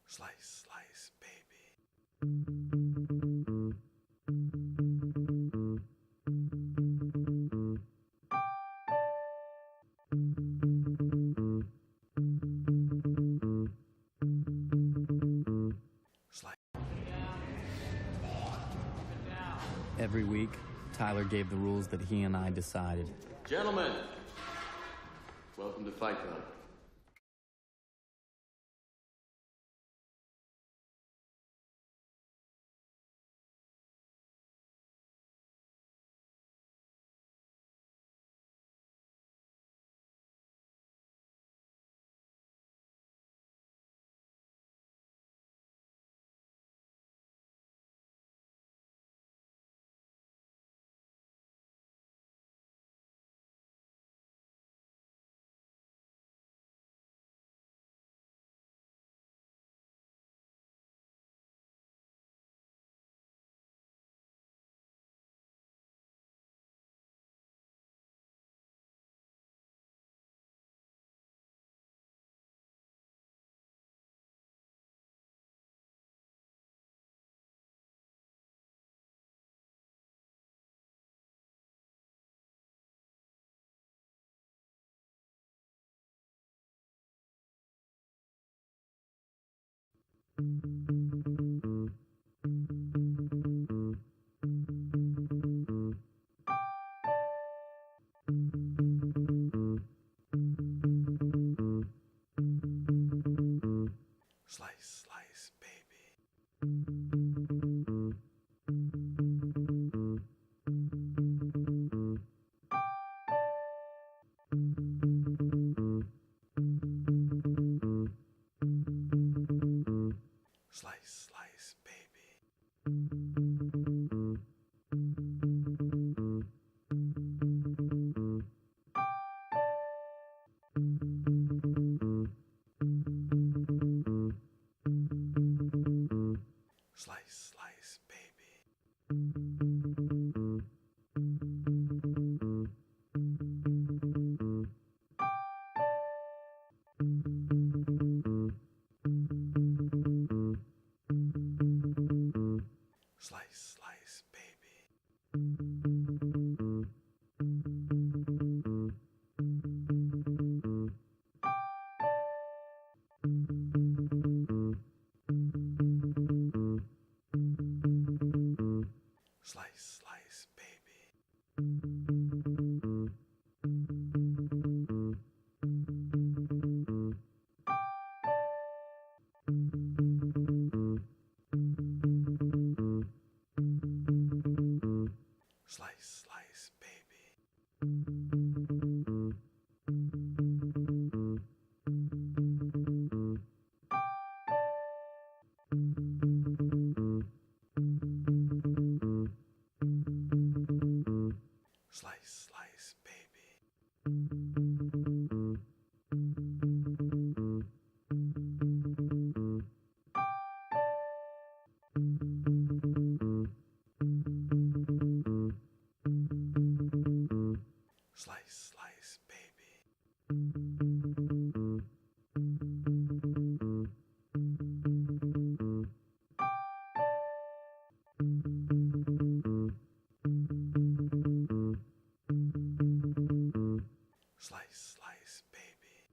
Slice, slice, baby. Slice. Every week, Tyler gave the rules that he and I decided. Gentlemen, welcome to Fight Club. Slice, slice, baby. Slice, slice, baby. Slice, slice, baby. Slice, slice, baby. Slice, slice, baby. Slice, slice, baby. Slice, slice, baby. Slice, slice, baby. Slice, slice, baby.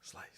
Slice.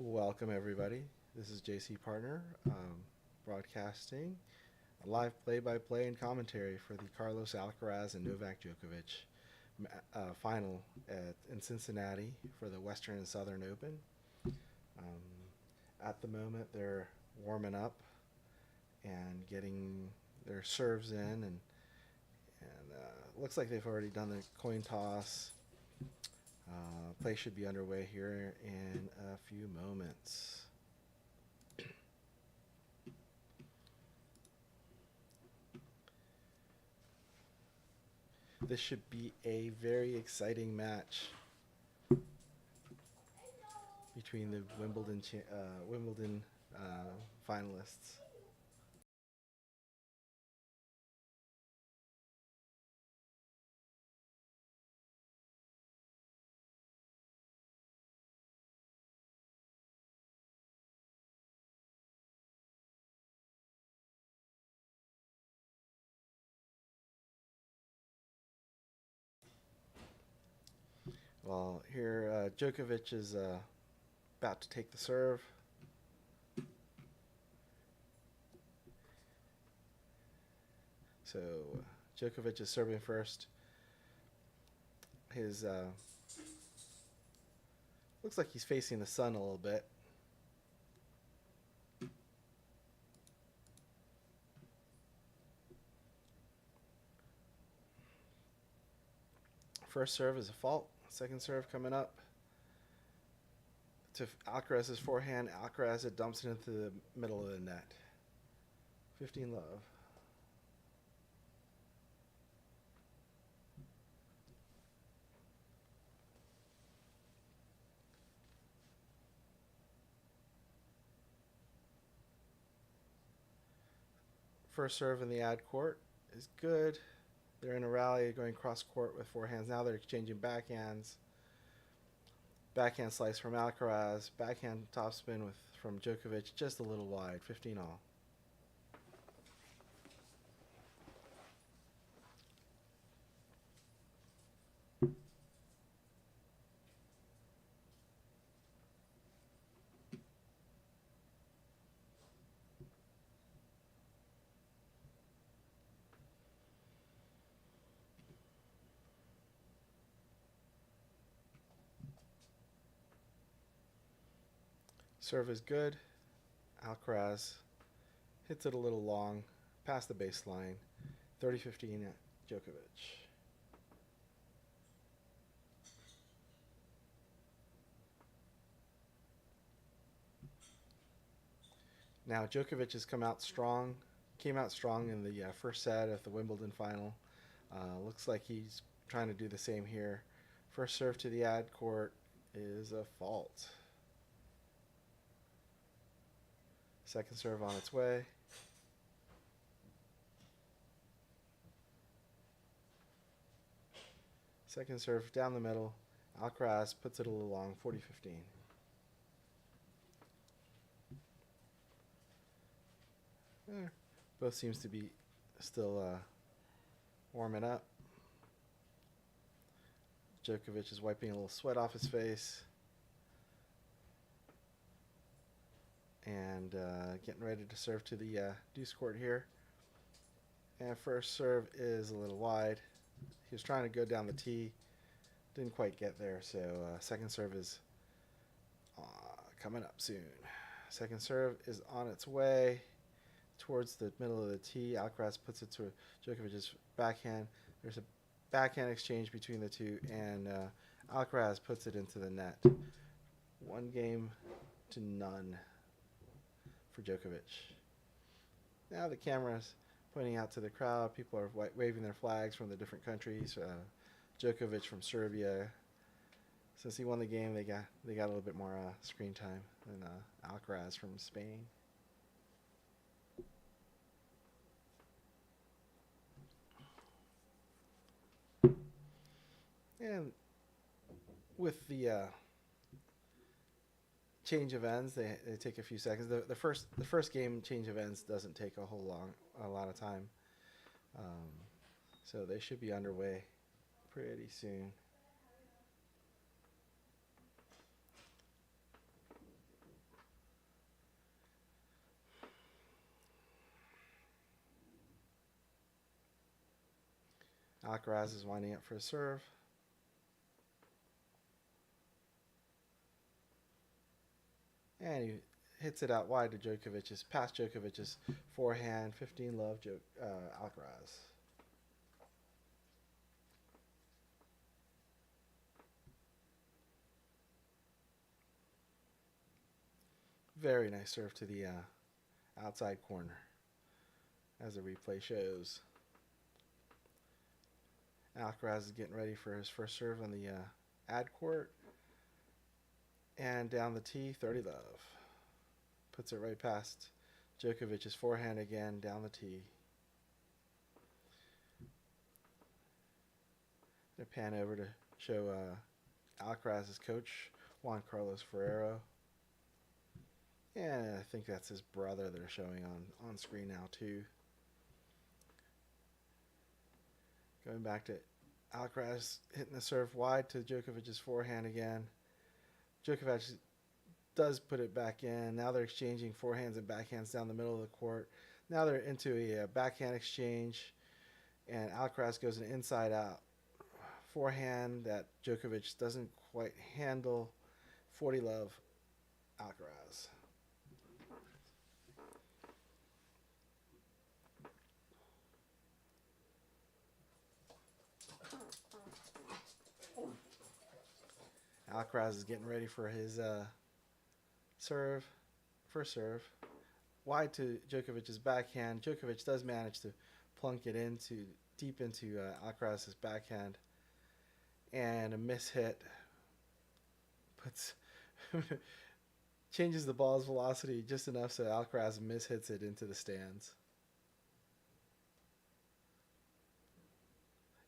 Welcome, everybody. This is JC Partner, broadcasting a live play-by-play and commentary for the Carlos Alcaraz and Novak Djokovic final in Cincinnati for the Western and Southern Open. At the moment, they're warming up and getting their serves in, and looks like they've already done the coin toss. Play should be underway here in a few moments. This should be a very exciting match between the Wimbledon finalists. Well, here Djokovic is about to take the serve. So Djokovic is serving first. His looks like he's facing the sun a little bit. First serve is a fault. Second serve coming up to Alcaraz's forehand. Alcaraz dumps it into the middle of the net. 15 love. First serve in the ad court is good. They're in a rally going cross court with forehands. Now they're exchanging backhands. Backhand slice from Alcaraz. Backhand topspin from Djokovic. Just a little wide. 15 all. Serve is good. Alcaraz hits it a little long, past the baseline. 30-15 at Djokovic. Now Djokovic has came out strong in the first set of the Wimbledon final. Looks like he's trying to do the same here. First serve to the ad court is a fault. Second serve on its way. Second serve down the middle. Alcaraz puts it a little long, 40-15. Both seems to be still warming up. Djokovic is wiping a little sweat off his face. And getting ready to serve to the deuce court here. And first serve is a little wide. He was trying to go down the tee. Didn't quite get there, so second serve is coming up soon. Second serve is on its way towards the middle of the tee. Alcaraz puts it to Djokovic's backhand. There's a backhand exchange between the two, and Alcaraz puts it into the net. 1-0 for Djokovic. Now the camera's pointing out to the crowd. People are waving their flags from the different countries. Djokovic from Serbia. Since he won the game, they got a little bit more screen time than Alcaraz from Spain. And with the change of ends, they take a few seconds. The first game change of ends doesn't take a lot of time, so they should be underway pretty soon. Alcaraz is winding up for a serve. And he hits it out wide to Djokovic's, past Djokovic's forehand. 15 love, Alcaraz. Very nice serve to the outside corner, as the replay shows. Alcaraz is getting ready for his first serve on the ad court. And down the tee, 30 love. Puts it right past Djokovic's forehand again, down the tee. I'm going to pan over to show Alcaraz's coach, Juan Carlos Ferrero. And I think that's his brother they're showing on screen now too. Going back to Alcaraz hitting the serve wide to Djokovic's forehand again. Djokovic does put it back in. Now they're exchanging forehands and backhands down the middle of the court. Now they're into a backhand exchange, and Alcaraz goes an inside out forehand that Djokovic doesn't quite handle. 40 love, Alcaraz. Alcaraz is getting ready for his serve, first serve. Wide to Djokovic's backhand. Djokovic does manage to plunk it deep into Alcaraz's backhand. And a mishit changes the ball's velocity just enough so Alcaraz mishits it into the stands.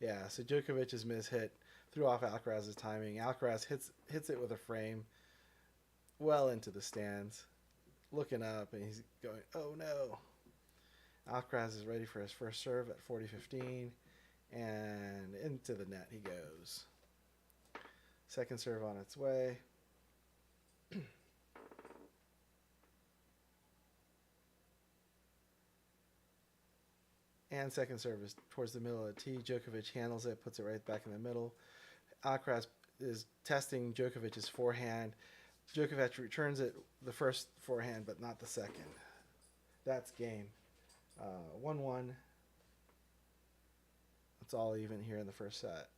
Yeah, so Djokovic's mishit threw off Alcaraz's timing. Alcaraz hits it with a frame well into the stands. Looking up, and he's going, oh no. Alcaraz is ready for his first serve at 40-15, and into the net he goes. Second serve on its way. And second serve is towards the middle of the tee. Djokovic handles it, puts it right back in the middle. Alcaraz is testing Djokovic's forehand. Djokovic returns it the first forehand, but not the second. That's game. 1-1. It's all even here in the first set.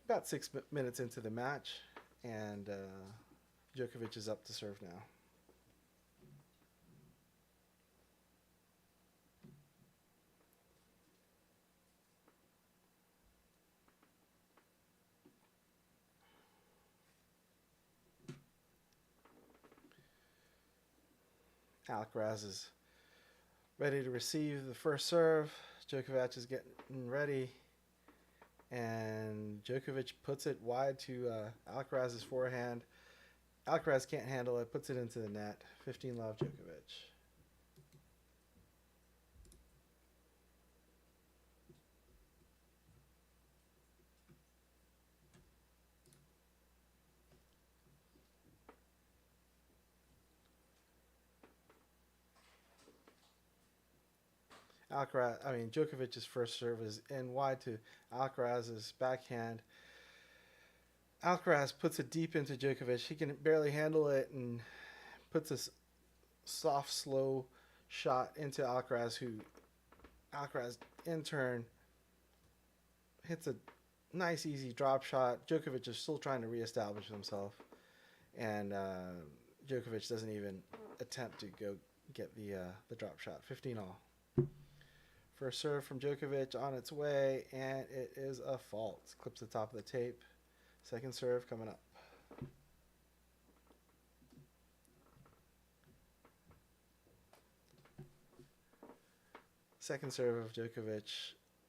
About 6 minutes into the match, and Djokovic is up to serve now. Alcaraz is ready to receive the first serve. Djokovic is getting ready. And Djokovic puts it wide to Alcaraz's forehand. Alcaraz can't handle it, puts it into the net. 15 love, Djokovic. Djokovic's first serve is in wide to Alcaraz's backhand. Alcaraz puts it deep into Djokovic. He can barely handle it and puts a soft, slow shot into Alcaraz, who Alcaraz in turn hits a nice, easy drop shot. Djokovic is still trying to reestablish himself, and Djokovic doesn't even attempt to go get the drop shot. 15-all. First serve from Djokovic on its way, and it is a fault. Clips the top of the tape. Second serve coming up. Second serve of Djokovic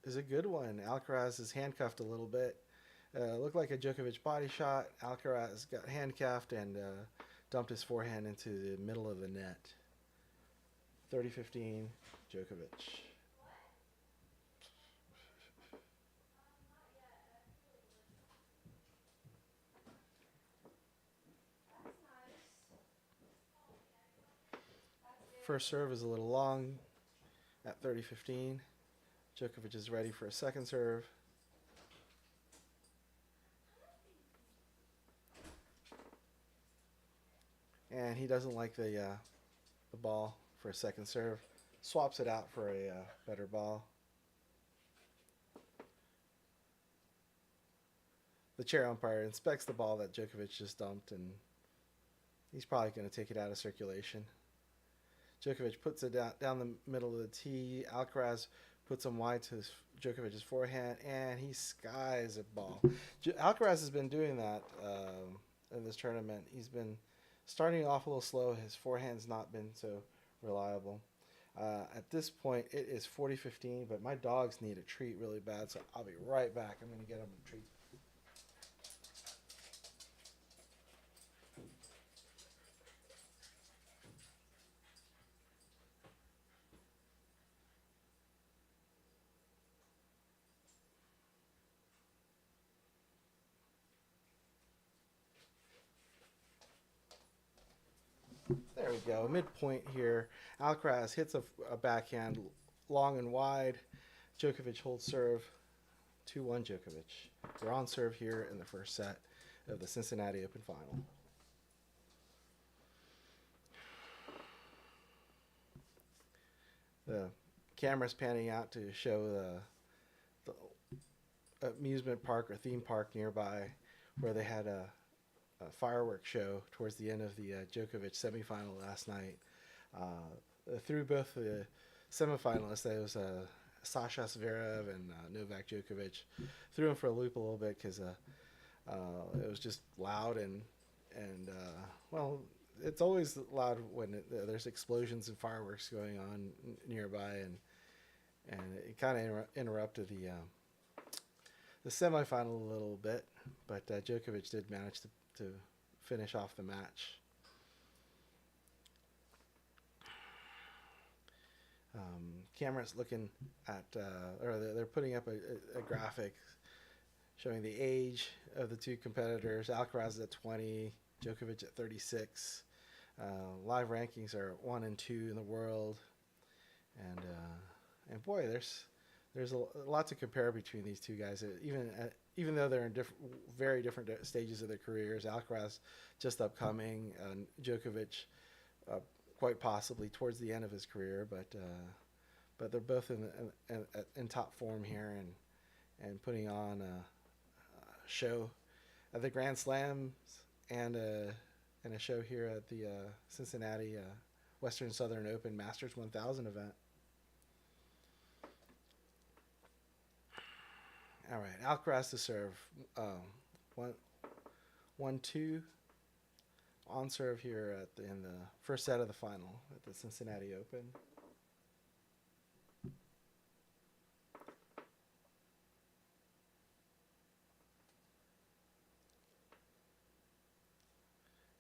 is a good one. Alcaraz is handcuffed a little bit. Looked like a Djokovic body shot. Alcaraz got handcuffed and dumped his forehand into the middle of the net. 30-15, Djokovic. First serve is a little long at 30-15. Djokovic is ready for a second serve. And he doesn't like the ball for a second serve. Swaps it out for a better ball. The chair umpire inspects the ball that Djokovic just dumped, and he's probably going to take it out of circulation. Djokovic puts it down the middle of the tee. Alcaraz puts him wide to Djokovic's forehand, and he skies a ball. Alcaraz has been doing that in this tournament. He's been starting off a little slow. His forehand's not been so reliable. At this point, it is 40-15, but my dogs need a treat really bad, so I'll be right back. I'm going to get them a treat. There we go. Midpoint here. Alcaraz hits a backhand long and wide. Djokovic holds serve. 2-1 Djokovic. We're on serve here in the first set of the Cincinnati Open final. The camera's panning out to show the amusement park or theme park nearby where they had a fireworks show towards the end of the Djokovic semifinal last night. Through both the semifinalists, there was Sasha Zverev and Novak Djokovic. Threw him for a loop a little bit because it was just loud and well, it's always loud when there's explosions and fireworks going on nearby, and it kind of interrupted the semifinal a little bit, but Djokovic did manage to finish off the match. Camera's looking at, or they're putting up a graphic showing the age of the two competitors. Alcaraz is at 20, Djokovic at 36. Live rankings are 1 and 2 in the world, and boy, there's a lot to compare between these two guys. Even though they're in very different stages of their careers, Alcaraz just upcoming, Djokovic quite possibly towards the end of his career, but they're both in top form here and putting on a show at the Grand Slams and a show here at the Cincinnati Western Southern Open Masters 1000 event. All right, Alcaraz to serve. 1-2 on serve here in the first set of the final at the Cincinnati Open.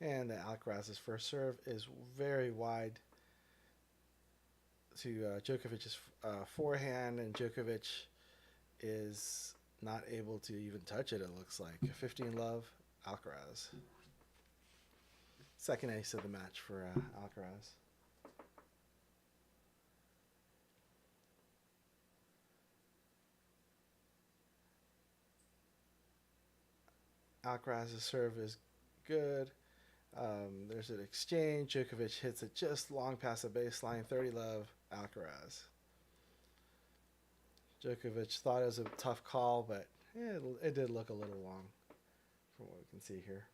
And Alcaraz's first serve is very wide to Djokovic's forehand, and Djokovic is not able to even touch it, it looks like. 15-love, Alcaraz. Second ace of the match for Alcaraz. Alcaraz's serve is good. There's an exchange. Djokovic hits it just long past the baseline. 30-love, Alcaraz. Djokovic thought it was a tough call, but it did look a little long from what we can see here.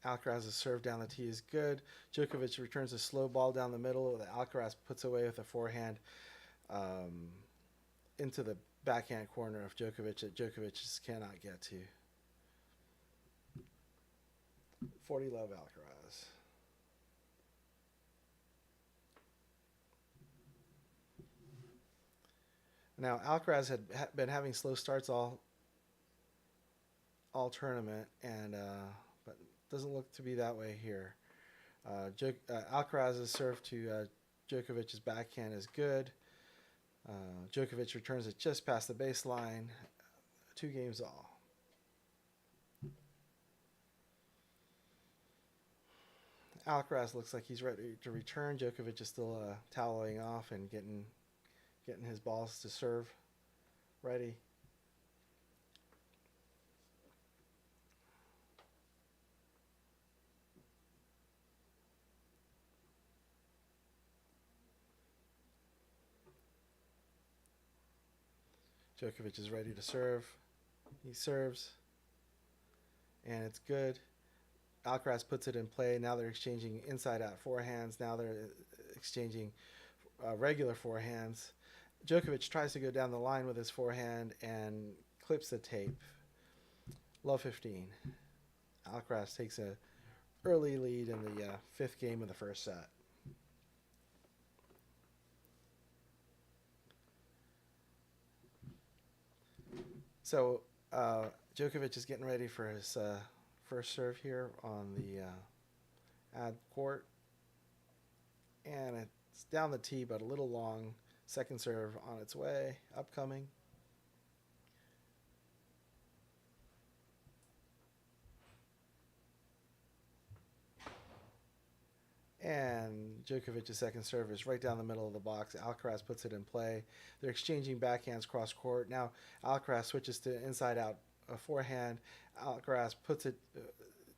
Alcaraz's serve down the tee is good. Djokovic returns a slow ball down the middle that Alcaraz puts away with a forehand into the backhand corner of Djokovic that Djokovic just cannot get to. 40-love, Alcaraz. Now, Alcaraz had been having slow starts all tournament, and but doesn't look to be that way here. Alcaraz's serve to Djokovic's backhand is good. Djokovic returns it just past the baseline. 2 games all. Alcaraz looks like he's ready to return. Djokovic is still toweling off and getting his balls to serve ready. Djokovic is ready to serve. He serves, and it's good. Alcaraz puts it in play. Now they're exchanging inside-out forehands. Now they're exchanging regular forehands. Djokovic tries to go down the line with his forehand and clips the tape. Love 15. Alcaraz takes an early lead in the fifth game of the first set. So Djokovic is getting ready for his first serve here on the ad court. And it's down the tee, but a little long. Second serve on its way, upcoming. And Djokovic's second serve is right down the middle of the box. Alcaraz puts it in play. They're exchanging backhands cross court. Now Alcaraz switches to inside out forehand. Alcaraz puts it,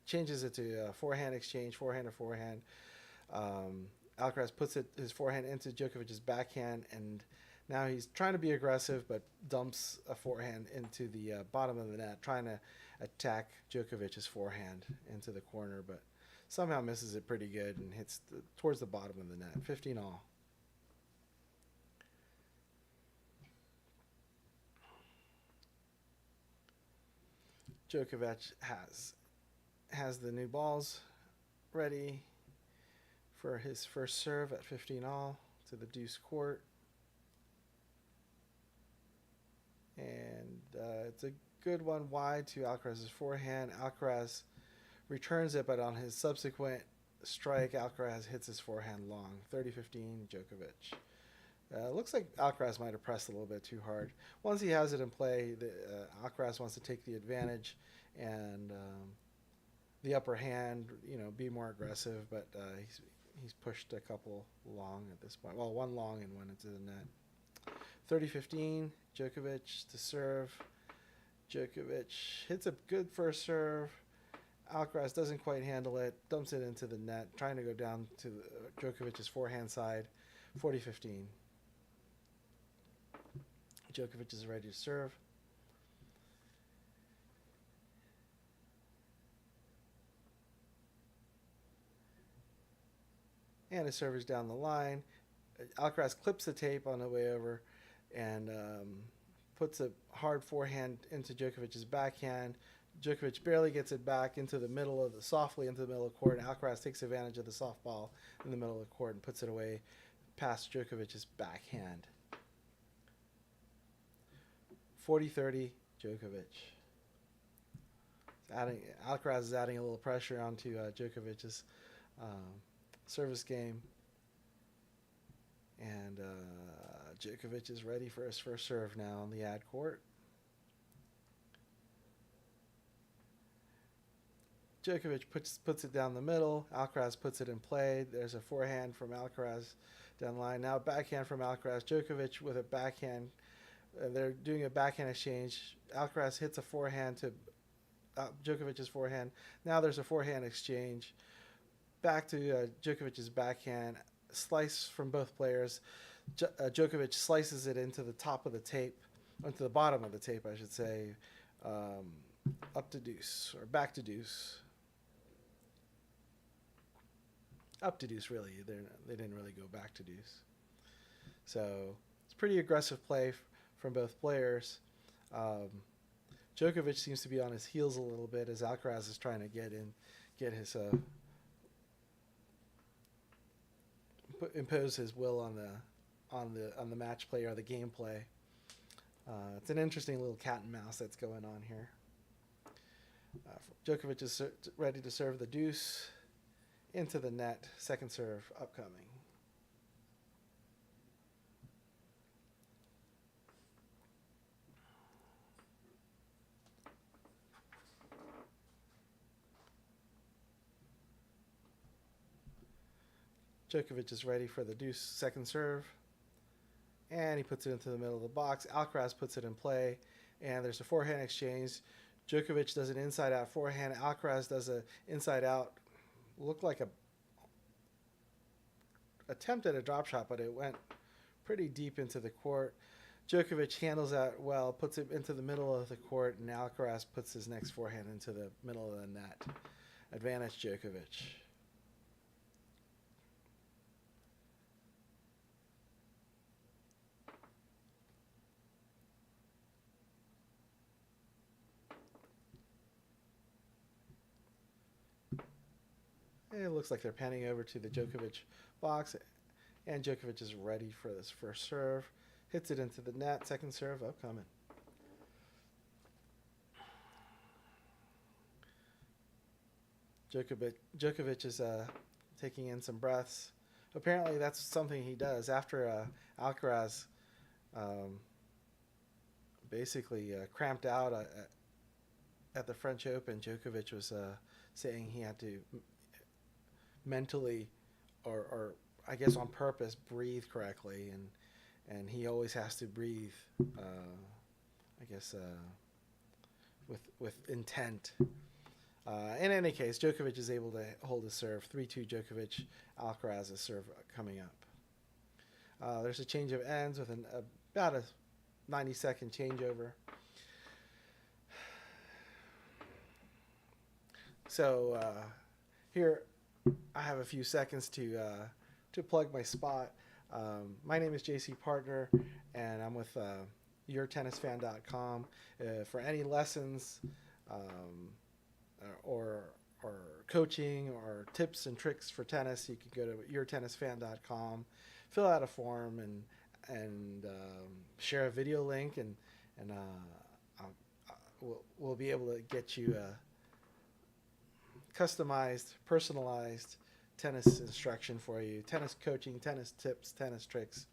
changes it to forehand exchange, forehand to forehand. Alcaraz puts his forehand into Djokovic's backhand, and now he's trying to be aggressive, but dumps a forehand into the bottom of the net, trying to attack Djokovic's forehand into the corner, but somehow misses it pretty good and hits towards the bottom of the net. 15 all. Djokovic has the new balls ready for his first serve at 15 all to the deuce court. And it's a good one wide to Alcaraz's forehand. Alcaraz returns it, but on his subsequent strike, Alcaraz hits his forehand long. 30-15, Djokovic. Looks like Alcaraz might have pressed a little bit too hard. Once he has it in play, Alcaraz wants to take the advantage and the upper hand, be more aggressive, but he's pushed a couple long at this point. Well, one long and one into the net. 30-15, Djokovic to serve. Djokovic hits a good first serve. Alcaraz doesn't quite handle it, dumps it into the net, trying to go down to Djokovic's forehand side. 40-15. Djokovic is ready to serve. And his serve is down the line. Alcaraz clips the tape on the way over and puts a hard forehand into Djokovic's backhand. Djokovic barely gets it back into the middle of softly into the middle of the court. And Alcaraz takes advantage of the soft ball in the middle of the court and puts it away past Djokovic's backhand. 40-30, Djokovic. Alcaraz is adding a little pressure onto Djokovic's service game. And Djokovic is ready for his first serve now on the ad court. Djokovic puts it down the middle. Alcaraz puts it in play. There's a forehand from Alcaraz down the line. Now backhand from Alcaraz. Djokovic with a backhand. They're doing a backhand exchange. Alcaraz hits a forehand to Djokovic's forehand. Now there's a forehand exchange. Back to Djokovic's backhand. Slice from both players. Djokovic slices it into the top of the tape, into the bottom of the tape, I should say, up to deuce, or back to deuce. Up to deuce, really. They didn't really go back to deuce. So it's pretty aggressive play from both players. Djokovic seems to be on his heels a little bit as Alcaraz is trying to get his impose his will on the match play or the gameplay. It's an interesting little cat and mouse that's going on here. Djokovic is ready to serve the deuce into the net. Second serve upcoming. Djokovic is ready for the deuce second serve. And he puts it into the middle of the box. Alcaraz puts it in play. And there's a forehand exchange. Djokovic does an inside-out forehand. Alcaraz does an inside-out. Looked like a attempt at a drop shot, but it went pretty deep into the court. Djokovic handles that well, puts it into the middle of the court, and Alcaraz puts his next forehand into the middle of the net. Advantage Djokovic. It looks like they're panning over to the Djokovic box, and Djokovic is ready for this first serve. Hits it into the net, second serve upcoming. Djokovic is taking in some breaths. Apparently that's something he does. After Alcaraz basically cramped out at the French Open, Djokovic was saying he had to mentally or I guess on purpose breathe correctly, and he always has to breathe I guess with intent. In any case, Djokovic is able to hold his serve. 3-2 Djokovic. Alcaraz's serve coming up. There's a change of ends with about a 90-second changeover. So here I have a few seconds to plug my spot. My name is JC Partner, and I'm with yourtennisfan.com. For any lessons or coaching or tips and tricks for tennis, you can go to yourtennisfan.com, fill out a form, and share a video link, and we'll be able to get you customized, personalized tennis instruction for you, tennis coaching, tennis tips, tennis tricks.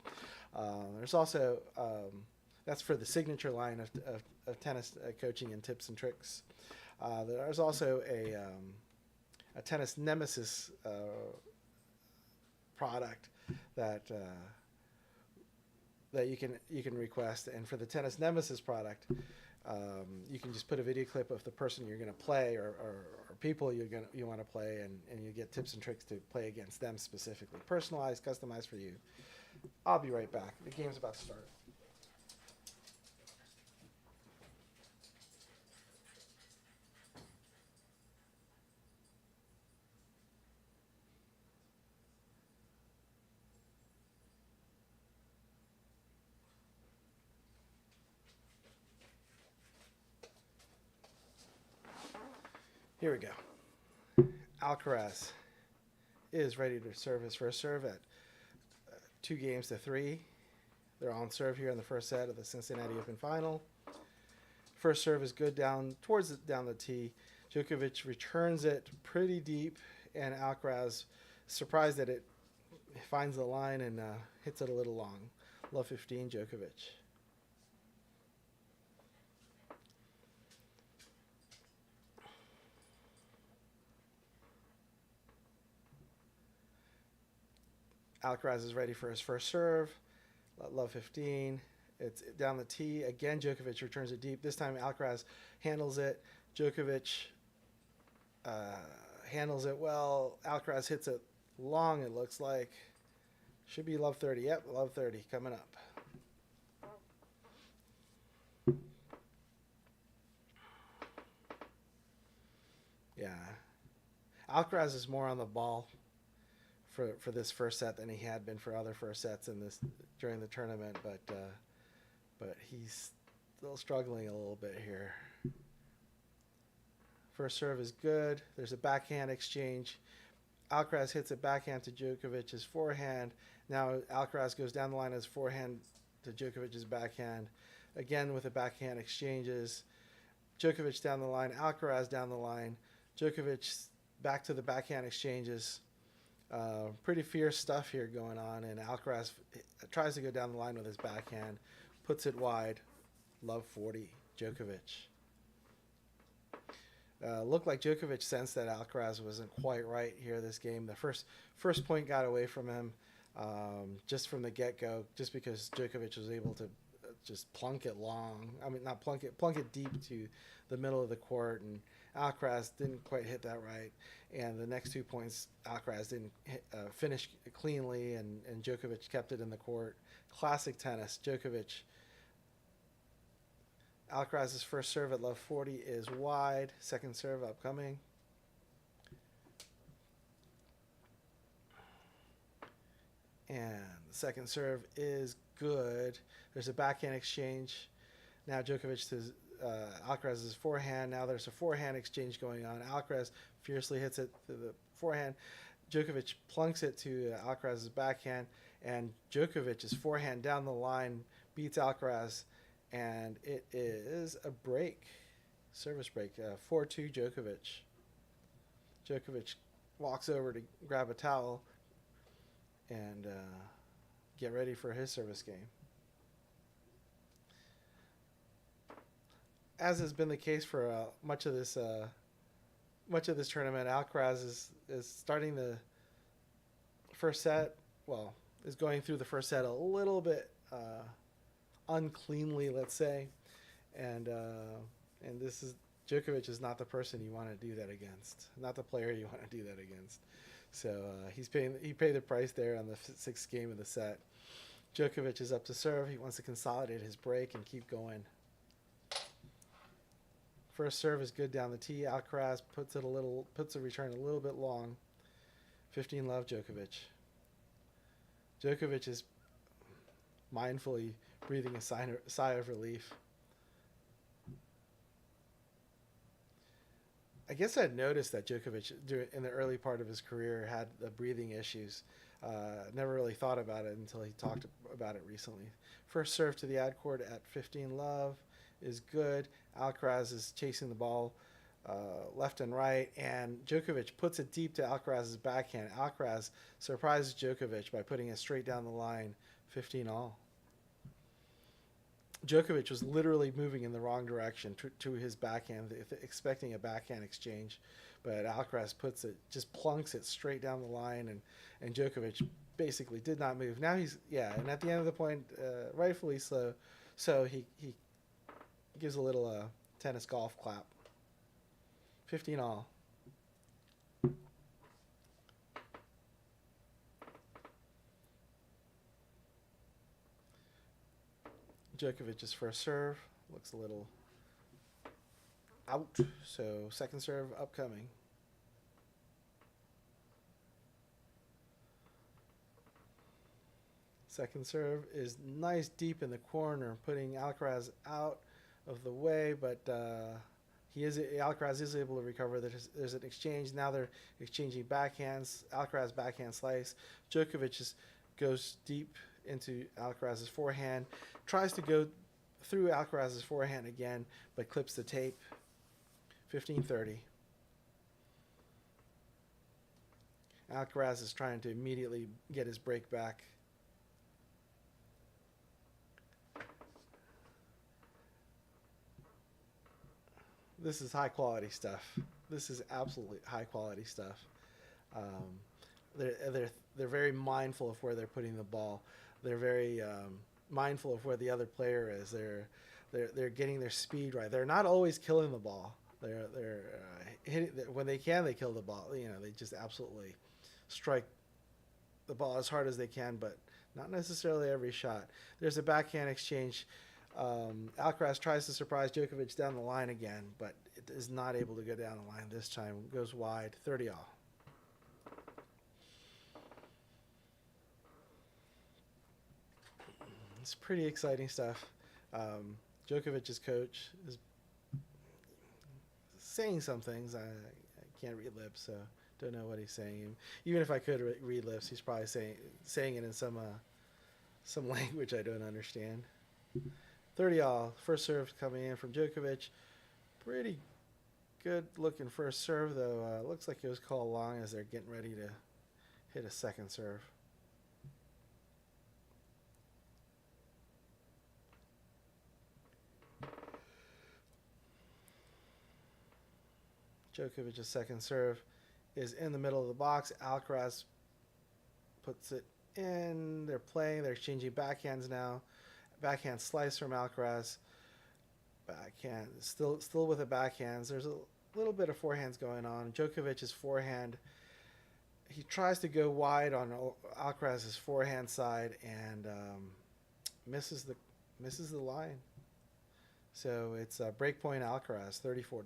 There's also that's for the signature line of tennis coaching and tips and tricks. There's also a tennis nemesis product that you can request, and for the tennis nemesis product, you can just put a video clip of the person you're going to play or people you want to play, and you get tips and tricks to play against them specifically, personalized, customized for you. I'll be right back. The game's about to start. Here we go. Alcaraz is ready to serve his first serve at 2-3. They're on serve here in the first set of the Cincinnati Open final. First serve is good down the tee. Djokovic returns it pretty deep, and Alcaraz, surprised that it finds the line and hits it a little long. Love 15, Djokovic. Alcaraz is ready for his first serve. Love 15. It's down the tee. Again, Djokovic returns it deep. This time Alcaraz handles it. Djokovic handles it well. Alcaraz hits it long, it looks like. Should be love 30. Yep, love 30 coming up. Yeah. Alcaraz is more on the ball for this first set than he had been for other first sets during the tournament, but he's still struggling a little bit here. First serve is good. There's a backhand exchange. Alcaraz hits a backhand to Djokovic's forehand. Now Alcaraz goes down the line as forehand to Djokovic's backhand. Again with the backhand exchanges. Djokovic down the line, Alcaraz down the line. Djokovic back to the backhand exchanges. Pretty fierce stuff here going on, and Alcaraz tries to go down the line with his backhand, puts it wide. Love 40, Djokovic. Looked like Djokovic sensed that Alcaraz wasn't quite right here this game. The first point got away from him just from the get-go, just because Djokovic was able to just plunk it long. I mean, not plunk it deep to the middle of the court, and Alcaraz didn't quite hit that right. And the next 2 points, Alcaraz didn't finish cleanly, and Djokovic kept it in the court. Classic tennis. Alcaraz's first serve at love 40 is wide. Second serve upcoming. And the second serve is good. There's a backhand exchange. Now Djokovic to Alcaraz's forehand. Now there's a forehand exchange going on. Alcaraz fiercely hits it to the forehand. Djokovic plunks it to Alcaraz's backhand. And Djokovic's forehand down the line beats Alcaraz. And it is a break. Service break. 4-2 Djokovic. Djokovic walks over to grab a towel and get ready for his service game. As has been the case for much of this tournament, Alcaraz is starting the first set. Well, is going through the first set a little bit uncleanly, let's say, and this is Djokovic is not the person you want to do that against, not the player you want to do that against. So he paid the price there on the sixth game of the set. Djokovic is up to serve. He wants to consolidate his break and keep going. First serve is good down the tee. Alcaraz puts the return a little bit long. 15-love Djokovic. Djokovic is mindfully breathing a sigh of relief. I guess I'd noticed that Djokovic in the early part of his career had the breathing issues. Never really thought about it until he talked about it recently. First serve to the ad court at 15-love is good. Alcaraz is chasing the ball left and right, and Djokovic puts it deep to Alcaraz's backhand. Alcaraz surprises Djokovic by putting it straight down the line, 15-all. Djokovic was literally moving in the wrong direction to his backhand, expecting a backhand exchange, but Alcaraz just plunks it straight down the line, and Djokovic basically did not move. Now and at the end of the point, rightfully so he gives a little tennis golf clap. 15-all. Djokovic's first serve looks a little out, so second serve upcoming. Second serve is nice deep in the corner, putting Alcaraz out of the way, but Alcaraz is able to recover. There's an exchange. Now they're exchanging backhands. Alcaraz backhand slice. Djokovic goes deep into Alcaraz's forehand, tries to go through Alcaraz's forehand again, but clips the tape. 15-30. Alcaraz is trying to immediately get his break back. This is high quality stuff. This is absolutely high quality stuff. They're very mindful of where they're putting the ball. They're very mindful of where the other player is. They're getting their speed right. They're not always killing the ball. They're hitting when they can. They kill the ball. They just absolutely strike the ball as hard as they can, but not necessarily every shot. There's a backhand exchange. Alcaraz tries to surprise Djokovic down the line again, but it is not able to go down the line this time. It goes wide, 30-all. It's pretty exciting stuff. Djokovic's coach is saying some things. I can't read lips, so don't know what he's saying. Even if I could read lips, he's probably saying it in some language I don't understand. 30-all. First serve coming in from Djokovic. Pretty good looking first serve, though. Looks like it was called long as they're getting ready to hit a second serve. Djokovic's second serve is in the middle of the box. Alcaraz puts it in. They're playing. They're exchanging backhands now. Backhand slice from Alcaraz. Backhand, still with the backhands. There's a little bit of forehands going on. Djokovic's forehand, he tries to go wide on Alcaraz's forehand side and misses the line. So it's break point Alcaraz, 30-40.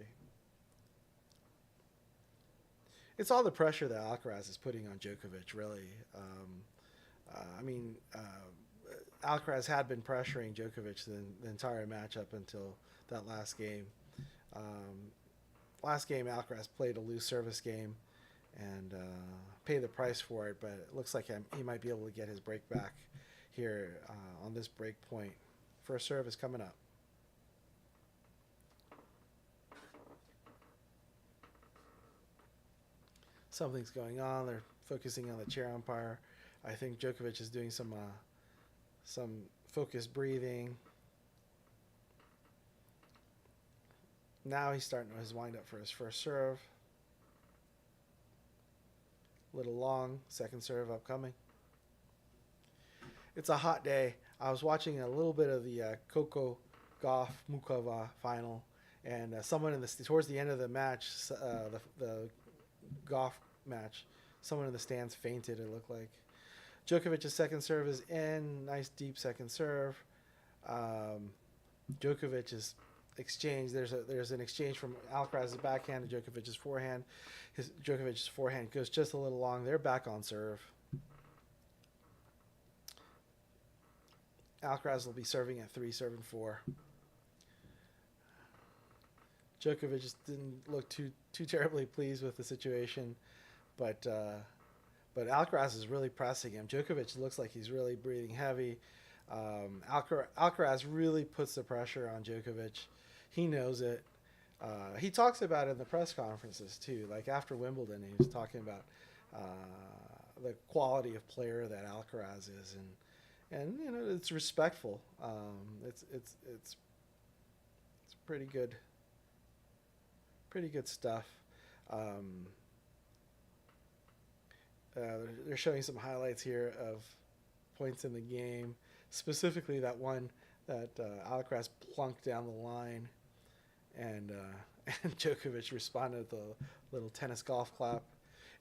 It's all the pressure that Alcaraz is putting on Djokovic, really. Alcaraz had been pressuring Djokovic the entire match up until that last game. Last game, Alcaraz played a loose service game and paid the price for it, but it looks like he might be able to get his break back here on this break point. First serve is coming up. Something's going on. They're focusing on the chair umpire. I think Djokovic is doing some focused breathing. Now he's starting his wind up for his first serve. A little long. Second serve upcoming. It's a hot day. I was watching a little bit of the Coco Gauff Mukova final, and someone towards the end of the match, the Gauff match, someone in the stands fainted. It looked like. Djokovic's second serve is in. Nice deep second serve. Djokovic's exchange. There's an exchange from Alcaraz's backhand to Djokovic's forehand. Djokovic's forehand goes just a little long. They're back on serve. Alcaraz will be serving at 3, serving 4. Djokovic just didn't look too terribly pleased with the situation, but Alcaraz is really pressing him. Djokovic looks like he's really breathing heavy. Alcaraz really puts the pressure on Djokovic. He knows it. He talks about it in the press conferences too. Like after Wimbledon, he was talking about the quality of player that Alcaraz is, and you know it's respectful. It's pretty good. Pretty good stuff. They're showing some highlights here of points in the game, specifically that one that Alcaraz plunked down the line, and Djokovic responded with a little tennis golf clap.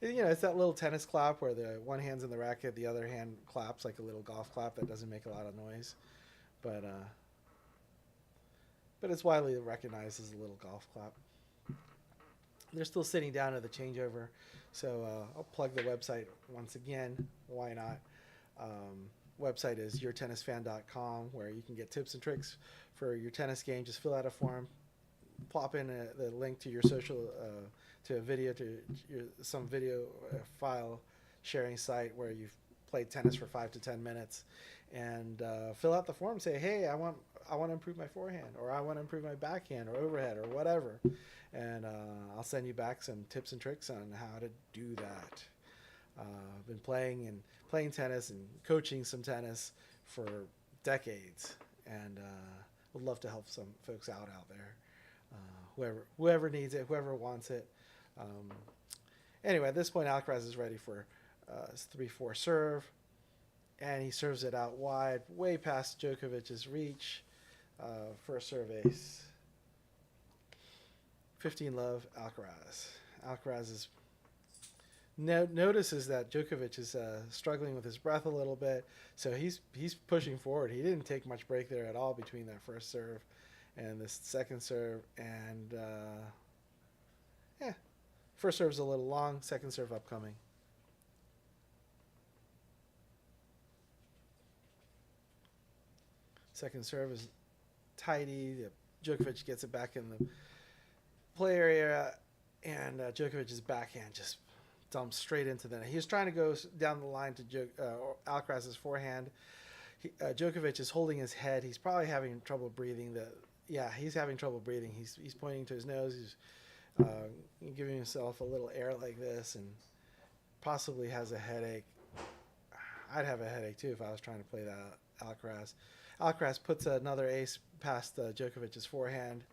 And, you know, it's that little tennis clap where the one hand's in the racket, the other hand claps like a little golf clap that doesn't make a lot of noise, but it's widely recognized as a little golf clap. They're still sitting down at the changeover, so I'll plug the website once again. Why not? Website is yourtennisfan.com, where you can get tips and tricks for your tennis game. Just fill out a form, plop in the link to your social, to a video, to some video file sharing site where you've played tennis for 5 to 10 minutes, and fill out the form. Say, hey, I want to improve my forehand, or I want to improve my backhand, or overhead, or whatever. And I'll send you back some tips and tricks on how to do that. I've been playing tennis and coaching some tennis for decades, and would love to help some folks out there. Whoever needs it, whoever wants it. Anyway, at this point, Alcaraz is ready for his 3-4 serve, and he serves it out wide, way past Djokovic's reach. First serve ace. 15-love, Alcaraz. Alcaraz notices that Djokovic is struggling with his breath a little bit, so he's pushing forward. He didn't take much break there at all between that first serve and this second serve, and first serve's a little long, second serve upcoming. Second serve is tidy. Djokovic gets it back in the play area, and Djokovic's backhand just dumps straight into the net. He was trying to go down the line to Alcaraz's forehand. Djokovic is holding his head. He's probably having trouble breathing. He's having trouble breathing. He's pointing to his nose. He's giving himself a little air like this, and possibly has a headache. I'd have a headache too if I was trying to play that Alcaraz. Alcaraz puts another ace past Djokovic's forehand.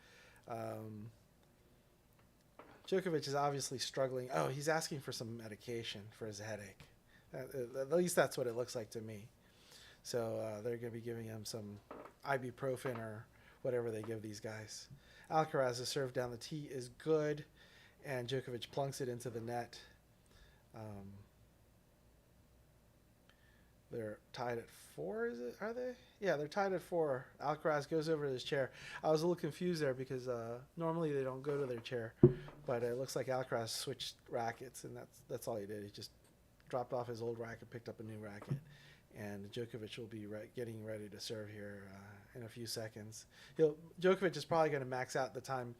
Djokovic is obviously struggling. Oh, he's asking for some medication for his headache. At least that's what it looks like to me. So they're going to be giving him some ibuprofen or whatever they give these guys. Alcaraz's serve down the tee is good, and Djokovic plunks it into the net. They're tied at 4, is it? Are they? Yeah, they're tied at 4. Alcaraz goes over to his chair. I was a little confused there because normally they don't go to their chair, but it looks like Alcaraz switched rackets, and that's all he did. He just dropped off his old racket, picked up a new racket, and Djokovic will be getting ready to serve here in a few seconds. Djokovic is probably going to max out the time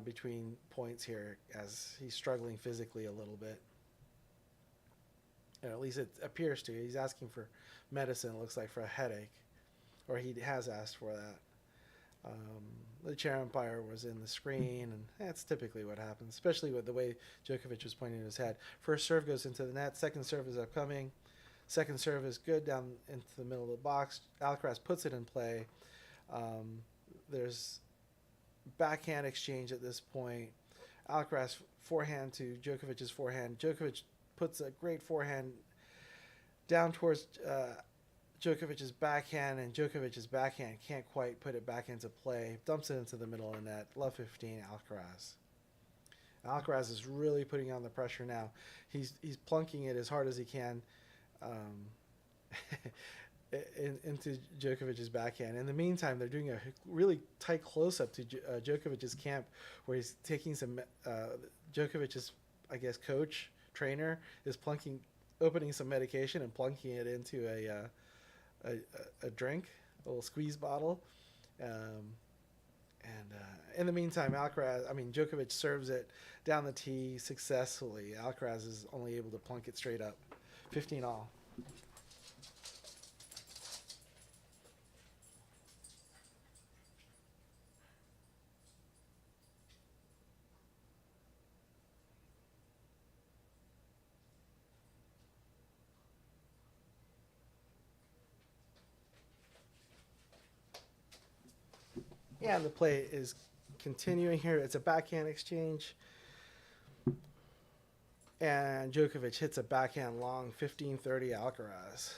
between points here as he's struggling physically a little bit. At least it appears to. He's asking for medicine, it looks like, for a headache. Or he has asked for that. The chair umpire was in the screen, and that's typically what happens, especially with the way Djokovic was pointing his head. First serve goes into the net. Second serve is upcoming. Second serve is good down into the middle of the box. Alcaraz puts it in play. There's backhand exchange at this point. Alcaraz forehand to Djokovic's forehand. Djokovic puts a great forehand down towards Djokovic's backhand, and Djokovic's backhand can't quite put it back into play. Dumps it into the middle of the net. Love 15, Alcaraz. Alcaraz is really putting on the pressure now. He's plunking it as hard as he can into Djokovic's backhand. In the meantime, they're doing a really tight close-up to Djokovic's camp, where he's taking some Djokovic's, I guess, coach, trainer, is opening some medication and plunking it into a drink, a little squeeze bottle. In the meantime, Djokovic serves it down the tee successfully. Alcaraz is only able to plunk it straight up. 15 all. Yeah, the play is continuing here. It's a backhand exchange. And Djokovic hits a backhand long, 15-30 Alcaraz.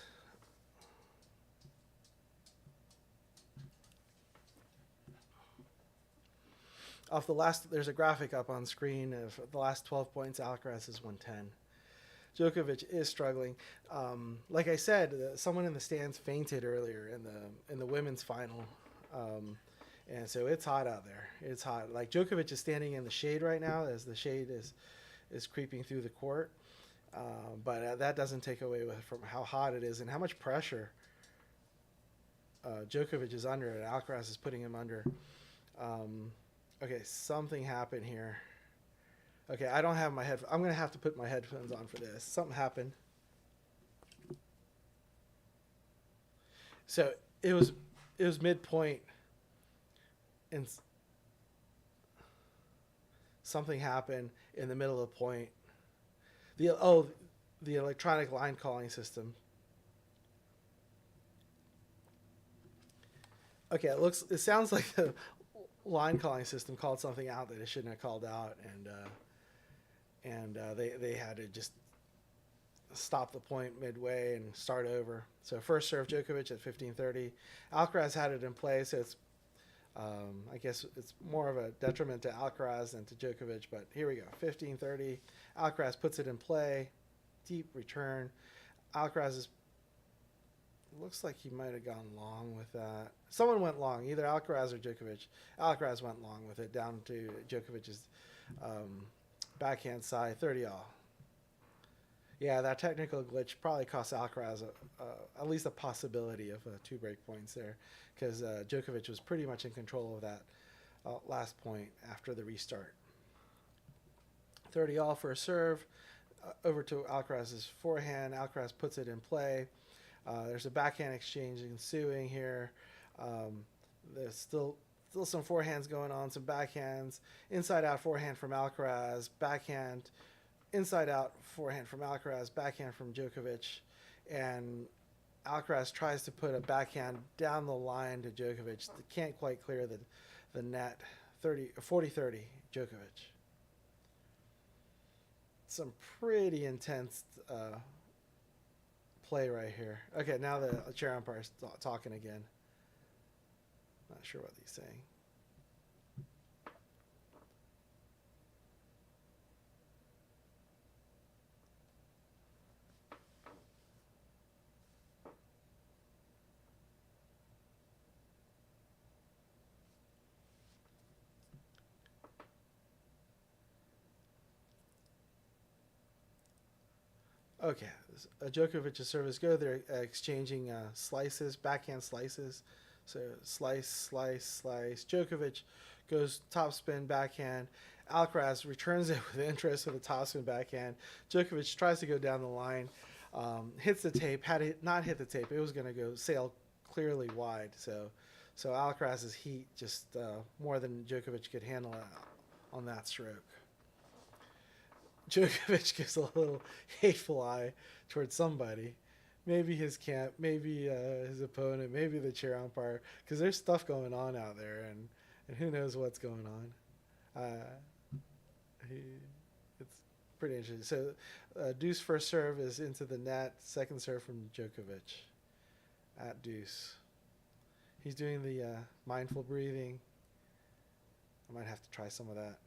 There's a graphic up on screen of the last 12 points. Alcaraz is 110. Djokovic is struggling. Like I said, someone in the stands fainted earlier in the women's final. And so it's hot out there. It's hot. Like, Djokovic is standing in the shade right now as the shade is creeping through the court. But that doesn't take away from how hot it is and how much pressure Djokovic is under and Alcaraz is putting him under. Okay, something happened here. Okay, I don't have my headphones. I'm going to have to put my headphones on for this. Something happened. So it was midpoint, and something happened in the middle of the point. The electronic line calling system. Okay, it sounds like the line calling system called something out that it shouldn't have called out, and they had to just stop the point midway and start over. So first serve Djokovic at 15-30. Alcaraz had it in play, so it's I guess it's more of a detriment to Alcaraz than to Djokovic, but here we go. 15-30. Alcaraz puts it in play. Deep return. Alcaraz looks like he might have gone long with that. Someone went long, either Alcaraz or Djokovic. Alcaraz went long with it down to Djokovic's backhand side, 30 all. Yeah, that technical glitch probably cost Alcaraz at least a possibility of 2 break points there, because Djokovic was pretty much in control of that last point after the restart. 30 all for a serve. Over to Alcaraz's forehand. Alcaraz puts it in play. There's a backhand exchange ensuing here. There's still some forehands going on, some backhands. Inside-out forehand from Alcaraz. Backhand. Inside-out forehand from Alcaraz. Backhand from Djokovic. And Alcaraz tries to put a backhand down the line to Djokovic. Can't quite clear the net. 40-30, Djokovic. some pretty intense play right here. Okay, now the chair umpire's talking again. Not sure what he's saying. Okay, Djokovic's service go. They're exchanging slices, backhand slices. So slice, slice, slice. Djokovic goes topspin backhand. Alcaraz returns it with interest with a topspin backhand. Djokovic tries to go down the line, hits the tape. Had it not hit the tape, it was going to go sail clearly wide. So Alcaraz's heat just more than Djokovic could handle on that stroke. Djokovic gives a little hateful eye towards somebody. Maybe his camp, maybe his opponent, maybe the chair umpire, because there's stuff going on out there, and who knows what's going on. It's pretty interesting. So Deuce first serve is into the net, second serve from Djokovic at Deuce. He's doing the mindful breathing. I might have to try some of that.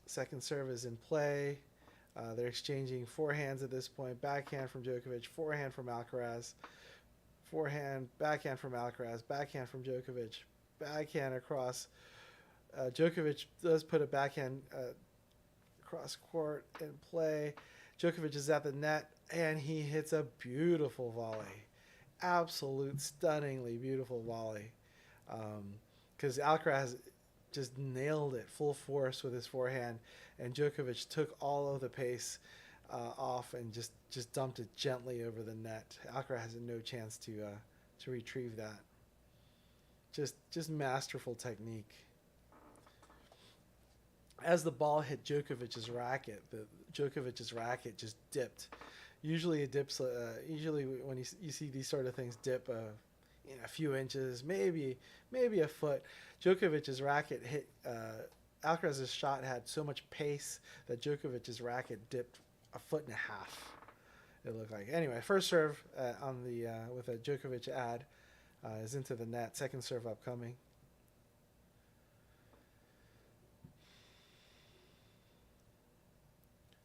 Second serve is in play. They're exchanging forehands at this point. Backhand from Djokovic, forehand from Alcaraz. Forehand, backhand from Alcaraz, backhand from Djokovic, backhand across. Djokovic does put a backhand cross court in play. Djokovic is at the net, and he hits a beautiful volley. Absolute, stunningly beautiful volley. Because Alcaraz just nailed it full force with his forehand, and Djokovic took all of the pace off and just dumped it gently over the net. Alcaraz has no chance to retrieve that. Just masterful technique. As the ball hit Djokovic's racket, Djokovic's racket just dipped. Usually it dips. Usually when you see these sort of things dip a few inches, maybe a foot. Djokovic's racket hit. Alcaraz's shot had so much pace that Djokovic's racket dipped a foot and a half. It looked like. Anyway, first serve on the with a Djokovic ad is into the net. Second serve upcoming.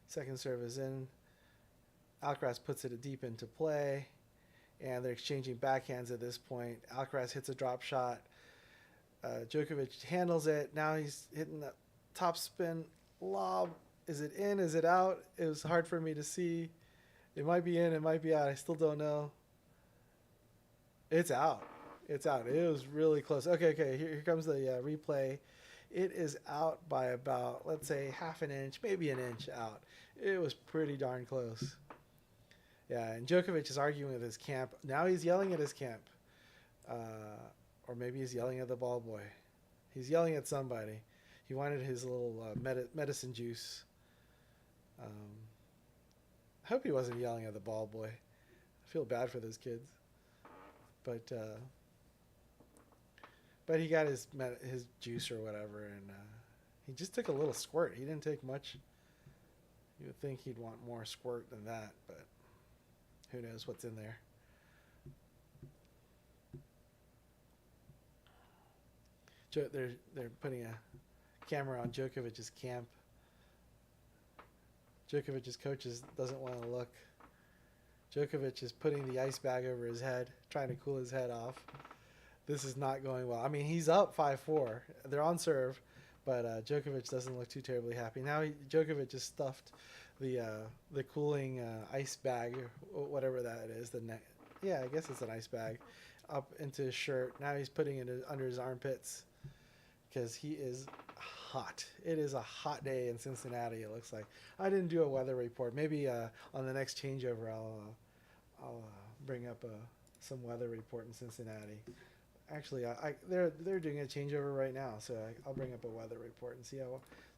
Second serve is in. Alcaraz puts it deep into play, and they're exchanging backhands at this point. Alcaraz hits a drop shot. Djokovic handles it. Now he's hitting the top spin lob. Is it in? Is it out? It was hard for me to see. It might be in. It might be out. I still don't know. It's out. It's out. It was really close. Okay. Here comes the replay. It is out by about, let's say, half an inch, maybe an inch out. It was pretty darn close. Yeah, and Djokovic is arguing with his camp. Now he's yelling at his camp. Or maybe he's yelling at the ball boy. He's yelling at somebody. He wanted his little medicine juice. I hope he wasn't yelling at the ball boy. I feel bad for those kids. But he got his juice or whatever, and he just took a little squirt. He didn't take much. You would think he'd want more squirt than that, but who knows what's in there. They're putting a camera on Djokovic's camp. Djokovic's coaches doesn't want to look. Djokovic is putting the ice bag over his head, trying to cool his head off. This is not going well. I mean, he's up 5-4. They're on serve, but Djokovic doesn't look too terribly happy. Now Djokovic just stuffed the cooling ice bag, or whatever that is. Yeah, I guess it's an ice bag, up into his shirt. Now he's putting it under his armpits because he is hot. It is a hot day in Cincinnati, it looks like. I didn't do a weather report. Maybe on the next changeover I'll bring up some weather report in Cincinnati. Actually, they're doing a changeover right now, so I'll bring up a weather report and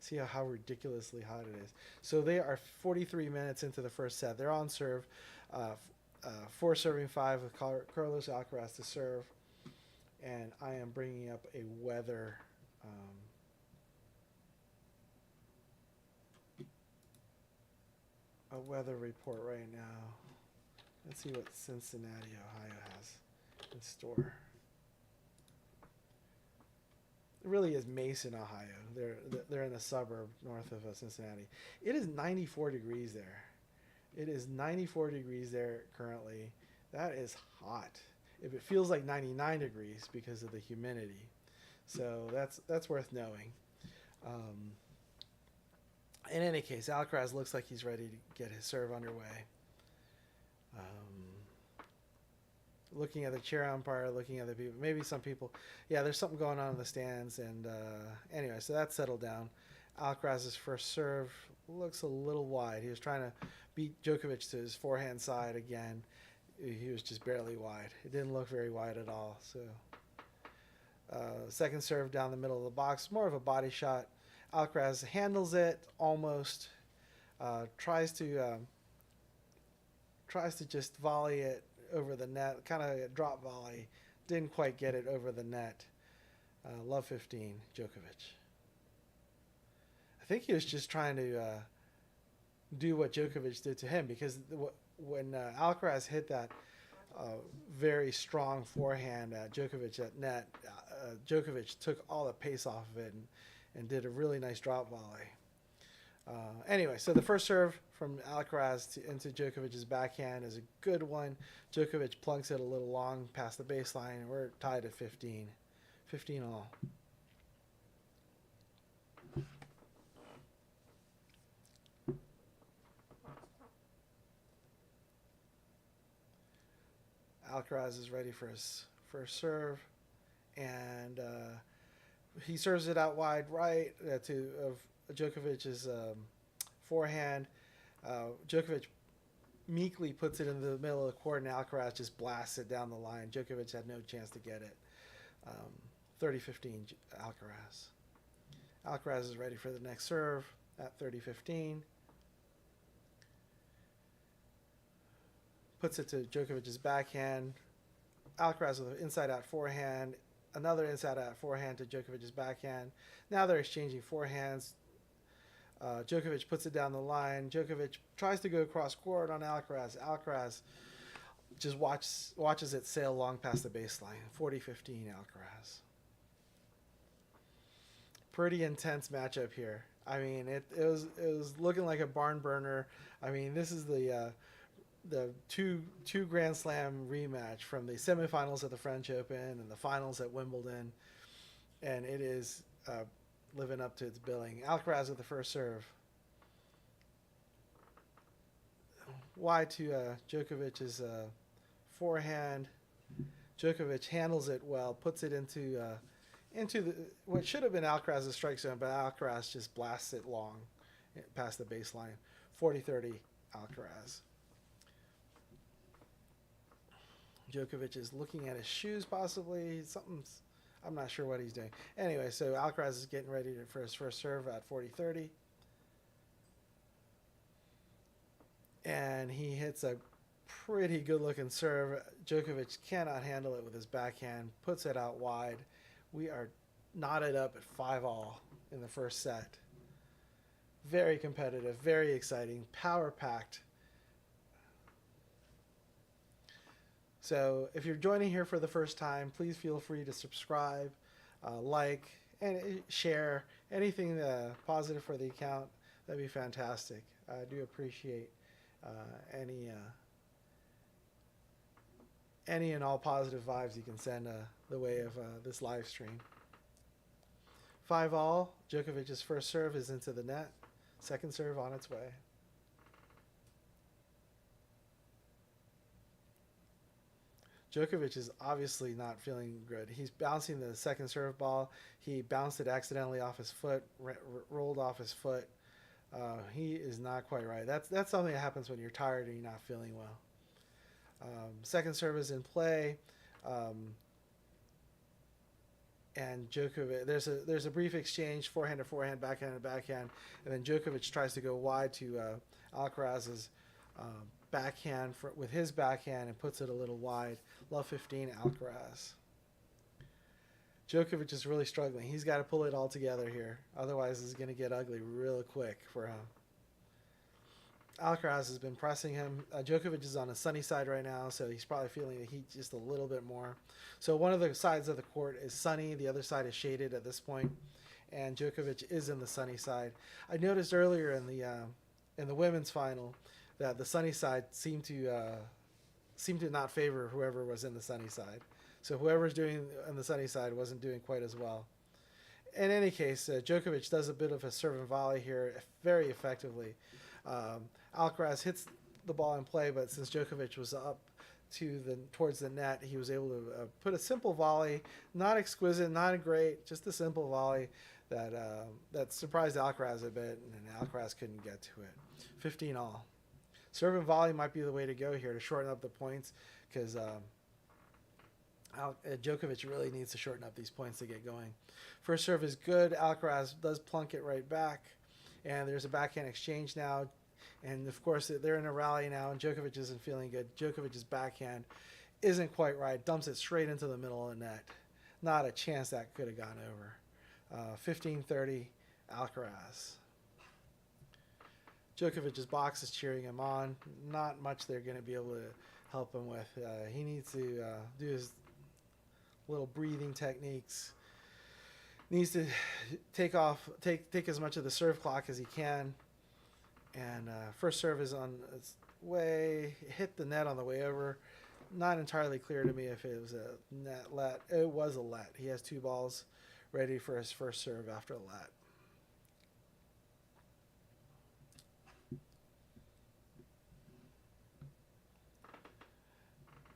see how ridiculously hot it is. So they are 43 minutes into the first set. They're on serve, 4 serving 5 with Carlos Alcaraz to serve, and I am bringing up a weather a weather report right now. Let's see what Cincinnati, Ohio has in store. It really is Mason, Ohio. They're in a suburb north of Cincinnati. It is 94 degrees there. It is 94 degrees there currently. That is hot. If it feels like 99 degrees because of the humidity. So that's worth knowing. In any case, Alcaraz looks like he's ready to get his serve underway. Looking at the chair umpire, looking at the people, maybe some people, yeah, there's something going on in the stands. And anyway, so that's settled down. Alcaraz's first serve looks a little wide. He was trying to beat Djokovic to his forehand side again. He was just barely wide. It didn't look very wide at all. So second serve down the middle of the box, more of a body shot. Alcaraz handles it almost, tries to just volley it over the net, kind of a drop volley. Didn't quite get it over the net. Love 15, Djokovic. I think he was just trying to do what Djokovic did to him, because when Alcaraz hit that very strong forehand at Djokovic at net, Djokovic took all the pace off of it and did a really nice drop volley. Anyway, so the first serve from Alcaraz into Djokovic's backhand is a good one. Djokovic plunks it a little long past the baseline, and we're tied at 15. 15 all. Alcaraz is ready for his first serve, and he serves it out wide right to Djokovic's forehand. Djokovic meekly puts it in the middle of the court, and Alcaraz just blasts it down the line. Djokovic had no chance to get it. 30-15 Alcaraz. Alcaraz is ready for the next serve at 30-15. Puts it to Djokovic's backhand. Alcaraz with an inside-out forehand. Another inside-out forehand to Djokovic's backhand. Now they're exchanging forehands. Djokovic puts it down the line. Djokovic tries to go across court on Alcaraz. Alcaraz just watches it sail long past the baseline. 40-15 Alcaraz. Pretty intense matchup here. I mean, it was looking like a barn burner. I mean, this is the two Grand Slam rematch from the semifinals at the French Open and the finals at Wimbledon, and it is living up to its billing. Alcaraz with the first serve. Wide to Djokovic's forehand. Djokovic handles it well, puts it into the what should have been Alcaraz's strike zone, but Alcaraz just blasts it long past the baseline. 40-30 Alcaraz. Djokovic is looking at his shoes possibly. I'm not sure what he's doing. Anyway, so Alcaraz is getting ready for his first serve at 40-30. And he hits a pretty good-looking serve. Djokovic cannot handle it with his backhand, puts it out wide. We are knotted up at 5-all in the first set. Very competitive, very exciting, power-packed. So if you're joining here for the first time, please feel free to subscribe, like, and share anything positive for the account. That'd be fantastic. I do appreciate any and all positive vibes you can send the way of this live stream. 5-all. Djokovic's first serve is into the net. Second serve on its way. Djokovic is obviously not feeling good. He's bouncing the second serve ball. He bounced it accidentally off his foot, rolled off his foot. He is not quite right. That's something that happens when you're tired and you're not feeling well. Second serve is in play. And Djokovic, there's a brief exchange, forehand to forehand, backhand to backhand, and then Djokovic tries to go wide to Alcaraz's backhand with his backhand and puts it a little wide. Love 15 Alcaraz. Djokovic is really struggling. He's got to pull it all together here. Otherwise, it's going to get ugly real quick for him. Alcaraz has been pressing him. Djokovic is on the sunny side right now, so he's probably feeling the heat just a little bit more. So one of the sides of the court is sunny, the other side is shaded at this point, and Djokovic is in the sunny side. I noticed earlier in the women's final that the sunny side seemed to not favor whoever was in the sunny side. So whoever's doing on the sunny side wasn't doing quite as well. In any case, Djokovic does a bit of a serve and volley here very effectively. Alcaraz hits the ball in play, but since Djokovic was up towards the net, he was able to put a simple volley, not exquisite, not great, just a simple volley that surprised Alcaraz a bit, and Alcaraz couldn't get to it. 15 all. Serve and volley might be the way to go here to shorten up the points, because Djokovic really needs to shorten up these points to get going. First serve is good. Alcaraz does plunk it right back, and there's a backhand exchange now. And, of course, they're in a rally now, and Djokovic isn't feeling good. Djokovic's backhand isn't quite right. Dumps it straight into the middle of the net. Not a chance that could have gone over. 15-30, Alcaraz. Djokovic's box is cheering him on. Not much they're going to be able to help him with. He needs to do his little breathing techniques. Needs to take as much of the serve clock as he can. And first serve is on its way, hit the net on the way over. Not entirely clear to me if it was a net let. It was a let. He has 2 balls ready for his first serve after a let.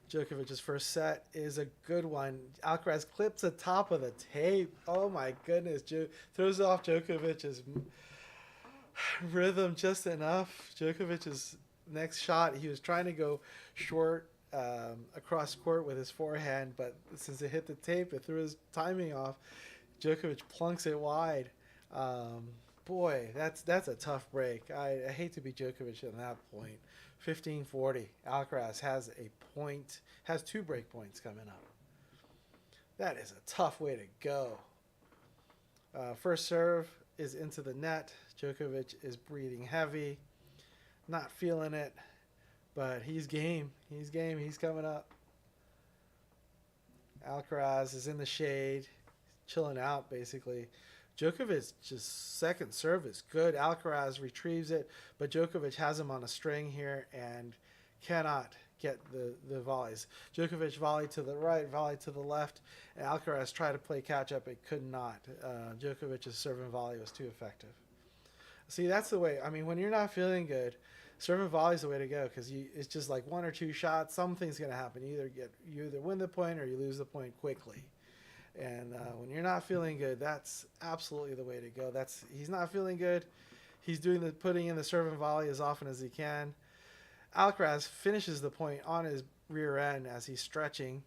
Djokovic's first set is a good one. Alcaraz clips the top of the tape. Oh my goodness. Throws off Djokovic's rhythm just enough. Djokovic's next shot, he was trying to go short across court with his forehand, but since it hit the tape, it threw his timing off. Djokovic plunks it wide. Boy, that's a tough break. I hate to be Djokovic at that point. 15-40. Alcaraz has 2 break points coming up. That is a tough way to go. First serve is into the net. Djokovic is breathing heavy, not feeling it, but he's game. He's game. He's coming up. Alcaraz is in the shade, chilling out basically. Djokovic's just second serve is good. Alcaraz retrieves it, but Djokovic has him on a string here and cannot get the volleys. Djokovic volley to the right, volley to the left, and Alcaraz tried to play catch up. It could not. Djokovic's serve and volley was too effective. See, that's the way. I mean, when you're not feeling good, serve and volley is the way to go, because it's just like 1 or 2 shots. Something's going to happen. You either win the point or you lose the point quickly. And when you're not feeling good, that's absolutely the way to go. He's not feeling good. He's putting in the serve and volley as often as he can. Alcaraz finishes the point on his rear end as he's stretching.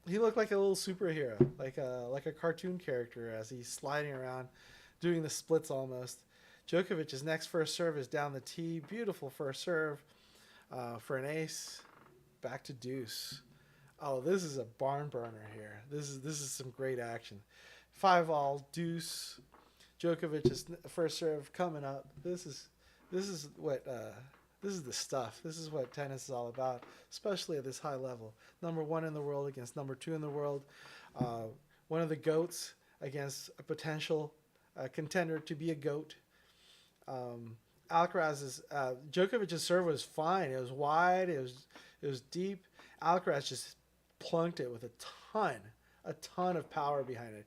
He looked like a little superhero, like a cartoon character as he's sliding around, doing the splits almost. Djokovic's next first serve is down the tee. Beautiful first serve for an ace. Back to deuce. Oh, this is a barn burner here. This is some great action. 5-all deuce. Djokovic's first serve coming up. This is the stuff. This is what tennis is all about, especially at this high level. Number 1 in the world against number 2 in the world. One of the GOATs against a potential contender to be a GOAT. Djokovic's serve was fine. It was wide. It was deep. Alcaraz just plunked it with a ton of power behind it.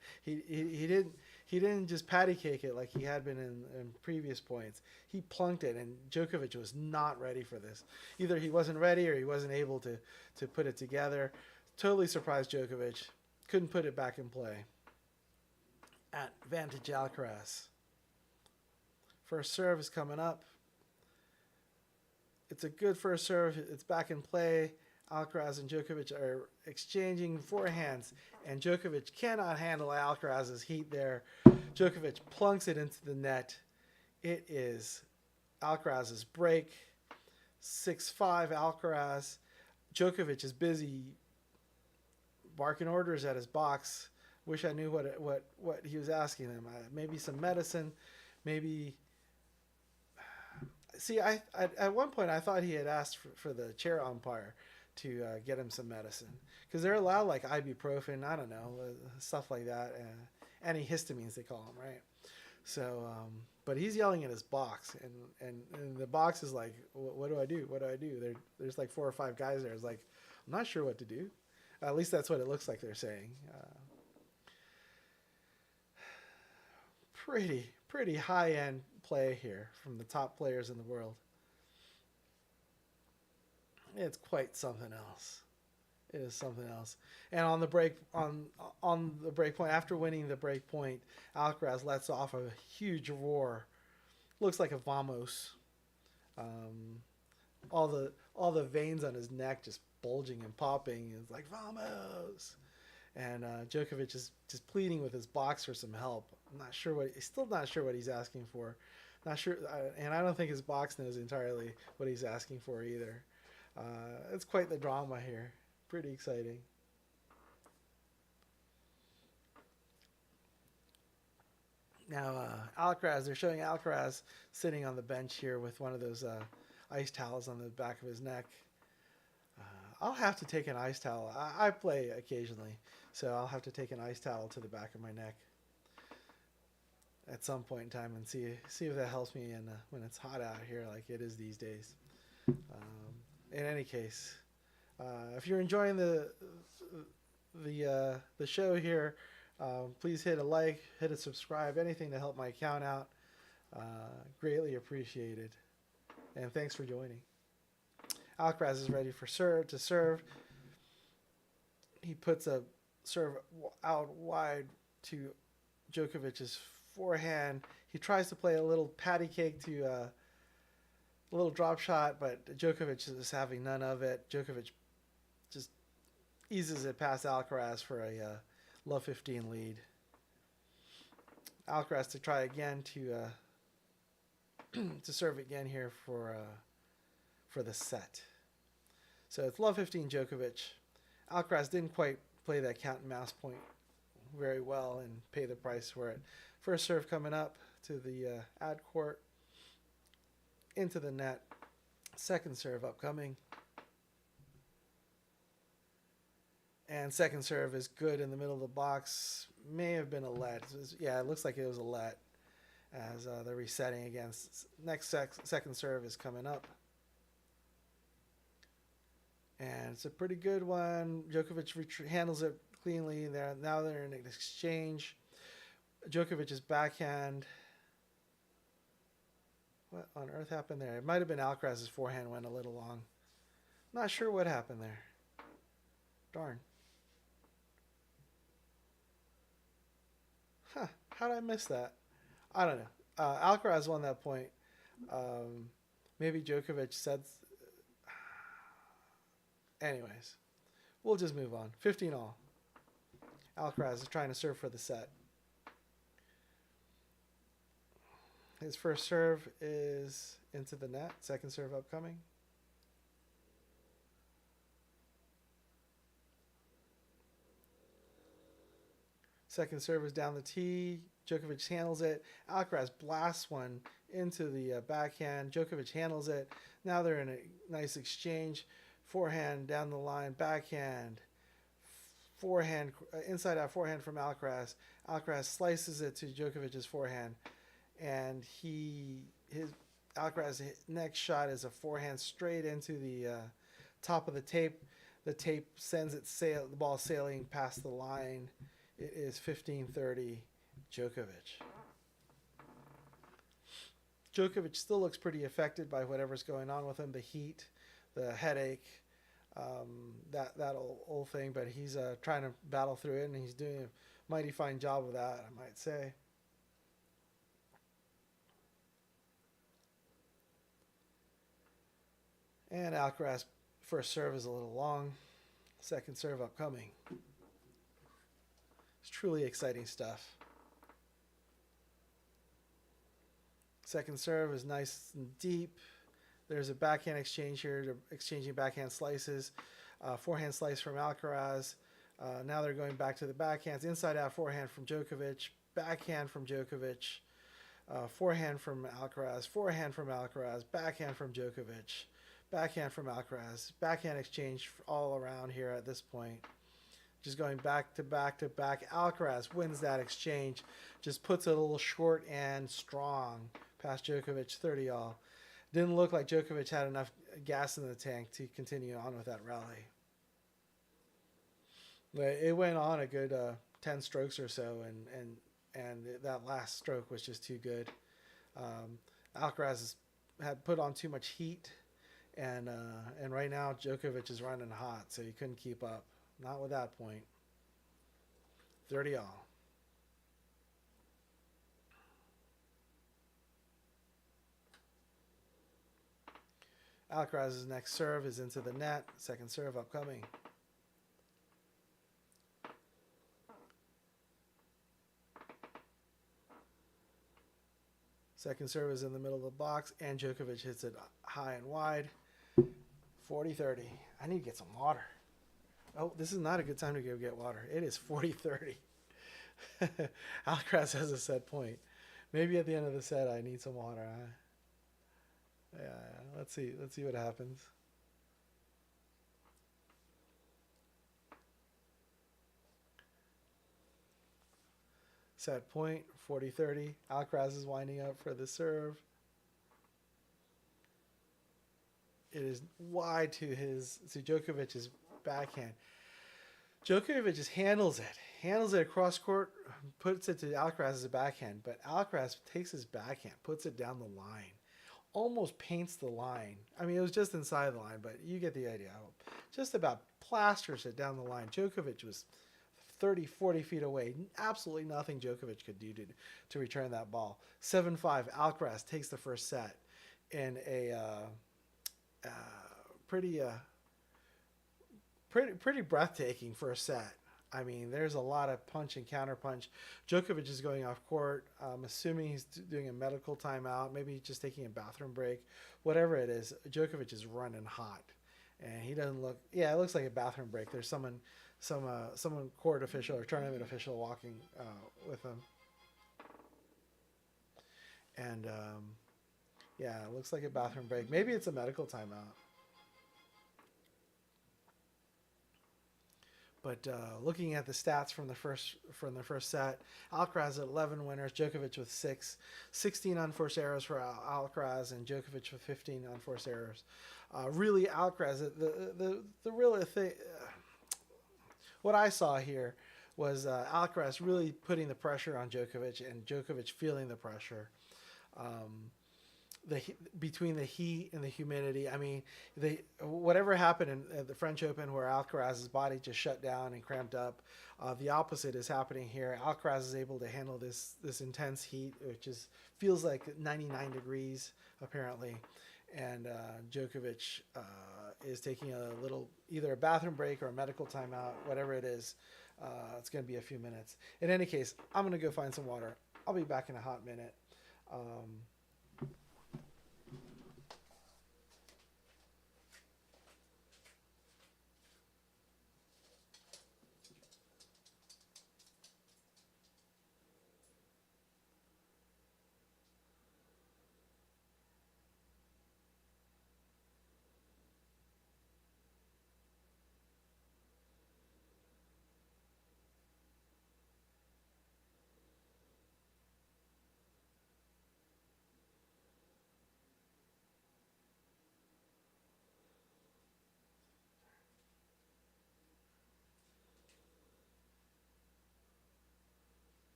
He didn't just patty cake it like he had been in previous points. He plunked it, and Djokovic was not ready for this. Either he wasn't ready or he wasn't able to put it together. Totally surprised Djokovic. Couldn't put it back in play. Advantage Alcaraz. First serve is coming up. It's a good first serve. It's back in play. Alcaraz and Djokovic are exchanging forehands, and Djokovic cannot handle Alcaraz's heat there. Djokovic plunks it into the net. It is Alcaraz's break. 6-5 Alcaraz. Djokovic is busy barking orders at his box. Wish I knew what he was asking him. Maybe some medicine. Maybe See, I at one point I thought he had asked for the chair umpire to get him some medicine because they're allowed like ibuprofen, I don't know, stuff like that, antihistamines they call them, right? So, but he's yelling at his box, and the box is like, what do I do? What do I do? There's like 4 or 5 guys there. It's like, I'm not sure what to do. At least that's what it looks like they're saying. Pretty high end play here from the top players in the world. It's quite something else. It is something else. And on the break point, after winning the break point, Alcaraz lets off a huge roar. Looks like a vamos. All the veins on his neck just bulging and popping. It's like vamos. And Djokovic is just pleading with his box for some help. He's still not sure what he's asking for. Not sure, and I don't think his box knows entirely what he's asking for either. It's quite the drama here. Pretty exciting. Now, Alcaraz, they're showing Alcaraz sitting on the bench here with one of those ice towels on the back of his neck. I'll have to take an ice towel. I play occasionally, so I'll have to take an ice towel to the back of my neck at some point in time and see if that helps me when it's hot out here like it is these days. In any case, if you're enjoying the show here, please hit a like, hit a subscribe, anything to help my account out. Greatly appreciated. And thanks for joining. Alcaraz is ready for to serve. He puts a serve out wide to Djokovic's forehand. He tries to play a little patty cake to a little drop shot, but Djokovic is having none of it. Djokovic just eases it past Alcaraz for a love 15 lead. Alcaraz to try again to serve again here for the set. So it's love 15 Djokovic. Alcaraz didn't quite play that cat and mouse point very well and pay the price for it. First serve coming up to the ad court, into the net. Second serve upcoming. And second serve is good in the middle of the box. May have been a let. It looks like it was a let as they're resetting against. Next second serve is coming up. And it's a pretty good one. Djokovic handles it cleanly. Now they're in an exchange. Djokovic's backhand. What on earth happened there? It might have been Alcaraz's forehand went a little long. Not sure what happened there. Darn. How did I miss that? I don't know. Alcaraz won that point. Maybe Djokovic said... Anyways, we'll just move on. 15 all. Alcaraz is trying to serve for the set. His first serve is into the net. Second serve upcoming. Second serve is down the tee. Djokovic handles it. Alcaraz blasts one into the backhand. Djokovic handles it. Now they're in a nice exchange. Forehand down the line, backhand, forehand, inside out forehand from Alcaraz. Alcaraz slices it to Djokovic's forehand, and Alcaraz's next shot is a forehand straight into the top of the tape. The tape sends the ball sailing past the line. It is 15-30 Djokovic. Djokovic still looks pretty affected by whatever's going on with him, the heat, the headache, that old thing, but he's trying to battle through it, and he's doing a mighty fine job of that, I might say. And Alcaraz first serve is a little long. Second serve upcoming. It's truly exciting stuff. Second serve is nice and deep. There's a backhand exchange here. They're exchanging backhand slices. Forehand slice from Alcaraz. Now they're going back to the backhands. Inside out forehand from Djokovic. Backhand from Djokovic. Forehand from Alcaraz, forehand from Alcaraz, backhand from Djokovic, backhand from Alcaraz, backhand exchange all around here at this point. Just going back to back to back. Alcaraz wins that exchange, just puts it a little short and strong past Djokovic 30-all. Didn't look like Djokovic had enough gas in the tank to continue on with that rally. But it went on a good 10 strokes or so, and that last stroke was just too good. Alcaraz had put on too much heat, and right now Djokovic is running hot, so he couldn't keep up. Not with that point. 30-all. Alcaraz's next serve is into the net. Second serve upcoming. Second serve is in the middle of the box, and Djokovic hits it high and wide. 40-30. I need to get some water. Oh, this is not a good time to go get water. It is 40-30. Alcaraz has a set point. Maybe at the end of the set I need some water. Yeah, let's see. Let's see what happens. Set point, 40-30. Alcaraz is winding up for the serve. It is wide to Djokovic's backhand. Djokovic just handles it across court, puts it to Alcaraz's backhand, but Alcaraz takes his backhand, puts it down the line, almost paints the line. I mean, it was just inside the line, but you get the idea. Just about plasters it down the line. Djokovic was 30, 40 feet away. Absolutely nothing Djokovic could do to return that ball. 7-5, Alcaraz takes the first set in a pretty breathtaking first set. I mean, there's a lot of punch and counter punch. Djokovic is going off court. I'm assuming he's doing a medical timeout. Maybe he's just taking a bathroom break. Whatever it is, Djokovic is running hot. And he doesn't look, yeah, it looks like a bathroom break. There's someone court official or tournament official walking with him. And yeah, it looks like a bathroom break. Maybe it's a medical timeout. But looking at the stats from the first set, Alcaraz at 11 winners, Djokovic with 6, 16 unforced errors for Alcaraz, and Djokovic with 15 unforced errors. Really, Alcaraz, the real thing, what I saw here was Alcaraz really putting the pressure on Djokovic, and Djokovic feeling the pressure. Between the heat and the humidity, I mean, whatever happened in the French Open where Alcaraz's body just shut down and cramped up, the opposite is happening here. Alcaraz is able to handle this intense heat, which feels like 99 degrees apparently, and Djokovic is taking either a bathroom break or a medical timeout, whatever it is. It's going to be a few minutes. In any case, I'm going to go find some water. I'll be back in a hot minute.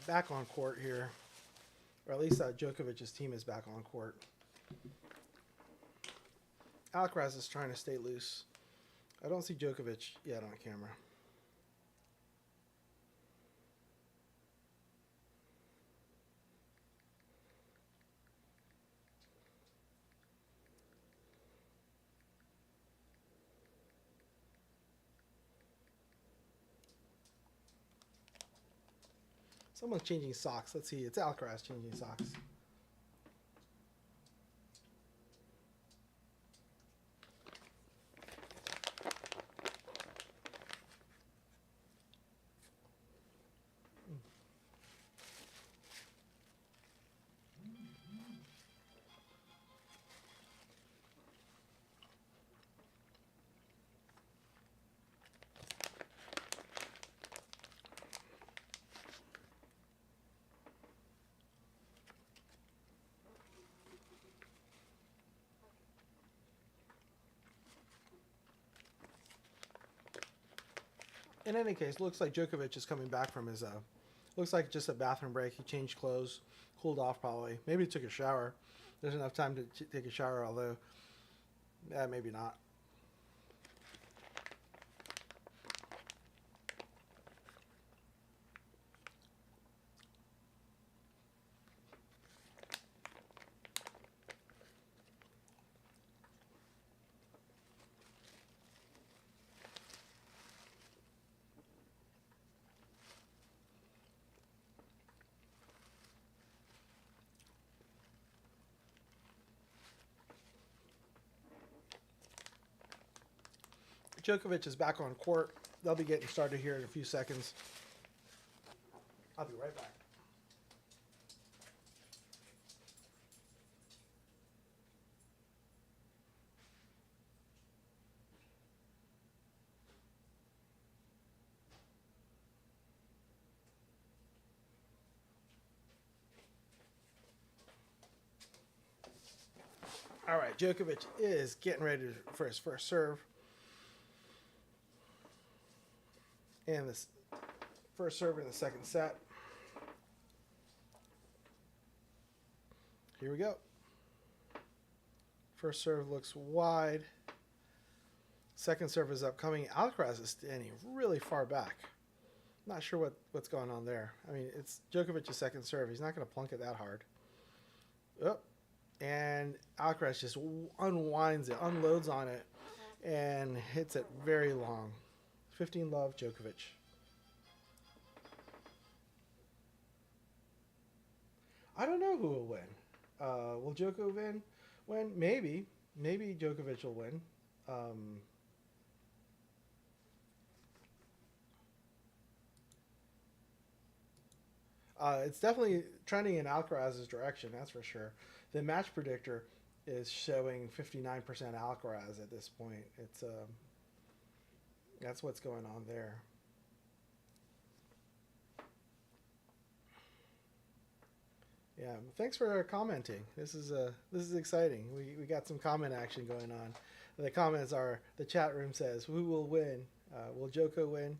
back on court here, or at least Djokovic's team is back on court. Alcaraz is trying to stay loose. I don't see Djokovic yet on camera. Someone's changing socks. Let's see. It's Alcaraz changing socks. In any case, looks like Djokovic is coming back from his, looks like just a bathroom break. He changed clothes, cooled off probably. Maybe he took a shower. There's enough time to take a shower, although, maybe not. Djokovic is back on court. They'll be getting started here in a few seconds. I'll be right back. All right, Djokovic is getting ready for his first serve. And this first serve in the second set. Here we go. First serve looks wide. Second serve is upcoming. Alcaraz is standing really far back. Not sure what's going on there. I mean, it's Djokovic's second serve. He's not going to plunk it that hard. Oh, and Alcaraz just unwinds it, unloads on it, and hits it very long. 15-love Djokovic. I don't know who will win. Will Djokovic win? Maybe. Maybe Djokovic will win. It's definitely trending in Alcaraz's direction, that's for sure. The match predictor is showing 59% Alcaraz at this point. It's that's what's going on there. Yeah, thanks for commenting. This is exciting. We got some comment action going on. The comments are, the chat room says, who will win? Will Djoko win?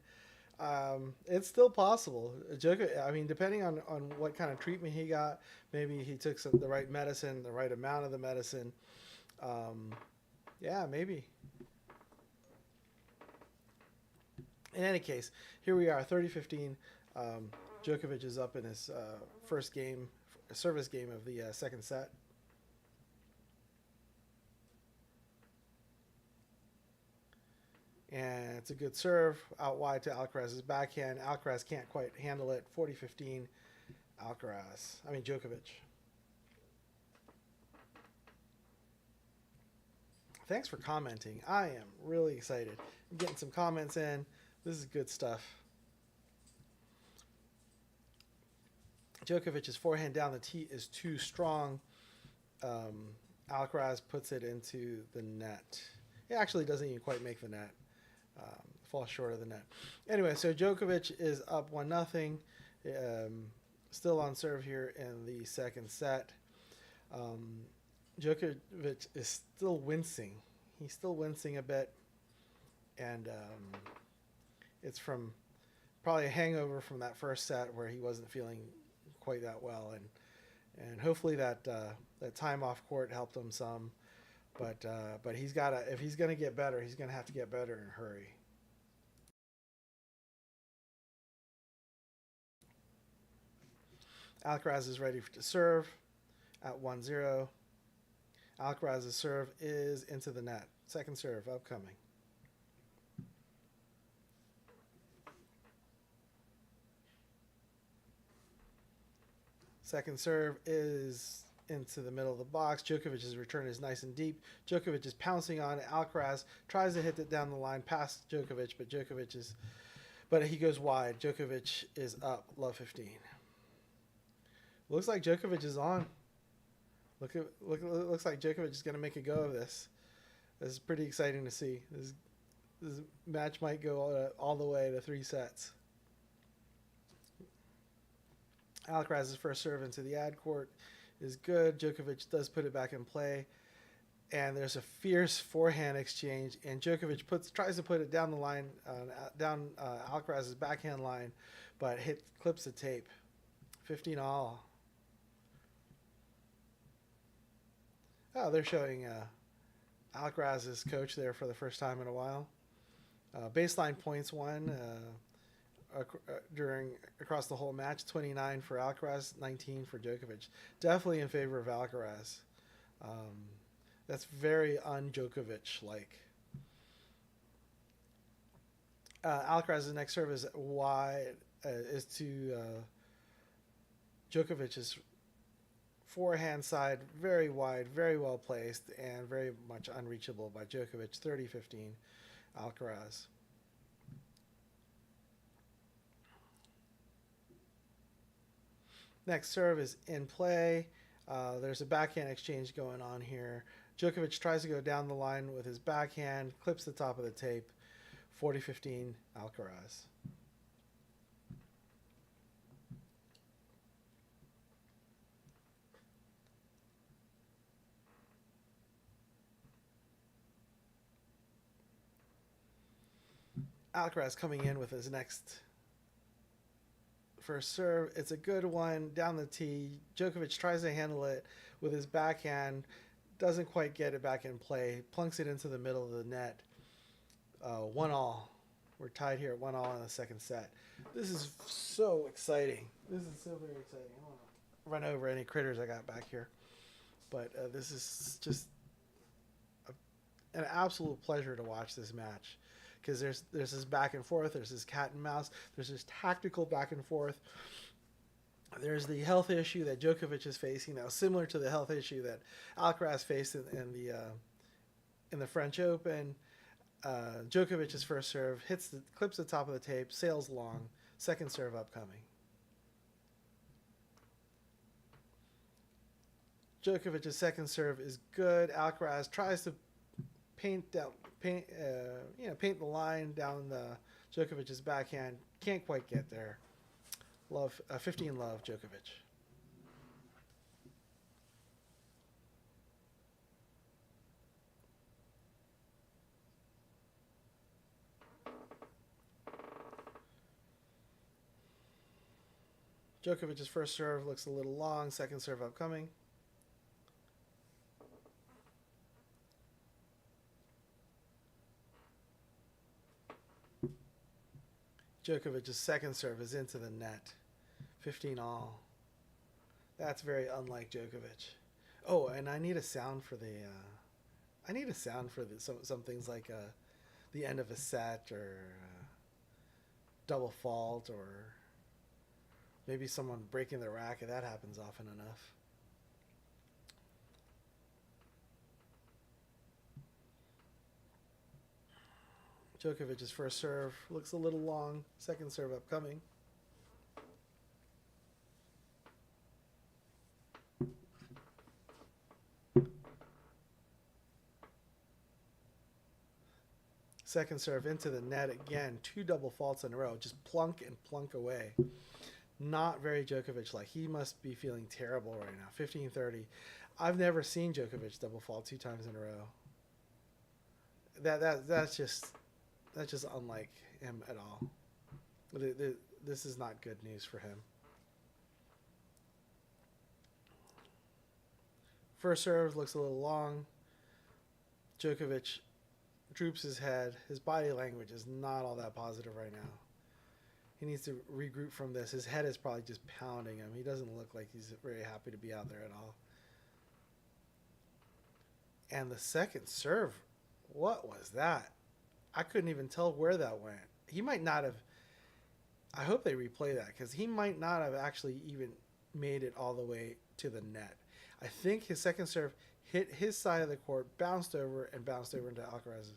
It's still possible. Djoko, I mean, depending on what kind of treatment he got, maybe he took the right medicine, the right amount of the medicine. Yeah, maybe. In any case, here we are, 30-15. Djokovic is up in his first game, service game of the second set. And it's a good serve out wide to Alcaraz's backhand. Alcaraz can't quite handle it. 40-15, Djokovic. Thanks for commenting. I am really excited. I'm getting some comments in. This is good stuff. Djokovic's forehand down the tee is too strong. Alcaraz puts it into the net. It actually doesn't even quite make the net. Falls short of the net. Anyway, so Djokovic is up 1-0. Still on serve here in the second set. Djokovic is still wincing. He's still wincing a bit. And it's from probably a hangover from that first set where he wasn't feeling quite that well, and hopefully that that time off court helped him some. But he's got to, if he's going to get better, he's going to have to get better in a hurry. Alcaraz is ready to serve at 1-0. Alcaraz's serve is into the net. Second serve upcoming. Second serve is into the middle of the box. Djokovic's return is nice and deep. Djokovic is pouncing on it. Alcaraz tries to hit it down the line past Djokovic, but he goes wide. Djokovic is up. Love 15. Looks like Djokovic is on. Looks like Djokovic is going to make a go of this. This is pretty exciting to see. This match might go all the way to 3 sets. Alcaraz's first serve into the ad court is good. Djokovic does put it back in play, and there's a fierce forehand exchange, and Djokovic tries to put it down the line, down Alcaraz's backhand line, but clips the tape. 15-all. Oh, they're showing Alcaraz's coach there for the first time in a while. Baseline points won across the whole match. 29 for Alcaraz, 19 for Djokovic. Definitely in favor of Alcaraz. That's very un-Djokovic-like. Alcaraz's next serve is wide, is to Djokovic's forehand side, very wide, very well placed, and very much unreachable by Djokovic. 30-15, Alcaraz. Next serve is in play. There's a backhand exchange going on here. Djokovic tries to go down the line with his backhand, clips the top of the tape. 40-15, Alcaraz. Alcaraz coming in with his next first serve. It's a good one down the tee. Djokovic tries to handle it with his backhand, doesn't quite get it back in play, plunks it into the middle of the net. 1-all. We're tied here at 1-all in the second set. This is so exciting. This is so very exciting. I don't want to run over any critters I got back here, but this is just an absolute pleasure to watch this match. Because there's this back and forth, there's this cat and mouse, there's this tactical back and forth. There's the health issue that Djokovic is facing now, similar to the health issue that Alcaraz faced in the French Open. Djokovic's first serve clips the top of the tape, sails long. Second serve upcoming. Djokovic's second serve is good. Alcaraz tries to paint the line down Djokovic's backhand. Can't quite get there. 15 love Djokovic. Djokovic's first serve looks a little long. Second serve upcoming. Djokovic's second serve is into the net. 15-all. That's very unlike Djokovic. Oh, and I need a sound for some things like the end of a set or double fault or maybe someone breaking the racket. That happens often enough. Djokovic's first serve looks a little long. Second serve upcoming. Second serve into the net again. 2 double faults in a row. Just plunk and plunk away. Not very Djokovic-like. He must be feeling terrible right now. 15-30. I've never seen Djokovic double fault 2 times in a row. That's just unlike him at all. This is not good news for him. First serve looks a little long. Djokovic droops his head. His body language is not all that positive right now. He needs to regroup from this. His head is probably just pounding him. He doesn't look like he's very happy to be out there at all. And the second serve, what was that? I couldn't even tell where that went. He might not have. I hope they replay that because he might not have actually even made it all the way to the net. I think his second serve hit his side of the court, bounced over into Alcaraz's.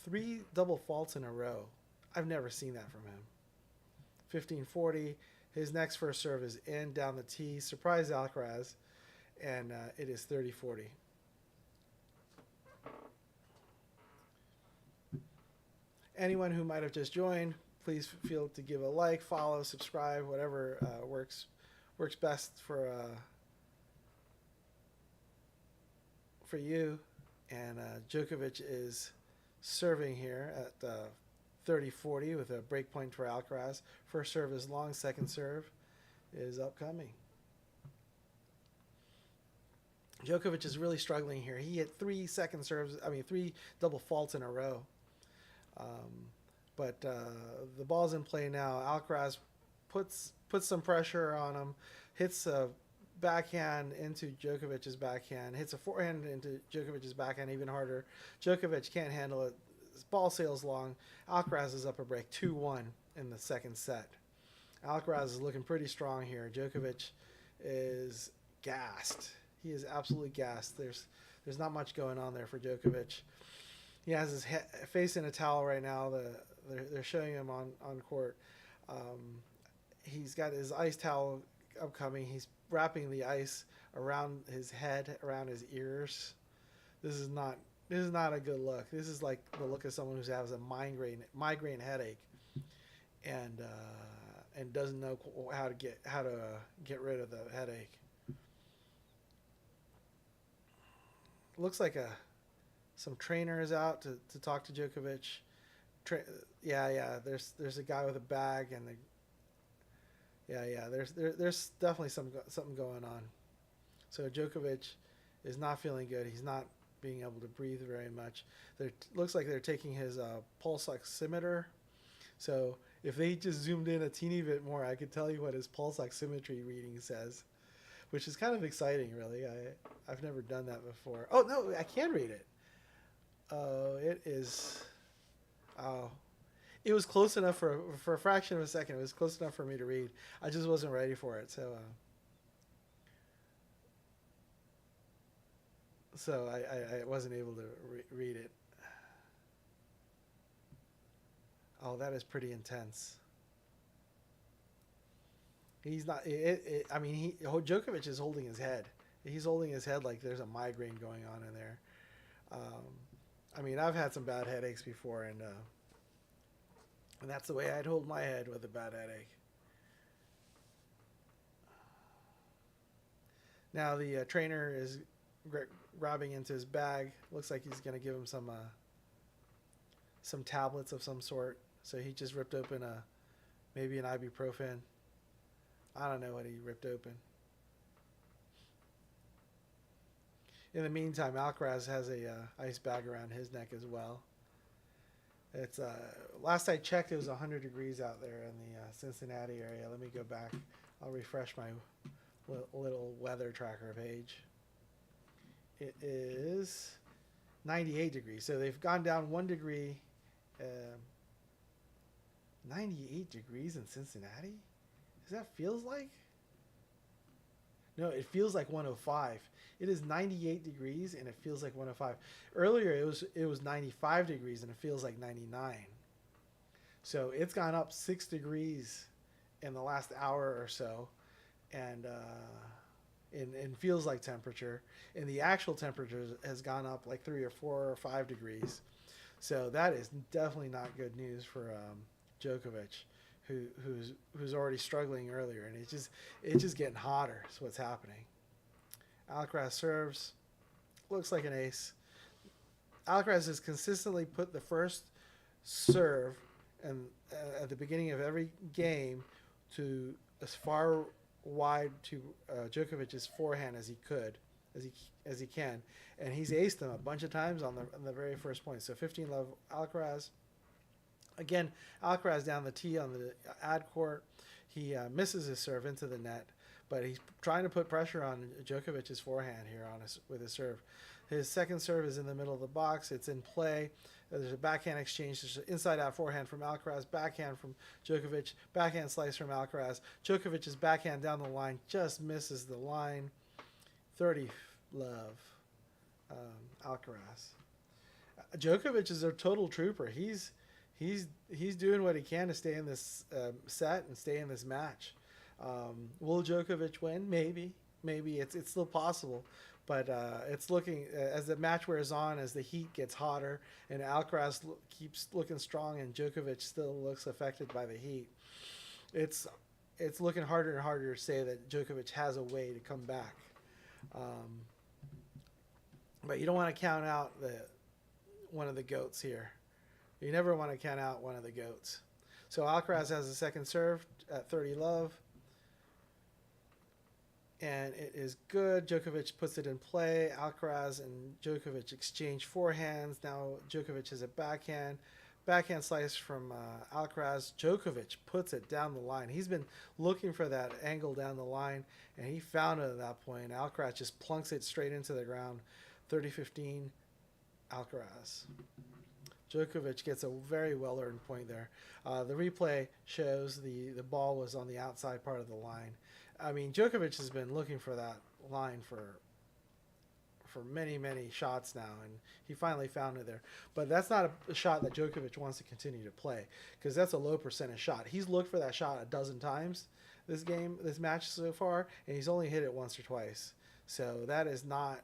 3 double faults in a row. I've never seen that from him. 15-40. His next first serve is in down the tee. Surprised Alcaraz. And it is 30-40. Anyone who might have just joined, please feel to give a like, follow, subscribe, whatever works best for you. And Djokovic is serving here at 30-40 with a break point for Alcaraz. First serve is long, second serve is upcoming. Djokovic is really struggling here. He hit 3 double faults in a row. But the ball's in play now. Alcaraz puts some pressure on him, hits a backhand into Djokovic's backhand, hits a forehand into Djokovic's backhand even harder. Djokovic can't handle it. His ball sails long. Alcaraz is up a break 2-1 in the second set. Alcaraz is looking pretty strong here. Djokovic is gassed. He is absolutely gassed. There's not much going on there for Djokovic. He has his face in a towel right now. They're showing him on court. He's got his ice towel upcoming. He's wrapping the ice around his head, around his ears. This is not a good look. This is like the look of someone who has a migraine headache, and doesn't know how to get rid of the headache. Looks like some trainer is out to talk to Djokovic. There's a guy with a bag and there's definitely something going on. So Djokovic is not feeling good. He's not being able to breathe very much. Looks like they're taking his pulse oximeter. So if they just zoomed in a teeny bit more, I could tell you what his pulse oximetry reading says, which is kind of exciting, really. I've never done that before. Oh no, I can read it. It is. Oh, it was close enough for a fraction of a second. It was close enough for me to read. I just wasn't ready for it. So I wasn't able to read it. Oh, that is pretty intense. He's not. Djokovic is holding his head. He's holding his head like there's a migraine going on in there. I've had some bad headaches before, and that's the way I'd hold my head with a bad headache. Now the trainer is grabbing into his bag. Looks like he's going to give him some tablets of some sort. So he just ripped open maybe an ibuprofen. I don't know what he ripped open. In the meantime, Alcaraz has a ice bag around his neck as well. It's last I checked, it was 100 degrees out there in the Cincinnati area. Let me go back. I'll refresh my little weather tracker page. It is 98 degrees. So they've gone down 1 degree. 98 degrees in Cincinnati? Does that feels like? No, it feels like 105. It is 98 degrees and it feels like 105. Earlier it was 95 degrees and it feels like 99. So it's gone up 6 degrees in the last hour or so, and feels like temperature. And the actual temperature has gone up like 3 or 4 or 5 degrees. So that is definitely not good news for Djokovic, who's already struggling earlier, and it's just getting hotter. Is what's happening. Alcaraz serves, looks like an ace. Alcaraz has consistently put the first serve and at the beginning of every game to as far wide to Djokovic's forehand as he could, as he can, and he's aced them a bunch of times on the very first point. So 15-love Alcaraz. Again, Alcaraz down the tee on the ad court. He misses his serve into the net, but he's trying to put pressure on Djokovic's forehand here with his serve. His second serve is in the middle of the box. It's in play. There's a backhand exchange. There's an inside-out forehand from Alcaraz, backhand from Djokovic, backhand slice from Alcaraz. Djokovic's backhand down the line just misses the line. 30-love Alcaraz. Djokovic is a total trooper. He's doing what he can to stay in this set and stay in this match. Will Djokovic win? Maybe. It's still possible. But it's looking, as the match wears on, as the heat gets hotter, and Alcaraz keeps looking strong, and Djokovic still looks affected by the heat. It's looking harder and harder to say that Djokovic has a way to come back. But you don't want to count out one of the GOATs here. You never want to count out one of the GOATs. So Alcaraz has a second serve at 30-love. And it is good. Djokovic puts it in play. Alcaraz and Djokovic exchange forehands. Now Djokovic has a backhand slice from Alcaraz. Djokovic puts it down the line. He's been looking for that angle down the line, and he found it at that point. Alcaraz just plunks it straight into the ground. 30-15, Alcaraz. Djokovic gets a very well-earned point there. The replay shows the ball was on the outside part of the line. I mean, Djokovic has been looking for that line for many, many shots now, and he finally found it there. But that's not a shot that Djokovic wants to continue to play, because that's a low percentage shot. He's looked for that shot a dozen times this match so far, and he's only hit it once or twice. So that is not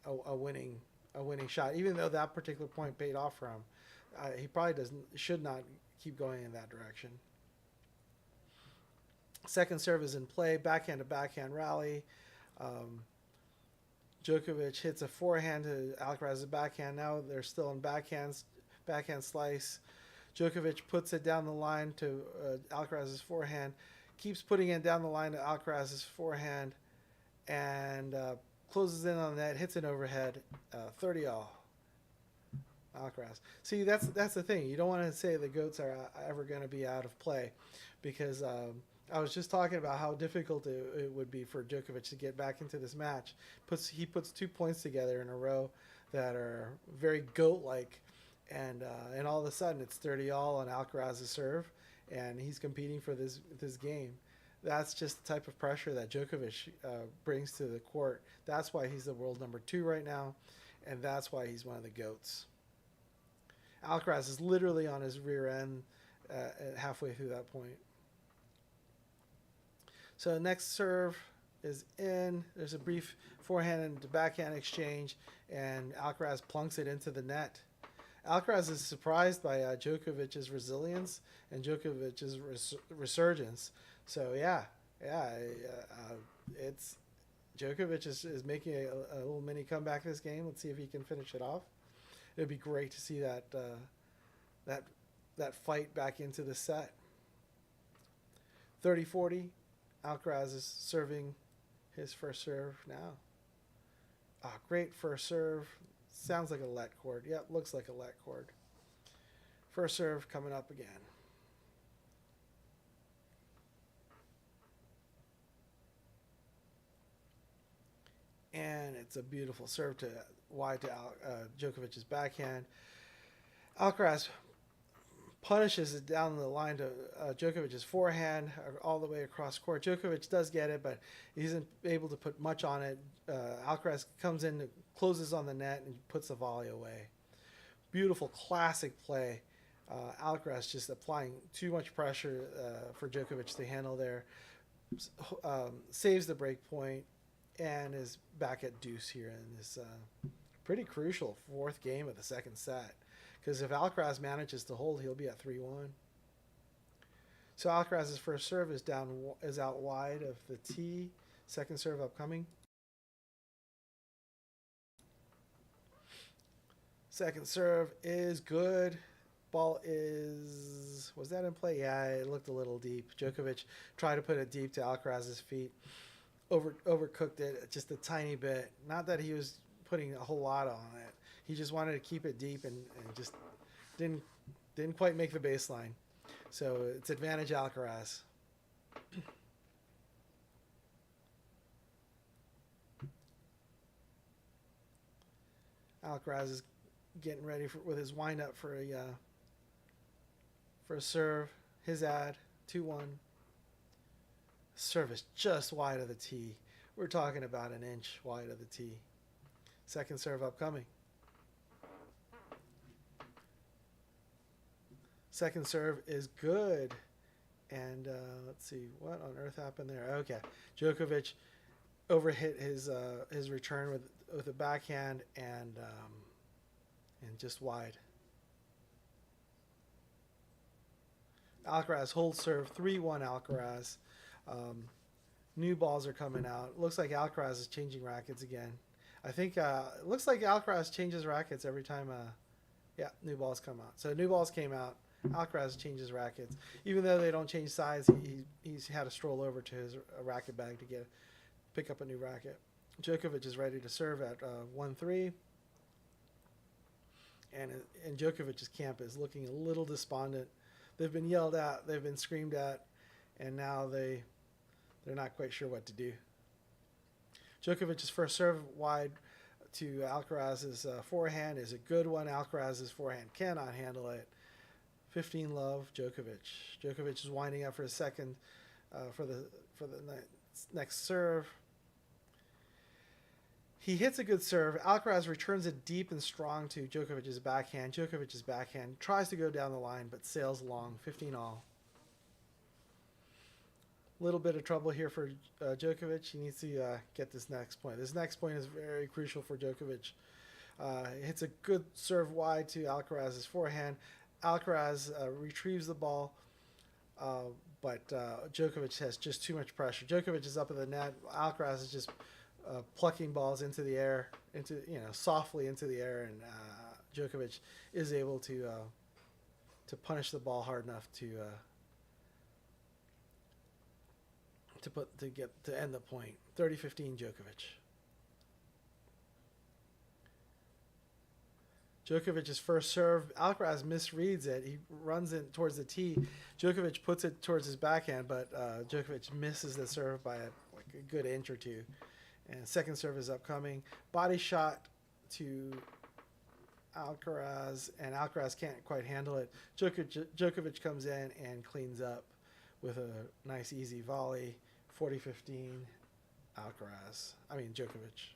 a winning shot, even though that particular point paid off for him. He probably should not keep going in that direction. Second serve is in play, backhand to backhand rally. Djokovic hits a forehand to Alcaraz's backhand. Now they're still in backhand slice. Djokovic puts it down the line to Alcaraz's forehand, keeps putting it down the line to Alcaraz's forehand, and closes in on that, hits an overhead, 30-all. Alcaraz. See, that's the thing. You don't want to say the GOATs are ever going to be out of play, because I was just talking about how difficult it would be for Djokovic to get back into this match. He puts 2 points together in a row that are very GOAT-like, and all of a sudden it's 30-all on Alcaraz's serve, and he's competing for this game. That's just the type of pressure that Djokovic brings to the court. That's why he's the world number 2 right now, and that's why he's one of the GOATs. Alcaraz is literally on his rear end halfway through that point. So next serve is in. There's a brief forehand and backhand exchange, and Alcaraz plunks it into the net. Alcaraz is surprised by Djokovic's resilience and Djokovic's resurgence. So it's Djokovic is making a little mini comeback this game. Let's see if he can finish it off. It'd be great to see that fight back into the set. 30-40. Alcaraz is serving his first serve now. Great first serve. Sounds like a let cord. Yep, looks like a let cord. First serve coming up again. And it's a beautiful serve wide to Djokovic's backhand. Alcaraz punishes it down the line to Djokovic's forehand all the way across court. Djokovic does get it, but he isn't able to put much on it. Alcaraz comes in, closes on the net, and puts the volley away. Beautiful, classic play. Alcaraz just applying too much pressure for Djokovic to handle there. Saves the break point and is back at deuce here in this pretty crucial fourth game of the second set. Because if Alcaraz manages to hold, he'll be at 3-1. So Alcaraz's first serve is out wide of the tee. Second serve upcoming. Second serve is good. Ball was that in play? Yeah, it looked a little deep. Djokovic tried to put it deep to Alcaraz's feet. Overcooked it just a tiny bit. Not that he was putting a whole lot on it. He just wanted to keep it deep and just didn't quite make the baseline. So it's advantage Alcaraz. Alcaraz is getting ready with his windup for a serve. His ad 2-1. Serve is just wide of the tee. We're talking about an inch wide of the tee. Second serve upcoming. Second serve is good. And let's see, what on earth happened there? Okay, Djokovic overhit his return with a backhand and just wide. Alcaraz holds serve 3-1 Alcaraz. New balls are coming out. Looks like Alcaraz is changing rackets again. I think it looks like Alcaraz changes rackets every time. Yeah, new balls come out. So new balls came out. Alcaraz changes rackets. Even though they don't change size, he's had to stroll over to his racket bag to pick up a new racket. Djokovic is ready to serve at 1-3. And Djokovic's camp is looking a little despondent. They've been yelled at, they've been screamed at, and now they're not quite sure what to do. Djokovic's first serve wide to Alcaraz's forehand is a good one. Alcaraz's forehand cannot handle it. 15-love Djokovic. Djokovic is winding up for his second for the next serve. He hits a good serve. Alcaraz returns it deep and strong to Djokovic's backhand. Djokovic's backhand tries to go down the line but sails along. 15-all. Little bit of trouble here for Djokovic. He needs to get this next point. This next point is very crucial for Djokovic. Hits a good serve wide to Alcaraz's forehand. Alcaraz retrieves the ball, but Djokovic has just too much pressure. Djokovic is up in the net. Alcaraz is just plucking balls into the air, softly into the air, and Djokovic is able to punish the ball hard enough to end the point. 30-15 Djokovic. Djokovic's first serve, Alcaraz misreads it. He runs it towards the tee. Djokovic puts it towards his backhand, but Djokovic misses the serve by a good inch or two. And second serve is upcoming. Body shot to Alcaraz, and Alcaraz can't quite handle it. Djokovic comes in and cleans up with a nice easy volley. 40-15 Djokovic.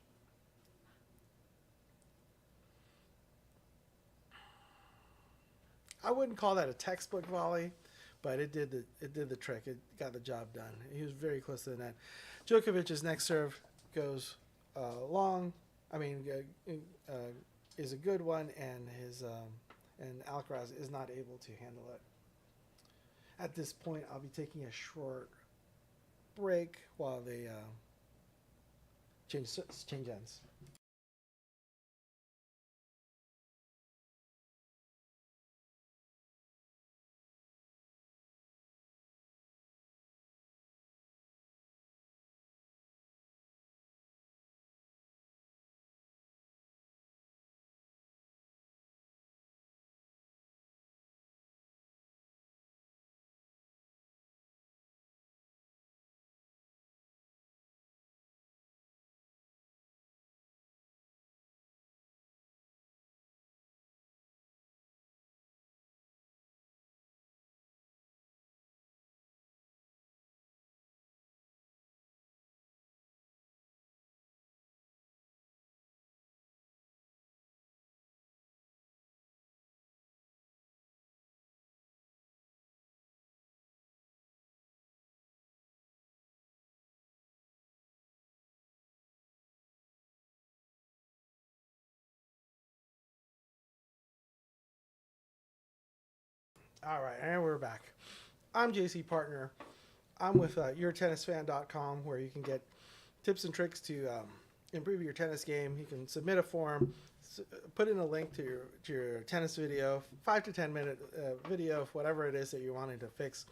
I wouldn't call that a textbook volley, but it did the trick. It got the job done. He was very close to the net. Djokovic's next serve goes long. Is a good one, and and Alcaraz is not able to handle it. At this point, I'll be taking a short break while they change ends. All right, and we're back. I'm JC Partner. I'm with yourtennisfan.com, where you can get tips and tricks to improve your tennis game. You can submit a form, put in a link to your tennis video, 5 to 10 minute video of whatever it is that you're wanting to fix.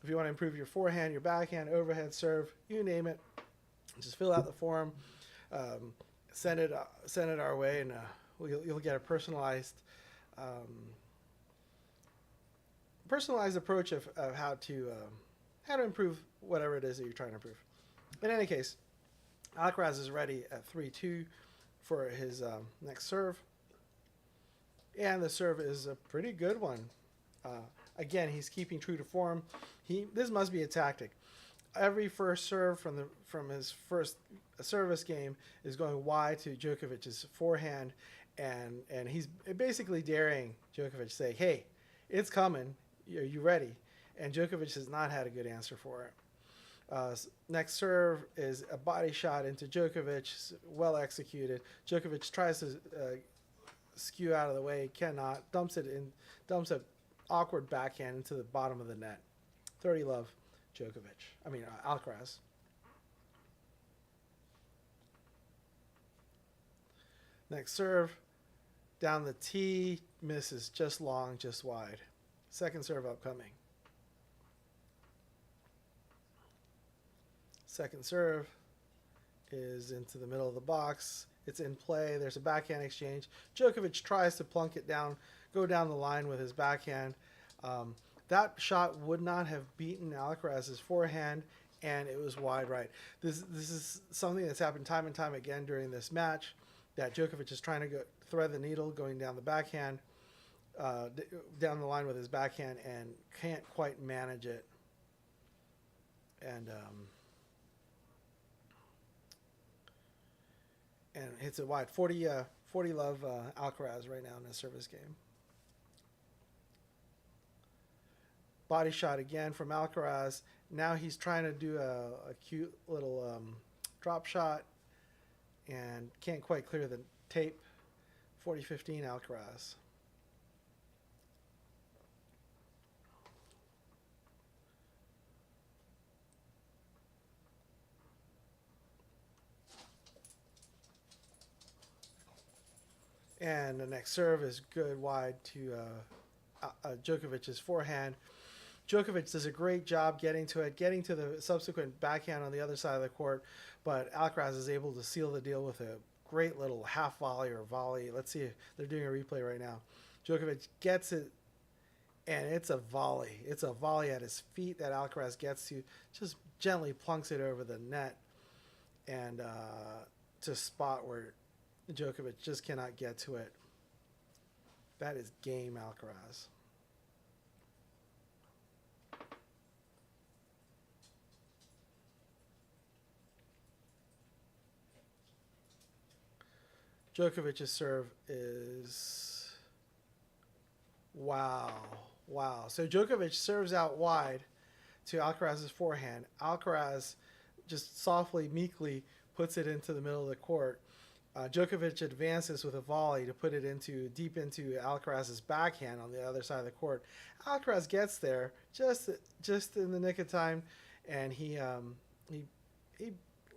If you want to improve your forehand, your backhand, overhead serve, you name it, just fill out the form, send it our way, and you'll get a personalized approach of how to improve whatever it is that you're trying to improve. In any case, Alcaraz is ready at 3-2 for his next serve, and the serve is a pretty good one. Again, he's keeping true to form. This must be a tactic. Every first serve from his first service game is going wide to Djokovic's forehand, and he's basically daring Djokovic, say, "Hey, it's coming. Are you ready?" And Djokovic has not had a good answer for it. Next serve is a body shot into Djokovic, well executed. Djokovic tries to skew out of the way, cannot. Dumps an awkward backhand into the bottom of the net. 30-love. Alcaraz. Next serve, down the tee, misses just long, just wide. Second serve upcoming. Second serve is into the middle of the box. It's in play. There's a backhand exchange. Djokovic tries to plunk it down, go down the line with his backhand. That shot would not have beaten Alcaraz's forehand, and it was wide right. This is something that's happened time and time again during this match, that Djokovic is trying to thread the needle going down the backhand, down the line with his backhand, and can't quite manage it. And hits it wide. 40-love Alcaraz right now in this service game. Body shot again from Alcaraz. Now he's trying to do a cute little drop shot and can't quite clear the tape. 40-15 Alcaraz. And the next serve is good wide to Djokovic's forehand. Djokovic does a great job getting to the subsequent backhand on the other side of the court, but Alcaraz is able to seal the deal with a great little half volley or volley. Let's see, they're doing a replay right now. Djokovic gets it, and it's a volley. It's a volley at his feet that Alcaraz gets to, just gently plunks it over the net, and to a spot where Djokovic just cannot get to it. That is game Alcaraz. Djokovic's serve is wow. So Djokovic serves out wide to Alcaraz's forehand. Alcaraz just softly, meekly puts it into the middle of the court. Djokovic advances with a volley to put it deep into Alcaraz's backhand on the other side of the court. Alcaraz gets there just in the nick of time, and he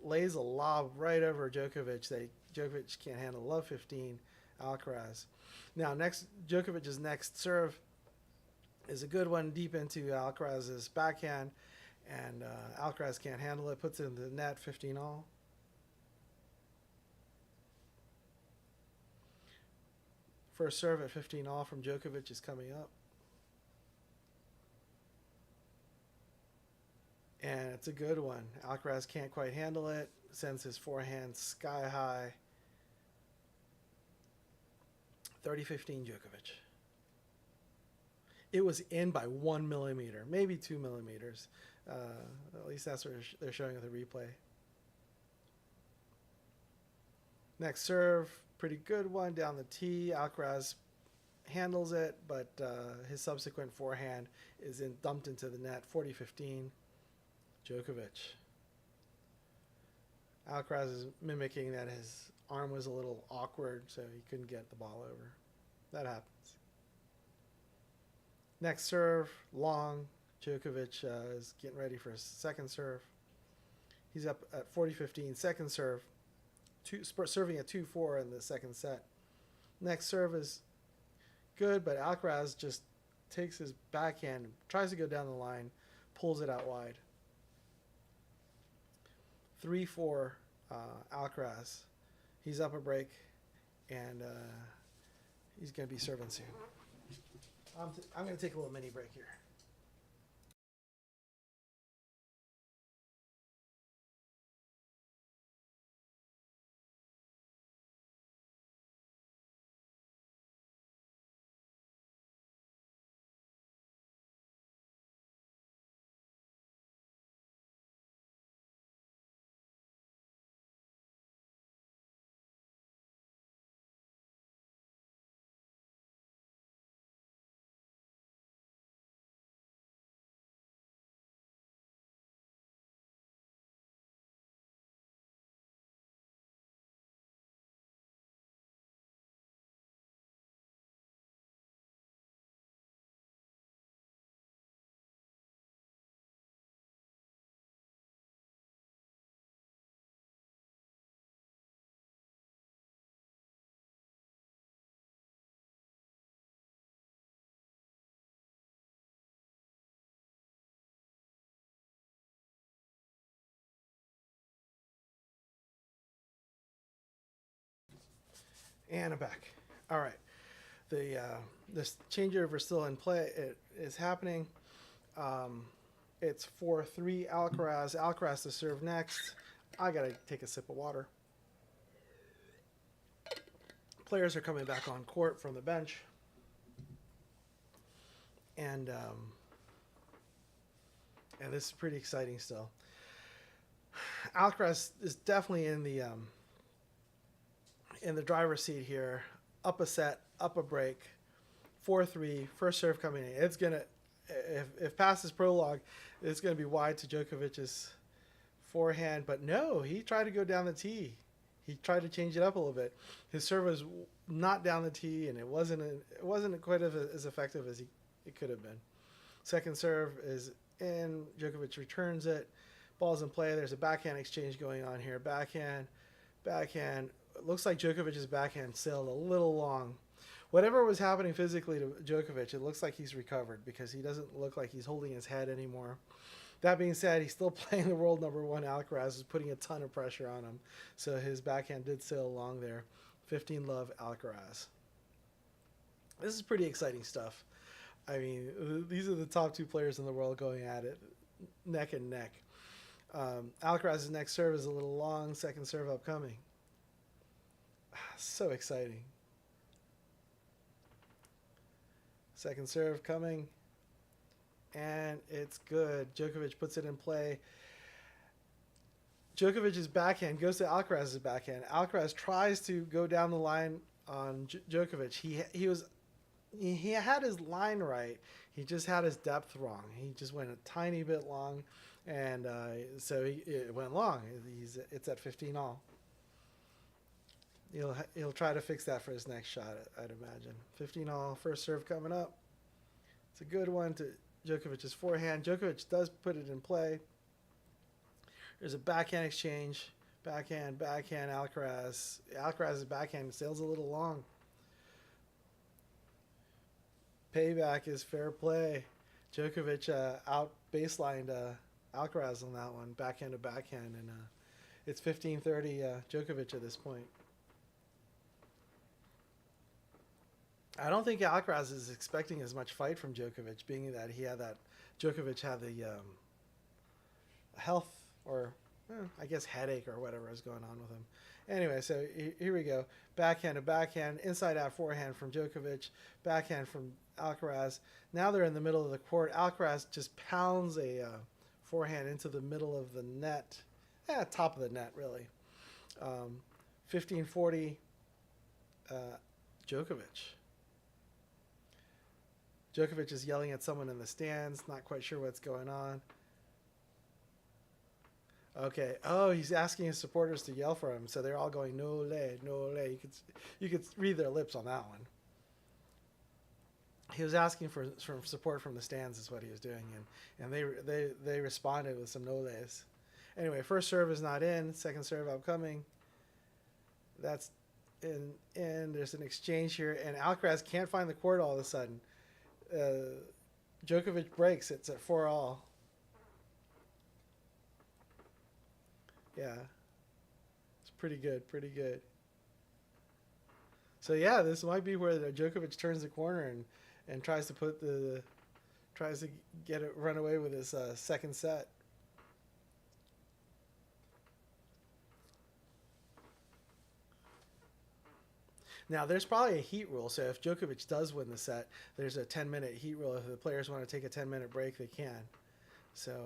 lays a lob right over Djokovic. Djokovic can't handle. Love 15, Alcaraz. Now, Djokovic's next serve is a good one deep into Alcaraz's backhand, and Alcaraz can't handle it. Puts it in the net, 15-all. First serve at 15-all from Djokovic is coming up. And it's a good one. Alcaraz can't quite handle it. Sends his forehand sky high. 30-15 Djokovic. It was in by 1 millimeter, maybe 2 millimeters. At least that's what they're showing with the replay. Next serve, pretty good one down the tee. Alcaraz handles it, but his subsequent forehand is dumped into the net. 40-15 Djokovic. Alcaraz is mimicking that his arm was a little awkward, so he couldn't get the ball over. That happens. Next serve, long. Djokovic is getting ready for his second serve. He's up at 40-15. Second serve, serving at 2-4 in the second set. Next serve is good, but Alcaraz just takes his backhand, tries to go down the line, pulls it out wide. 3-4 Alcaraz. He's up a break, and he's going to be serving soon. I'm going to take a little mini break here. And I'm back. All right. This changeover is still in play. It is happening. It's 4-3 Alcaraz. Alcaraz to serve next. I got to take a sip of water. Players are coming back on court from the bench. And this is pretty exciting still. Alcaraz is definitely in the driver's seat here. Up a set, up a break. 4-3, first serve coming in. It's going to, if past is prologue, it's going to be wide to Djokovic's forehand. But no, he tried to go down the tee. He tried to change it up a little bit. His serve was not down the tee, and it wasn't quite as effective as it could have been. Second serve is in. Djokovic returns it. Ball's in play. There's a backhand exchange going on here. Backhand. It looks like Djokovic's backhand sailed a little long. Whatever was happening physically to Djokovic, it looks like he's recovered because he doesn't look like he's holding his head anymore. That being said, he's still playing the world number one. Alcaraz is putting a ton of pressure on him. So his backhand did sail along there. 15-love Alcaraz. This is pretty exciting stuff. I mean, these are the top two players in the world going at it, neck and neck. Alcaraz's next serve is a little long. Second serve upcoming. So exciting. Second serve coming. And it's good. Djokovic puts it in play. Djokovic's backhand goes to Alcaraz's backhand. Alcaraz tries to go down the line on Djokovic. He had his line right. He just had his depth wrong. He just went a tiny bit long, and so it went long. It's at 15 all. He'll try to fix that for his next shot, I'd imagine. 15 all, first serve coming up. It's a good one to Djokovic's forehand. Djokovic does put it in play. There's a backhand exchange. Backhand, Alcaraz. Alcaraz's backhand sails a little long. Payback is fair play. Djokovic out baselined Alcaraz on that one, backhand to backhand, and it's 15-30 Djokovic at this point. I don't think Alcaraz is expecting as much fight from Djokovic, being that Djokovic had the health or I guess headache or whatever is going on with him. Anyway, so here we go. Backhand to backhand, inside out forehand from Djokovic, backhand from Alcaraz. Now they're in the middle of the court. Alcaraz just pounds a forehand into the middle of the net. Top of the net, really. 15-40 Djokovic. Djokovic is yelling at someone in the stands, not quite sure what's going on. Okay. Oh, he's asking his supporters to yell for him, so they're all going, no lay, no lay. You could read their lips on that one. He was asking for support from the stands is what he was doing, and they responded with some no lays. Anyway, first serve is not in. Second serve upcoming. That's and there's an exchange here, and Alcaraz can't find the court all of a sudden. Djokovic breaks. It's at 4-all. Yeah. It's pretty good, pretty good. So yeah, this might be where Djokovic turns the corner and tries to get it run away with his second set. Now, there's probably a heat rule, so if Djokovic does win the set, there's a 10-minute heat rule. If the players want to take a 10-minute break, they can. So,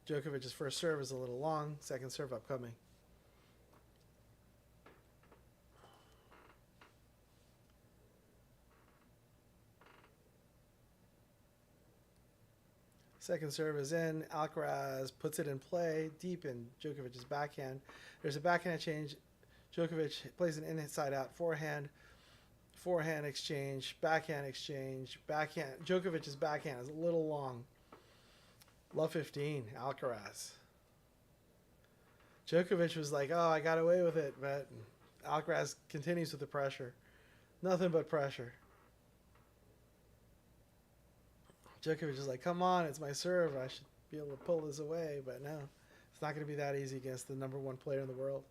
Djokovic's first serve is a little long. Second serve upcoming. Second serve is in. Alcaraz puts it in play, deep in Djokovic's backhand. There's a backhand exchange. Djokovic plays an inside-out forehand. Forehand exchange, backhand exchange, backhand. Djokovic's backhand is a little long. Love 15, Alcaraz. Djokovic was like, oh, I got away with it, but Alcaraz continues with the pressure. Nothing but pressure. Djokovic is like, come on, it's my serve. I should be able to pull this away, but no. It's not going to be that easy against the number one player in the world.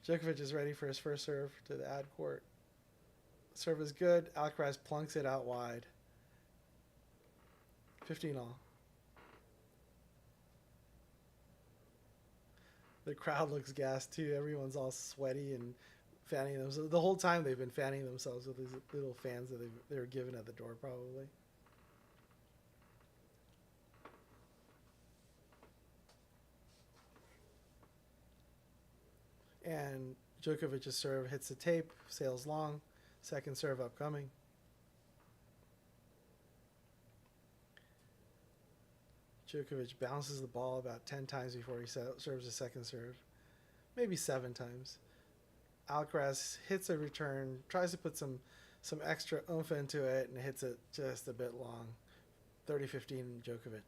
Djokovic is ready for his first serve to the ad court. Serve is good. Alcaraz plunks it out wide. 15-all. The crowd looks gassed too. Everyone's all sweaty and fanning themselves. The whole time they've been fanning themselves with these little fans that they were given at the door probably. And Djokovic's serve hits the tape, sails long. Second serve upcoming. Djokovic bounces the ball about 10 times before he serves a second serve. Maybe 7 times. Alcaraz hits a return, tries to put some extra oomph into it, and hits it just a bit long. 30-15 Djokovic.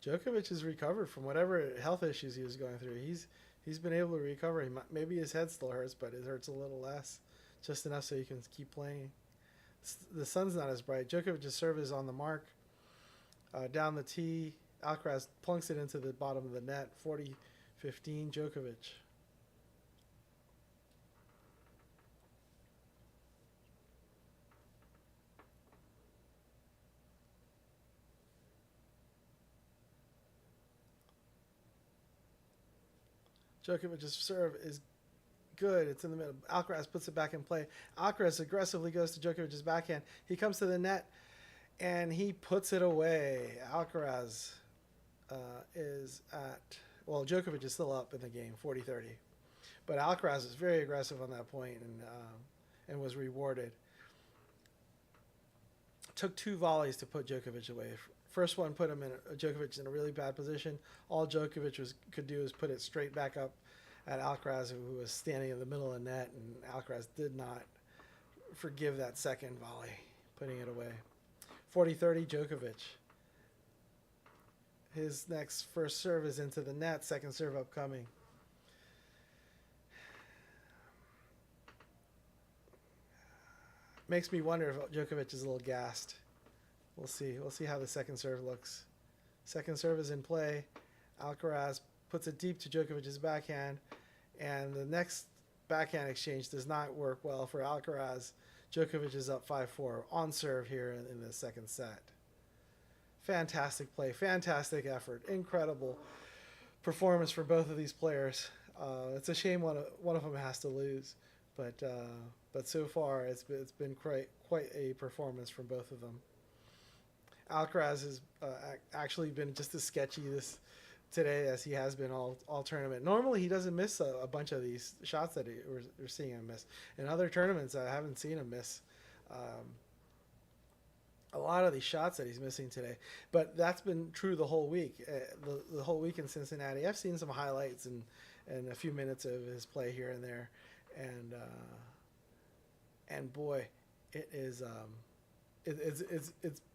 Djokovic has recovered from whatever health issues he was going through. He's been able to recover. Maybe his head still hurts, but it hurts a little less. Just enough so he can keep playing. The sun's not as bright. Djokovic's serve is on the mark. Down the tee, Alcaraz plunks it into the bottom of the net. 40-15 Djokovic. Djokovic's serve is good. It's in the middle. Alcaraz puts it back in play. Alcaraz aggressively goes to Djokovic's backhand. He comes to the net, and he puts it away. Alcaraz is at... Well, Djokovic is still up in the game, 40-30. But Alcaraz is very aggressive on that point and was rewarded. Took 2 volleys to put Djokovic away. First one put Djokovic in a really bad position. All Djokovic could do is put it straight back up at Alcaraz, who was standing in the middle of the net, and Alcaraz did not forgive that second volley, putting it away. 40-30 Djokovic. His next first serve is into the net, second serve upcoming. Makes me wonder if Djokovic is a little gassed. We'll see. We'll see how the second serve looks. Second serve is in play. Alcaraz puts it deep to Djokovic's backhand, and the next backhand exchange does not work well for Alcaraz. Djokovic is up 5-4 on serve here in the second set. Fantastic play, fantastic effort, incredible performance for both of these players. It's a shame one of them has to lose, but so far it's been quite a performance from both of them. Alcaraz has actually been just as sketchy today as he has been all tournament. Normally he doesn't miss a bunch of these shots that we're seeing him miss. In other tournaments I haven't seen him miss a lot of these shots that he's missing today. But that's been true the whole week. The whole week in Cincinnati. I've seen some highlights and a few minutes of his play here and there. And boy, it is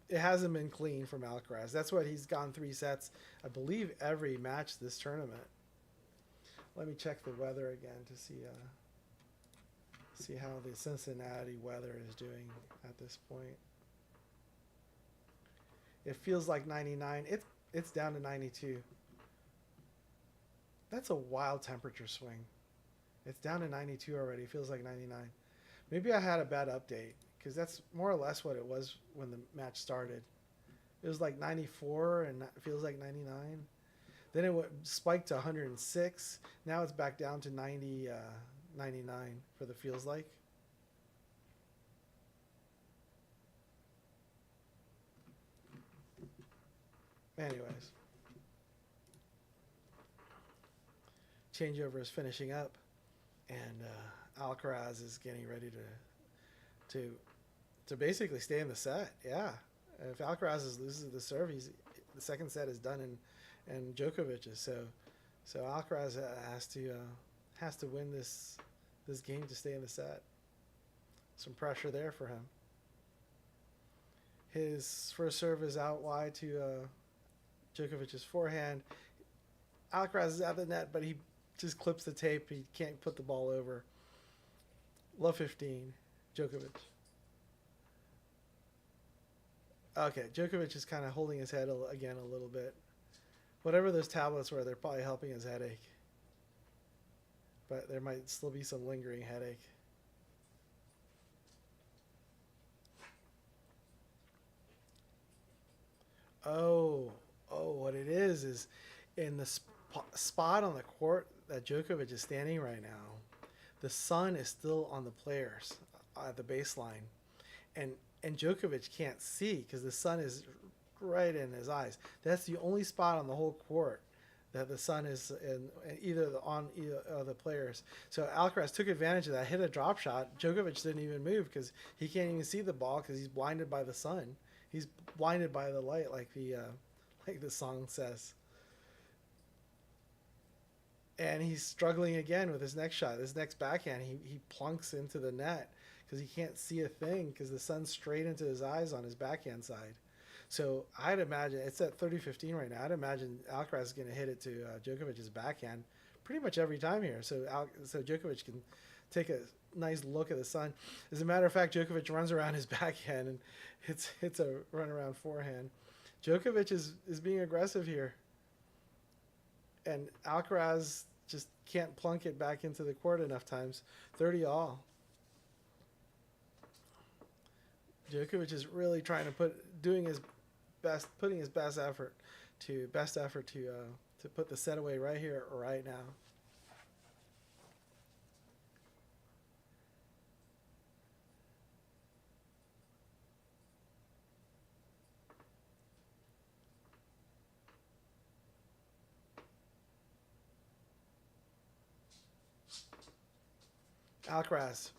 it hasn't been clean from Alcaraz. That's what he's gone 3 sets, I believe, every match this tournament. Let me check the weather again to see how the Cincinnati weather is doing at this point. It feels like 99. It's down to 92. That's a wild temperature swing. It's down to 92 already. It feels like 99. Maybe I had a bad update, because that's more or less what it was when the match started. It was like 94 and it feels like 99. Then it spiked to 106. Now it's back down to 90, 99 for the feels like. Anyways. Changeover is finishing up, and Alcaraz is getting ready to basically stay in the set. Yeah, if Alcaraz loses the serve, the second set is done, and Djokovic is so Alcaraz has to win this game to stay in the set. Some pressure there for him. His first serve is out wide to Djokovic's forehand. Alcaraz is at the net, but he just clips the tape. He can't put the ball over. Love 15, Djokovic. Okay, Djokovic is kind of holding his head again a little bit. Whatever those tablets were, they're probably helping his headache. But there might still be some lingering headache. Oh, what it is in the spot on the court that Djokovic is standing right now, the sun is still on the players at the baseline, and Djokovic can't see because the sun is right in his eyes. That's the only spot on the whole court that the sun is in either of the players. So Alcaraz took advantage of that, hit a drop shot. Djokovic didn't even move because he can't even see the ball because he's blinded by the sun. He's blinded by the light, like the song says. And he's struggling again with his next shot. His next backhand, he plunks into the net because he can't see a thing because the sun's straight into his eyes on his backhand side. So I'd imagine, it's at 30-15 right now, I'd imagine Alcaraz is going to hit it to Djokovic's backhand pretty much every time here. So Djokovic can take a nice look at the sun. As a matter of fact, Djokovic runs around his backhand and hits a run around forehand. Djokovic is being aggressive here. And Alcaraz just can't plunk it back into the court enough times. 30-all. Djokovic is really trying to putting his best effort to put the set away right here, right now. Alcaraz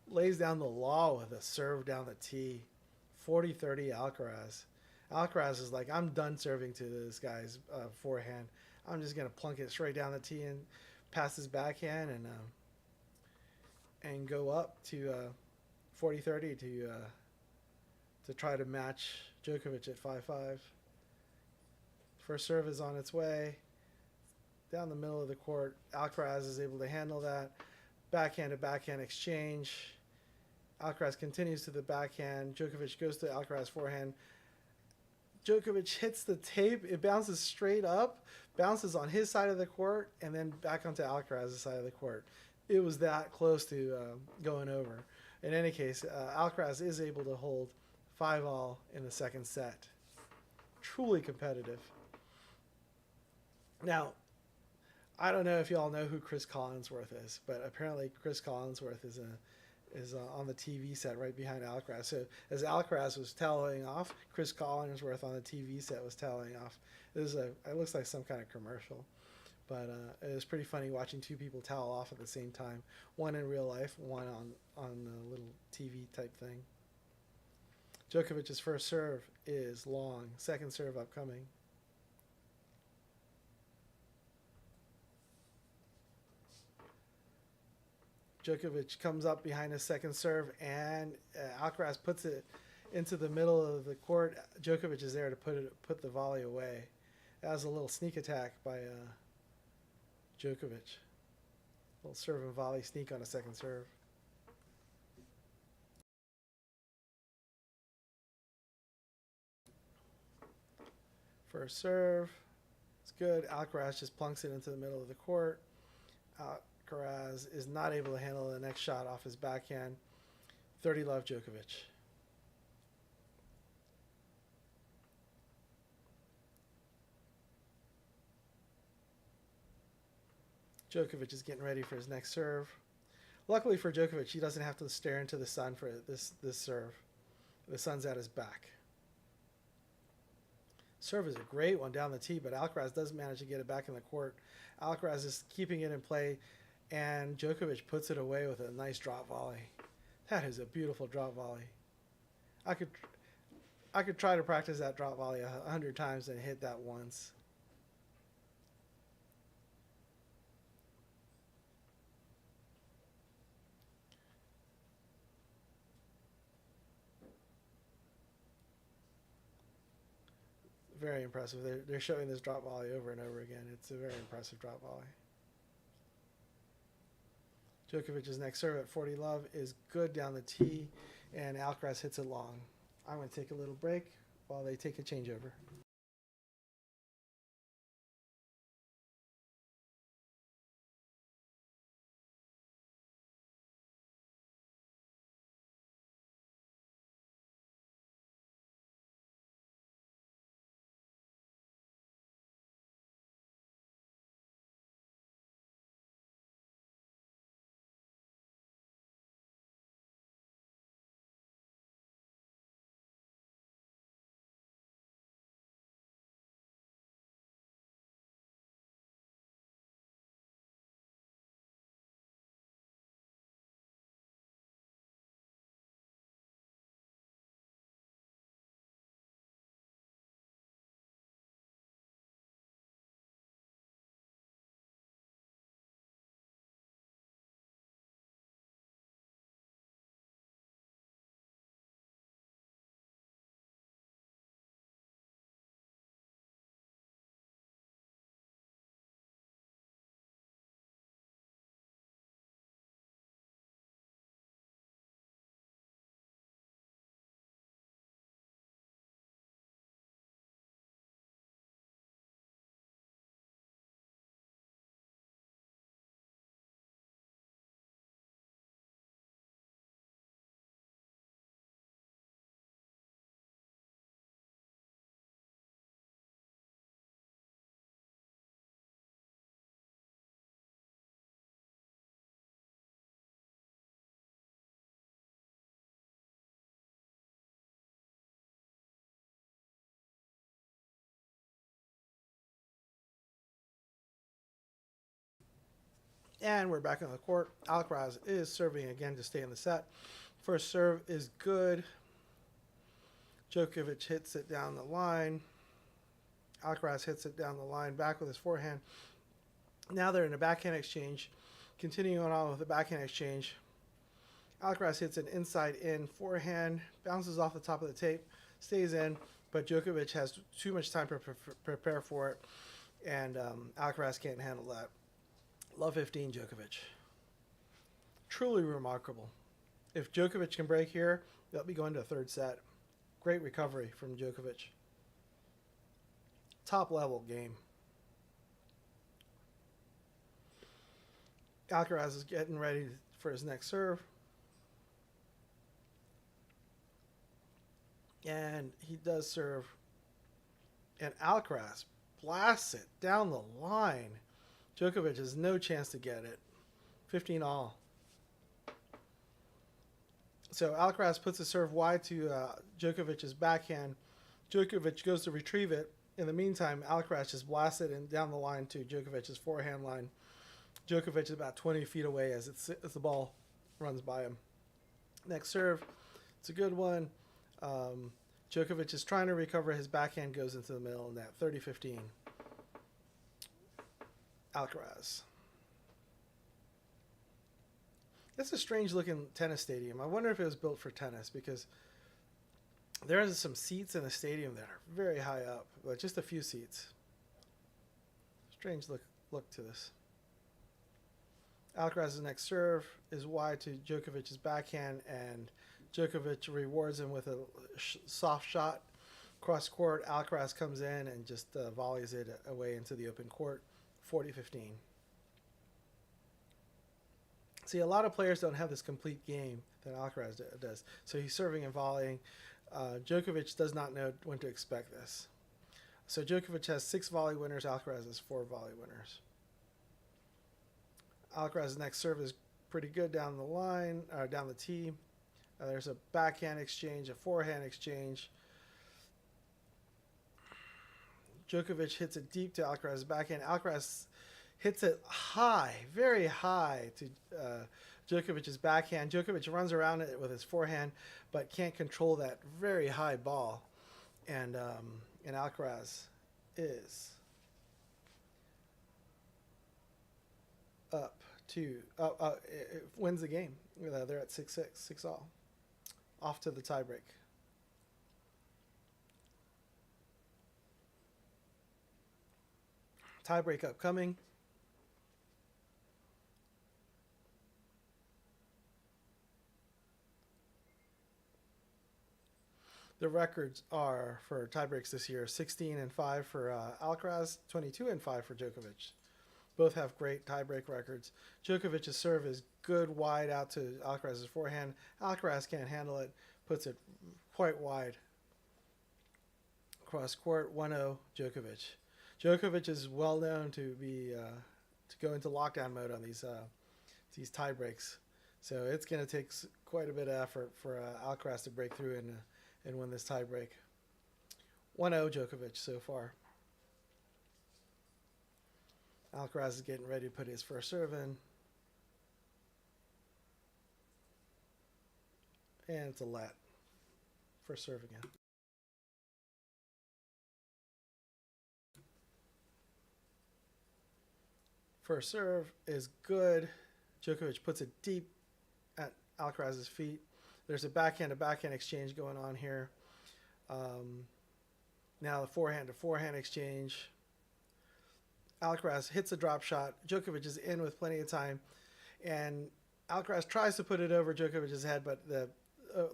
lays down the law with a serve down the tee. 40-30 Alcaraz. Alcaraz is like, I'm done serving to this guy's forehand. I'm just going to plunk it straight down the tee and pass his backhand and go up to 40-30 to try to match Djokovic at 5-5. First serve is on its way. Down the middle of the court, Alcaraz is able to handle that. Backhand to backhand exchange. Alcaraz continues to the backhand. Djokovic goes to Alcaraz forehand. Djokovic hits the tape. It bounces straight up, bounces on his side of the court, and then back onto Alcaraz's side of the court. It was that close to going over. In any case, Alcaraz is able to hold 5-all in the second set. Truly competitive. Now, I don't know if you all know who Chris Collinsworth is, but apparently Chris Collinsworth is on the TV set right behind Alcaraz. So as Alcaraz was toweling off, Chris Collinsworth on the TV set was toweling off. It looks like some kind of commercial, but it was pretty funny watching two people towel off at the same time. One in real life, one on the little TV type thing. Djokovic's first serve is long. Second serve upcoming. Djokovic comes up behind his second serve, and Alcaraz puts it into the middle of the court. Djokovic is there to put the volley away. That was a little sneak attack by Djokovic. A little serve and volley sneak on a second serve. First serve. It's good. Alcaraz just plunks it into the middle of the court. Alcaraz is not able to handle the next shot off his backhand. 30-love Djokovic. Djokovic is getting ready for his next serve. Luckily for Djokovic, he doesn't have to stare into the sun for this serve. The sun's at his back. Serve is a great one down the tee, but Alcaraz does manage to get it back in the court. Alcaraz is keeping it in play, and Djokovic puts it away with a nice drop volley. That is a beautiful drop volley. I could try to practice that drop volley 100 times and hit that once. Very impressive. They're showing this drop volley over and over again. It's a very impressive drop volley. Djokovic's next serve at 40-love is good down the tee, and Alcaraz hits it long. I'm going to take a little break while they take a changeover. And we're back on the court. Alcaraz is serving again to stay in the set. First serve is good. Djokovic hits it down the line. Alcaraz hits it down the line back with his forehand. Now they're in a backhand exchange. Continuing on with the backhand exchange. Alcaraz hits an inside-in forehand, bounces off the top of the tape, stays in, but Djokovic has too much time to prepare for it, and Alcaraz can't handle that. Love 15, Djokovic. Truly remarkable. If Djokovic can break here, they'll be going to a third set. Great recovery from Djokovic. Top level game. Alcaraz is getting ready for his next serve. And he does serve. And Alcaraz blasts it down the line. Djokovic has no chance to get it. 15 all. So Alcaraz puts a serve wide to Djokovic's backhand. Djokovic goes to retrieve it. In the meantime, Alcaraz just blasts it down the line to Djokovic's forehand line. Djokovic is about 20 feet away as the ball runs by him. Next serve. It's a good one. Djokovic is trying to recover. His backhand goes into the middle in that 30-15. Alcaraz. It's a strange looking tennis stadium. I wonder if it was built for tennis because there are some seats in the stadium that are very high up, but just a few seats. Strange look to this. Alcaraz's next serve is wide to Djokovic's backhand, and Djokovic rewards him with a soft shot. Cross court, Alcaraz comes in and just volleys it away into the open court, 40-15. See, a lot of players don't have this complete game that Alcaraz does. So he's serving and volleying. Djokovic does not know when to expect this. So Djokovic has 6 volley winners. Alcaraz has 4 volley winners. Alcaraz's next serve is pretty good down the line, down the tee. There's a backhand exchange, a forehand exchange. Djokovic hits it deep to Alcaraz's backhand. Alcaraz hits it high, very high to Djokovic's backhand. Djokovic runs around it with his forehand, but can't control that very high ball. And Alcaraz is up to it wins the game. They're at 6-6, 6-all, off to the tiebreak. Tiebreak upcoming. The records are for tiebreaks this year: 16-5 for Alcaraz, 22-5 for Djokovic. Both have great tiebreak records. Djokovic's serve is good wide out to Alcaraz's forehand. Alcaraz can't handle it, puts it quite wide. Cross court, 1-0 Djokovic. Djokovic is well known to be to go into lockdown mode on these tie breaks, so it's going to take quite a bit of effort for Alcaraz to break through and win this tie break. 1-0 Djokovic so far. Alcaraz is getting ready to put his first serve in, and it's a let. First serve again. First serve is good. Djokovic puts it deep at Alcaraz's feet. There's a backhand exchange going on here. Now the forehand to forehand exchange. Alcaraz hits a drop shot. Djokovic is in with plenty of time, and Alcaraz tries to put it over Djokovic's head, but the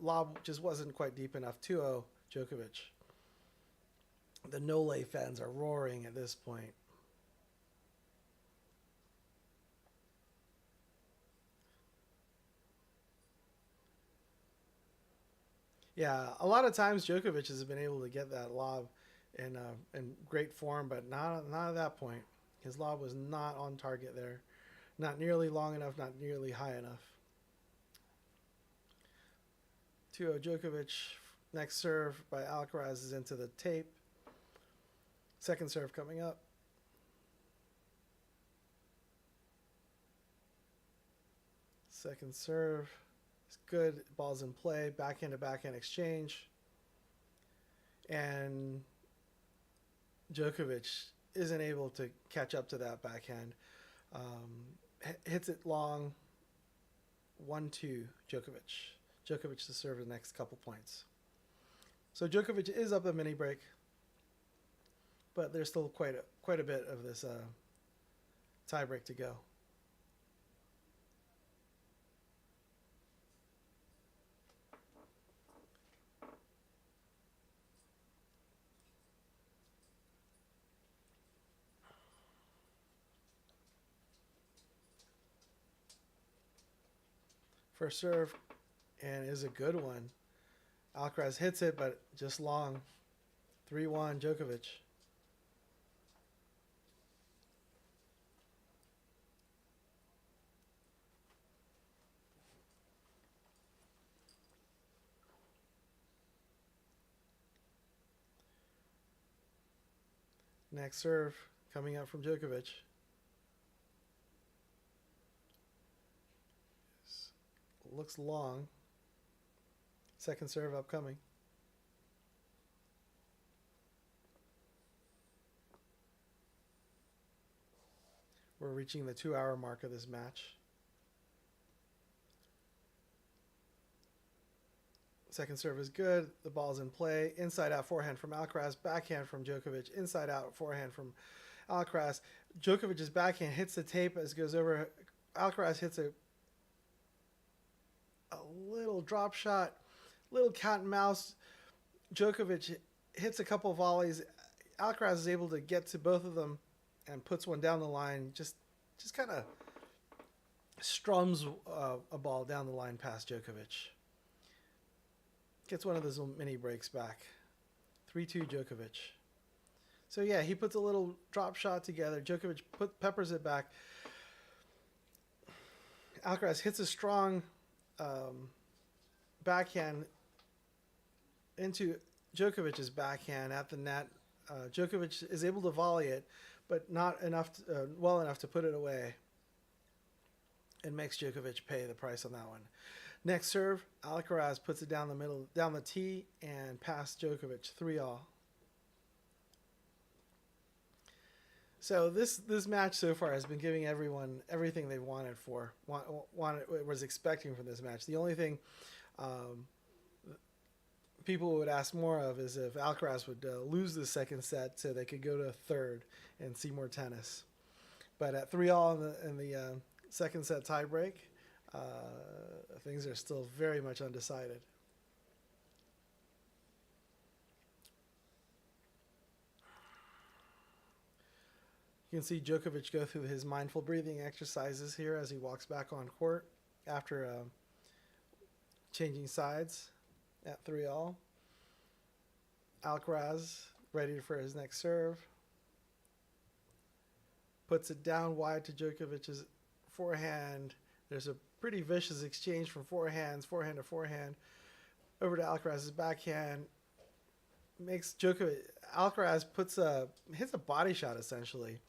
lob just wasn't quite deep enough. 2-0 Djokovic. The Nole fans are roaring at this point. Yeah, a lot of times Djokovic has been able to get that lob in great form, but not at that point. His lob was not on target there. Not nearly long enough, not nearly high enough. 2-0 Djokovic. Next serve by Alcaraz is into the tape. Second serve coming up. Second serve. It's good. Ball's in play. Backhand to backhand exchange. And Djokovic isn't able to catch up to that backhand. Hits it long. 1-2 Djokovic. Djokovic to serve the next couple points. So Djokovic is up a mini break, but there's still quite a bit of this tie break to go. First serve, and is a good one. Alcaraz hits it, but just long. 3-1 Djokovic. Next serve coming up from Djokovic. Looks long. Second serve upcoming. We're reaching the 2-hour mark of this match. Second serve is good. The ball's in play. Inside out forehand from Alcaraz. Backhand from Djokovic. Inside out forehand from Alcaraz. Djokovic's backhand hits the tape as it goes over. Alcaraz hits a little drop shot, little cat and mouse. Djokovic hits a couple volleys. Alcaraz is able to get to both of them and puts one down the line. Just kind of strums a ball down the line past Djokovic. Gets one of those little mini breaks back. 3-2 Djokovic. So yeah, he puts a little drop shot together. Djokovic peppers it back. Alcaraz hits a strong backhand into Djokovic's backhand at the net. Djokovic is able to volley it, but not enough, well enough to put it away. And makes Djokovic pay the price on that one. Next serve, Alcaraz puts it down the middle, down the tee, and past Djokovic, 3-all. So this match so far has been giving everyone everything they was expecting from this match. The only thing people would ask more of is if Alcaraz would lose the second set so they could go to a third and see more tennis. But at 3-all in the second set tiebreak, things are still very much undecided. You can see Djokovic go through his mindful breathing exercises here as he walks back on court after changing sides at 3-all. Alcaraz ready for his next serve. Puts it down wide to Djokovic's forehand. There's a pretty vicious exchange from forehands, forehand to forehand, over to Alcaraz's backhand. Makes Alcaraz hits a body shot essentially.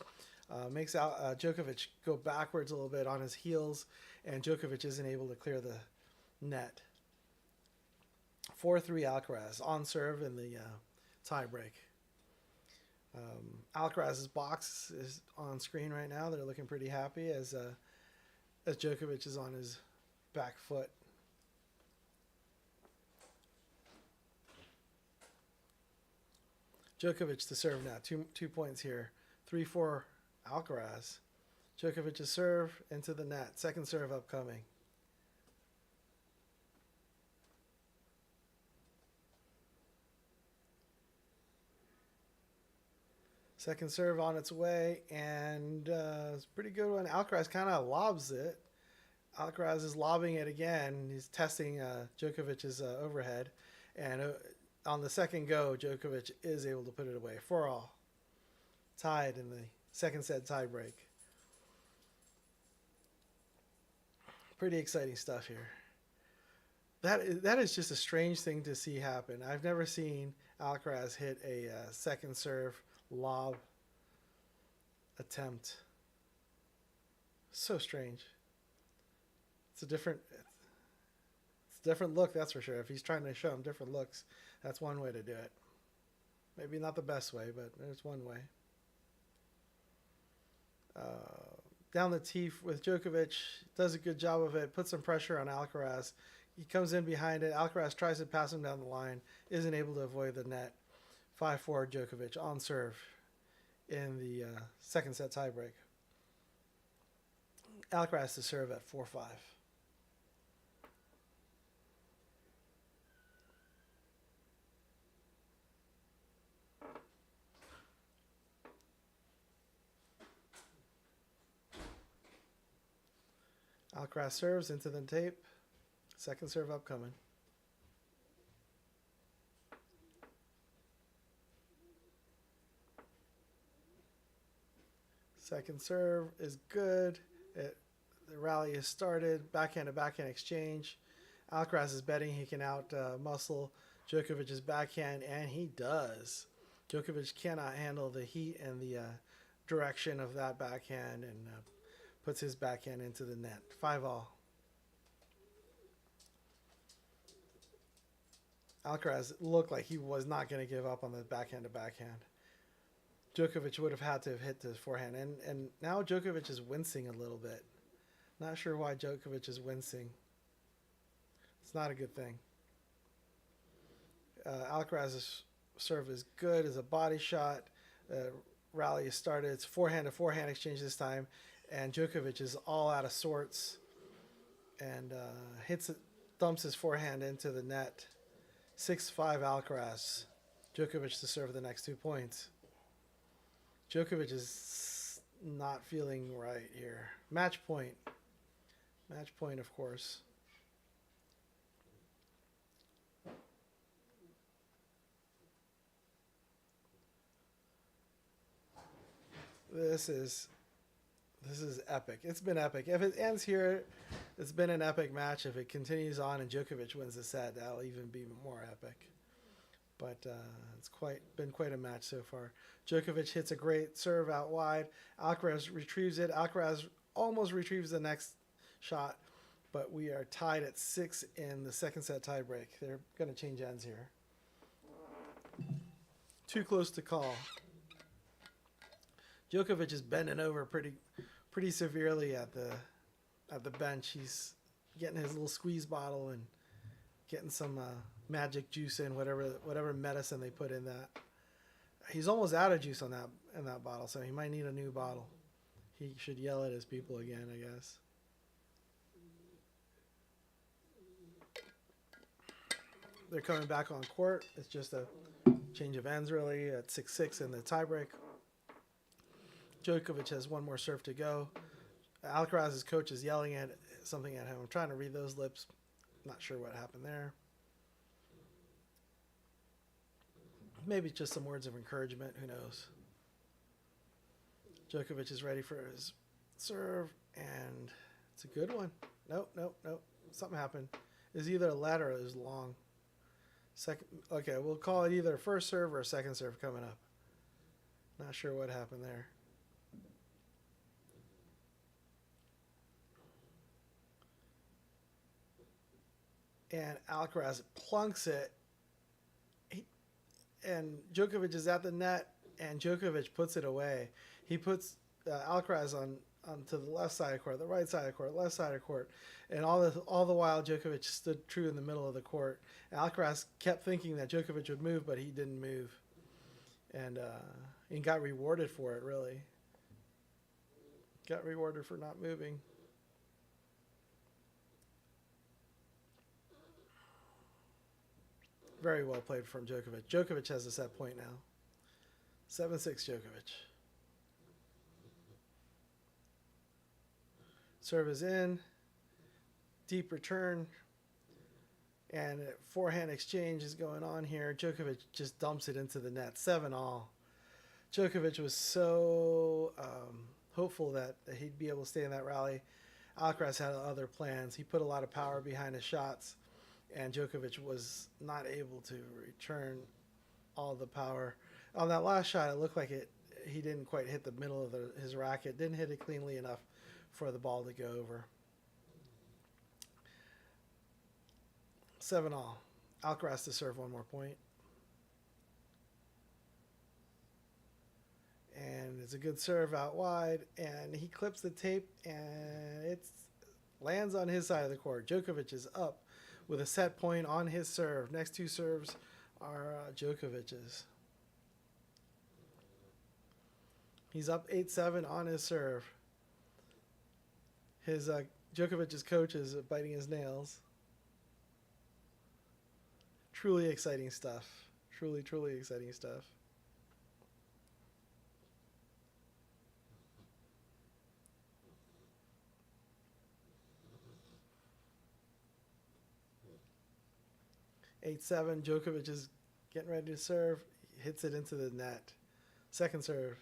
Makes Djokovic go backwards a little bit on his heels, and Djokovic isn't able to clear the net. 4-3 Alcaraz on serve in the tiebreak. Alcaraz's box is on screen right now. They're looking pretty happy as Djokovic is on his back foot. Djokovic to serve now. Two points here. 3-4 Alcaraz. Djokovic's serve into the net. Second serve upcoming. Second serve on its way, and it's a pretty good one. Alcaraz kind of lobs it. Alcaraz is lobbing it again. He's testing Djokovic's overhead, and on the second go, Djokovic is able to put it away. 4-all. Tied in the second set tiebreak. Pretty exciting stuff here. That is just a strange thing to see happen. I've never seen Alcaraz hit a second serve lob attempt. So strange. It's a different look, that's for sure. If he's trying to show him different looks, that's one way to do it. Maybe not the best way, but there's one way. Down the tee with Djokovic, does a good job of it, puts some pressure on Alcaraz. He comes in behind it. Alcaraz tries to pass him down the line, isn't able to avoid the net. 5-4 Djokovic on serve in the second set tiebreak. Alcaraz to serve at 4-5. Alcaraz serves into the tape. Second serve upcoming. Second serve is good. The rally has started. Backhand to backhand exchange. Alcaraz is betting he can out-muscle Djokovic's backhand, and he does. Djokovic cannot handle the heat and the direction of that backhand, and puts his backhand into the net. 5-all. Alcaraz looked like he was not going to give up on the backhand to backhand. Djokovic would have had to have hit the forehand. And now Djokovic is wincing a little bit. Not sure why Djokovic is wincing. It's not a good thing. Alcaraz's serve is good as a body shot. Rally has started. It's forehand to forehand exchange this time, and Djokovic is all out of sorts and dumps his forehand into the net. 6-5 Alcaraz. Djokovic to serve the next 2 points. Djokovic is not feeling right here. Match point. Match point, of course. This is epic. It's been epic. If it ends here, it's been an epic match. If it continues on and Djokovic wins the set, that'll even be more epic. But it's been quite a match so far. Djokovic hits a great serve out wide. Alcaraz retrieves it. Alcaraz almost retrieves the next shot, but we are tied at 6 in the second set tiebreak. They're going to change ends here. Too close to call. Djokovic is bending over pretty severely at the bench. He's getting his little squeeze bottle and getting some magic juice in, whatever medicine they put in that. He's almost out of juice in that bottle, so he might need a new bottle. He should yell at his people again, I guess. They're coming back on court. It's just a change of ends, really, at 6-6 in the tiebreak. Djokovic has one more serve to go. Alcaraz's coach is yelling at something at him. I'm trying to read those lips. Not sure what happened there. Maybe just some words of encouragement. Who knows? Djokovic is ready for his serve, and it's a good one. Nope. Something happened. It's either a let or it was long. Okay, we'll call it either a first serve or a second serve coming up. Not sure what happened there. And Alcaraz plunks it. And Djokovic is at the net, and Djokovic puts it away. He puts Alcaraz onto the left side of court, the right side of court, left side of court. And all the while, Djokovic stood true in the middle of the court. Alcaraz kept thinking that Djokovic would move, but he didn't move. And he got rewarded for it, really. Got rewarded for not moving. Very well played from Djokovic. Djokovic has the set point now. 7-6 Djokovic. Serve is in. Deep return. And forehand exchange is going on here. Djokovic just dumps it into the net. 7-all. Djokovic was so hopeful that he'd be able to stay in that rally. Alcaraz had other plans. He put a lot of power behind his shots, and Djokovic was not able to return all the power. On that last shot, it looked like he didn't quite hit the middle of his racket. Didn't hit it cleanly enough for the ball to go over. 7-all. Alcaraz to serve one more point. And it's a good serve out wide, and he clips the tape, and it lands on his side of the court. Djokovic is up with a set point on his serve. Next two serves are Djokovic's. He's up 8-7 on his serve. His Djokovic's coach is biting his nails. Truly exciting stuff. Truly, truly exciting stuff. (8-7). Djokovic is getting ready to serve. Hits it into the net. Second serve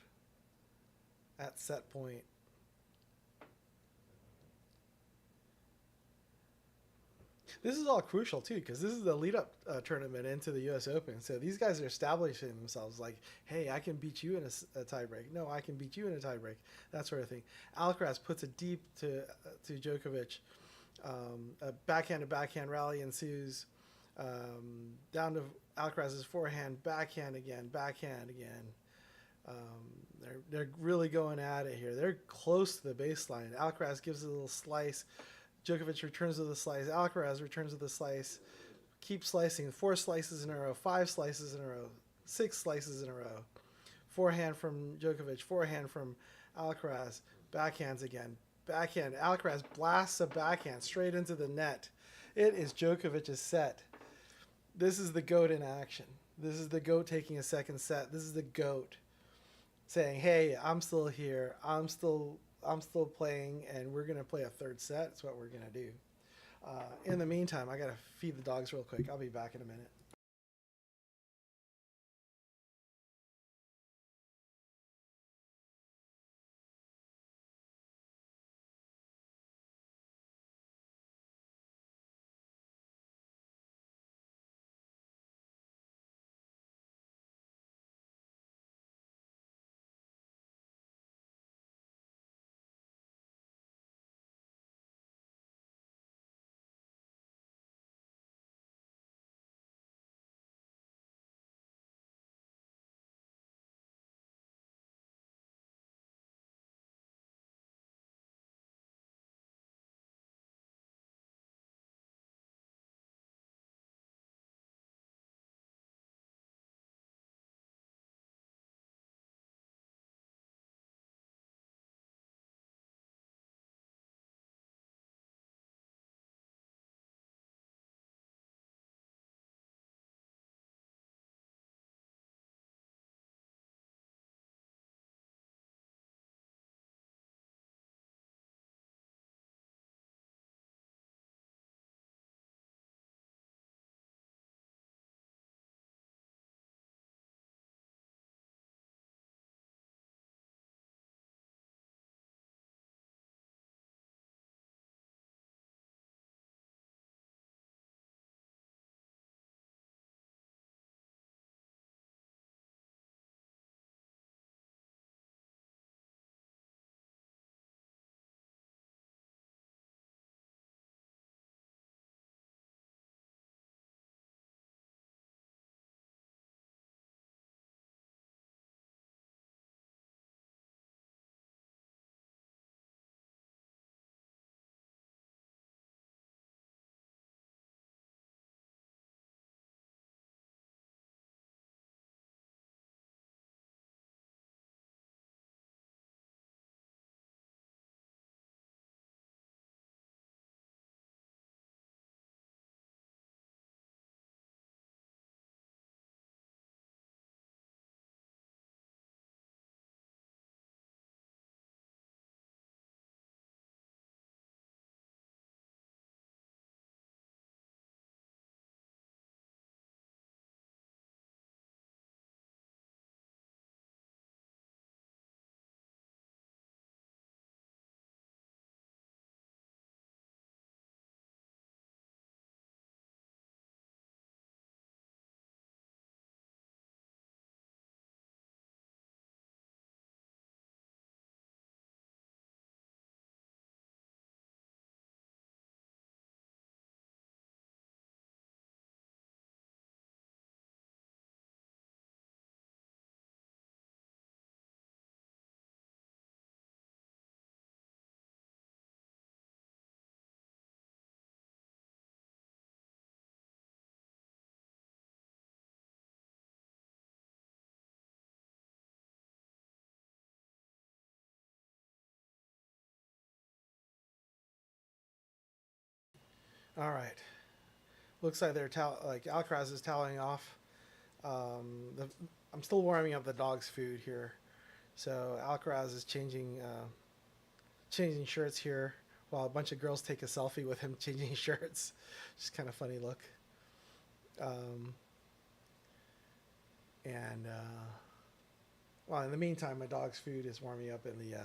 at set point. This is all crucial, too, because this is the lead-up tournament into the U.S. Open. So these guys are establishing themselves like, hey, I can beat you in a tiebreak. No, I can beat you in a tiebreak. That sort of thing. Alcaraz puts it deep to Djokovic. A backhand-to-backhand rally ensues. Down to Alcaraz's forehand, backhand again. They're really going at it here. They're close to the baseline. Alcaraz gives a little slice. Djokovic returns with a slice. Alcaraz returns with a slice. Keep slicing. 4 slices in a row, 5 slices in a row, 6 slices in a row. Forehand from Djokovic, forehand from Alcaraz, backhands again. Backhand. Alcaraz blasts a backhand straight into the net. It is Djokovic's set. This is the GOAT in action. This is the GOAT taking a second set. This is the GOAT saying, hey, I'm still here. I'm still playing, and we're going to play a third set. That's what we're going to do. In the meantime, I got to feed the dogs real quick. I'll be back in a minute. All right. Looks like they're like Alcaraz is toweling off. I'm still warming up the dog's food here. So Alcaraz is changing shirts here while a bunch of girls take a selfie with him changing shirts. Just kind of funny look. Well, in the meantime, my dog's food is warming up in the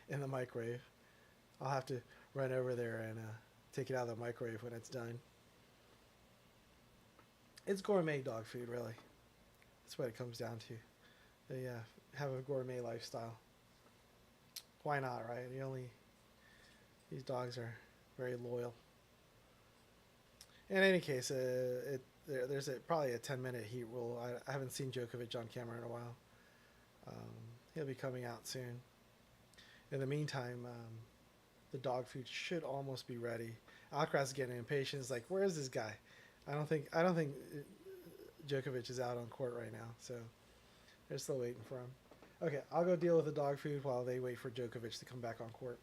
in the microwave. I'll have to run over there and take it out of the microwave when it's done. It's gourmet dog food, really. That's what it comes down to. They have a gourmet lifestyle. Why not, right? These dogs are very loyal. In any case, there's probably a 10-minute heat rule. I haven't seen Djokovic on camera in a while. He'll be coming out soon. In the meantime, the dog food should almost be ready. Alcaraz is getting impatient. He's like, where is this guy? I don't think Djokovic is out on court right now, so they're still waiting for him. Okay, I'll go deal with the dog food while they wait for Djokovic to come back on court.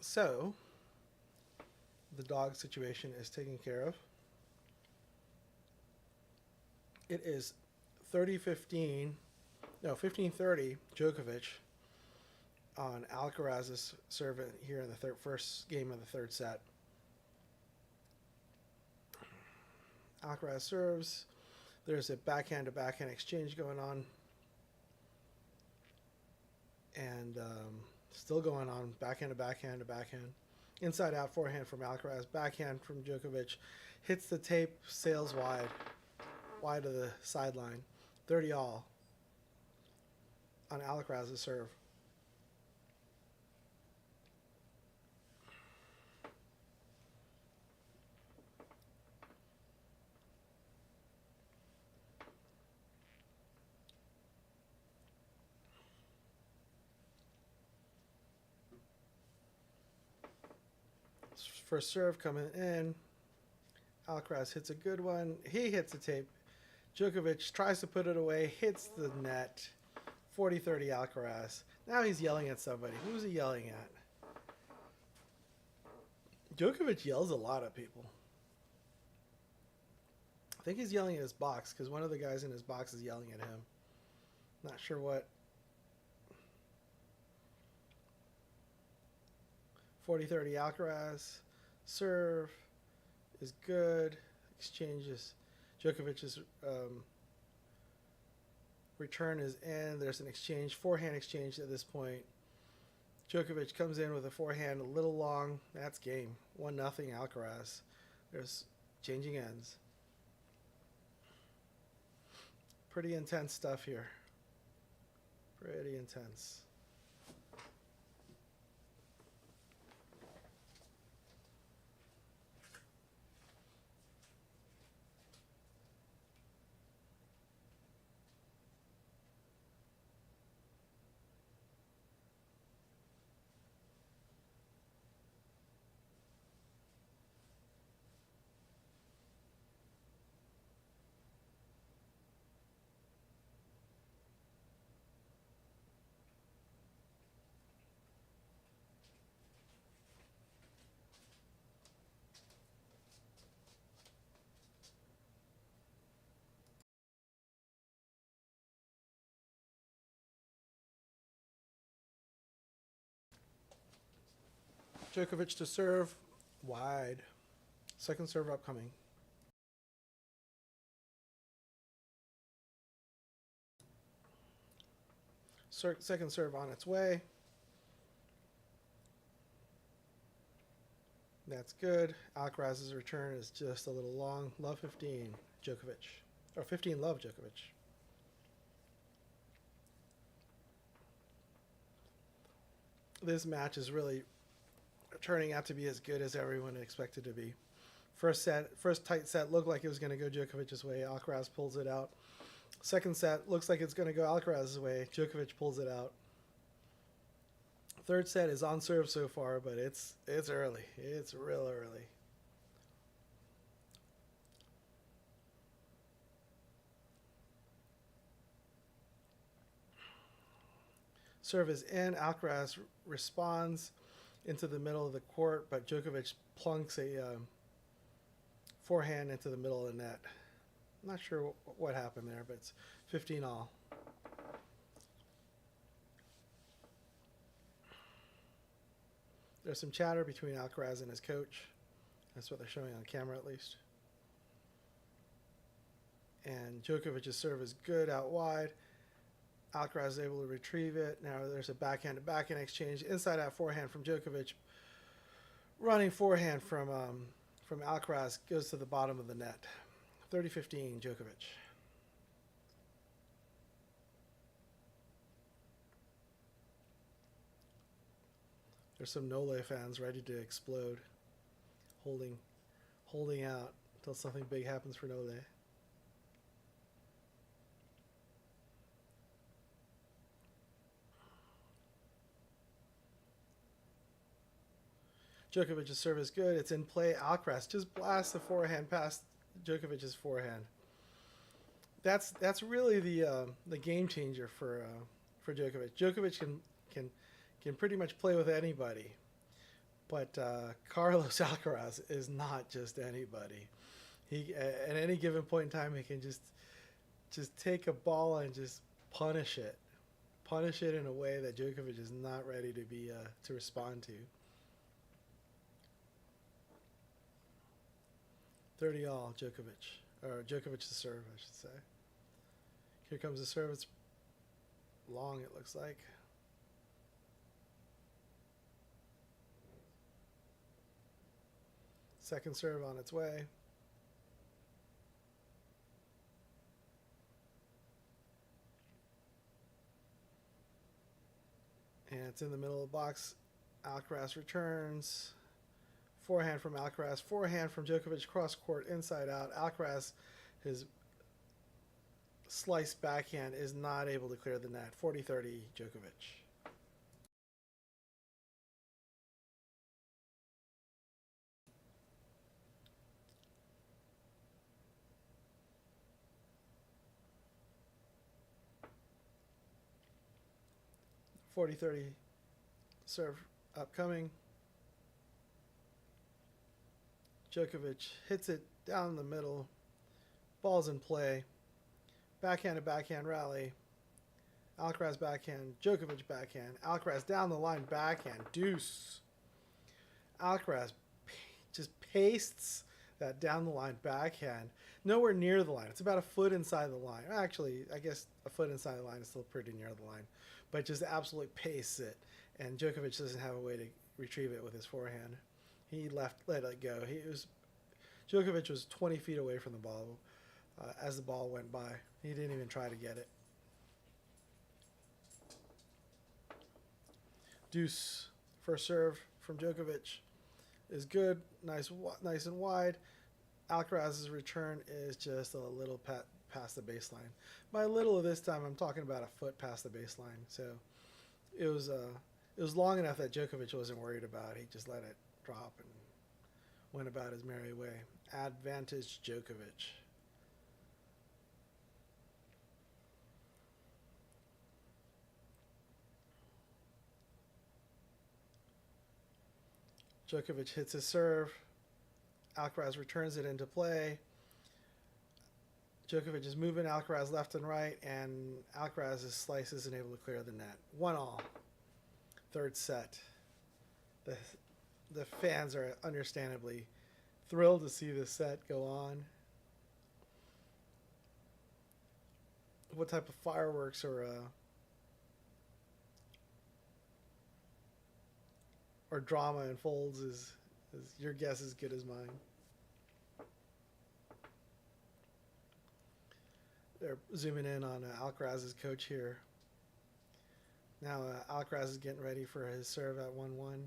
So, the dog situation is taken care of. It is 30-15, no, 15-30 Djokovic on Alcaraz's serve here in the first game of the third set. Alcaraz serves. There's a backhand to backhand exchange going on. And still going on. Backhand to backhand to backhand. Inside out forehand from Alcaraz. Backhand from Djokovic. Hits the tape, sails wide. Wide of the sideline. 30 all on Alcaraz's serve. First serve coming in. Alcaraz hits a good one. He hits the tape. Djokovic tries to put it away, hits the net. 40-30 Alcaraz. Now he's yelling at somebody. Who's he yelling at? Djokovic yells a lot at people. I think he's yelling at his box because one of the guys in his box is yelling at him. Not sure what. 40-30 Alcaraz. Serve is good. Exchanges. Djokovic's return is in. There's an exchange. Forehand exchange at this point. Djokovic comes in with a forehand a little long. That's game. 1-0 Alcaraz. There's changing ends. Pretty intense stuff here. Pretty intense. Djokovic to serve. Wide. Second serve upcoming. Second serve on its way. That's good. Alcaraz's return is just a little long. Love 15, Djokovic. Or 15 love Djokovic. This match is really turning out to be as good as everyone expected to be. First tight set looked like it was going to go Djokovic's way. Alcaraz pulls it out. Second set looks like it's going to go Alcaraz's way. Djokovic pulls it out. Third set is on serve so far, but it's early. It's real early. Serve is in. Alcaraz responds into the middle of the court, but Djokovic plunks a forehand into the middle of the net. I'm not sure what happened there, but it's 15 all. There's some chatter between Alcaraz and his coach. That's what they're showing on camera, at least. And Djokovic's serve is good out wide. Alcaraz is able to retrieve it. Now there's a backhand to backhand exchange. Inside out forehand from Djokovic. Running forehand from Alcaraz goes to the bottom of the net. 30-15 Djokovic. There's some Nole fans ready to explode, holding out until something big happens for Nole. Djokovic's serve is good. It's in play. Alcaraz just blasts the forehand past Djokovic's forehand. That's really the game changer for Djokovic. Djokovic can pretty much play with anybody, but Carlos Alcaraz is not just anybody. He at any given point in time he can just take a ball and just punish it in a way that Djokovic is not ready to respond to. 30 all Djokovic. or Djokovic's serve, I should say. Here comes the serve. It's long, it looks like. Second serve on its way. And it's in the middle of the box. Alcaraz returns. Forehand from Alcaraz. Forehand from Djokovic. Cross court, inside out. Alcaraz, his slice backhand, is not able to clear the net. 40-30 Djokovic. .40-30 serve upcoming. Djokovic hits it down the middle. Ball's in play. Backhand to backhand rally. Alcaraz backhand. Djokovic backhand. Alcaraz down the line backhand. Deuce. Alcaraz just pastes that down the line backhand. Nowhere near the line. It's about a foot inside the line. Actually, I guess a foot inside the line is still pretty near the line. But just absolutely pastes it. And Djokovic doesn't have a way to retrieve it with his forehand. He let it go. Djokovic was 20 feet away from the ball as the ball went by. He didn't even try to get it. Deuce. First serve from Djokovic is good. Nice and wide. Alcaraz's return is just a little past the baseline. By little of this time, I'm talking about a foot past the baseline. So it was long enough that Djokovic wasn't worried about. He just let it drop and went about his merry way. Advantage Djokovic. Djokovic hits his serve. Alcaraz returns it into play. Djokovic is moving Alcaraz left and right, and Alcaraz's slice isn't able to clear the net. 1-1. Third set. The fans are understandably thrilled to see this set go on. What type of fireworks or drama unfolds is your guess as good as mine. They're zooming in on Alcaraz's coach here. Now Alcaraz is getting ready for his serve at 1-1.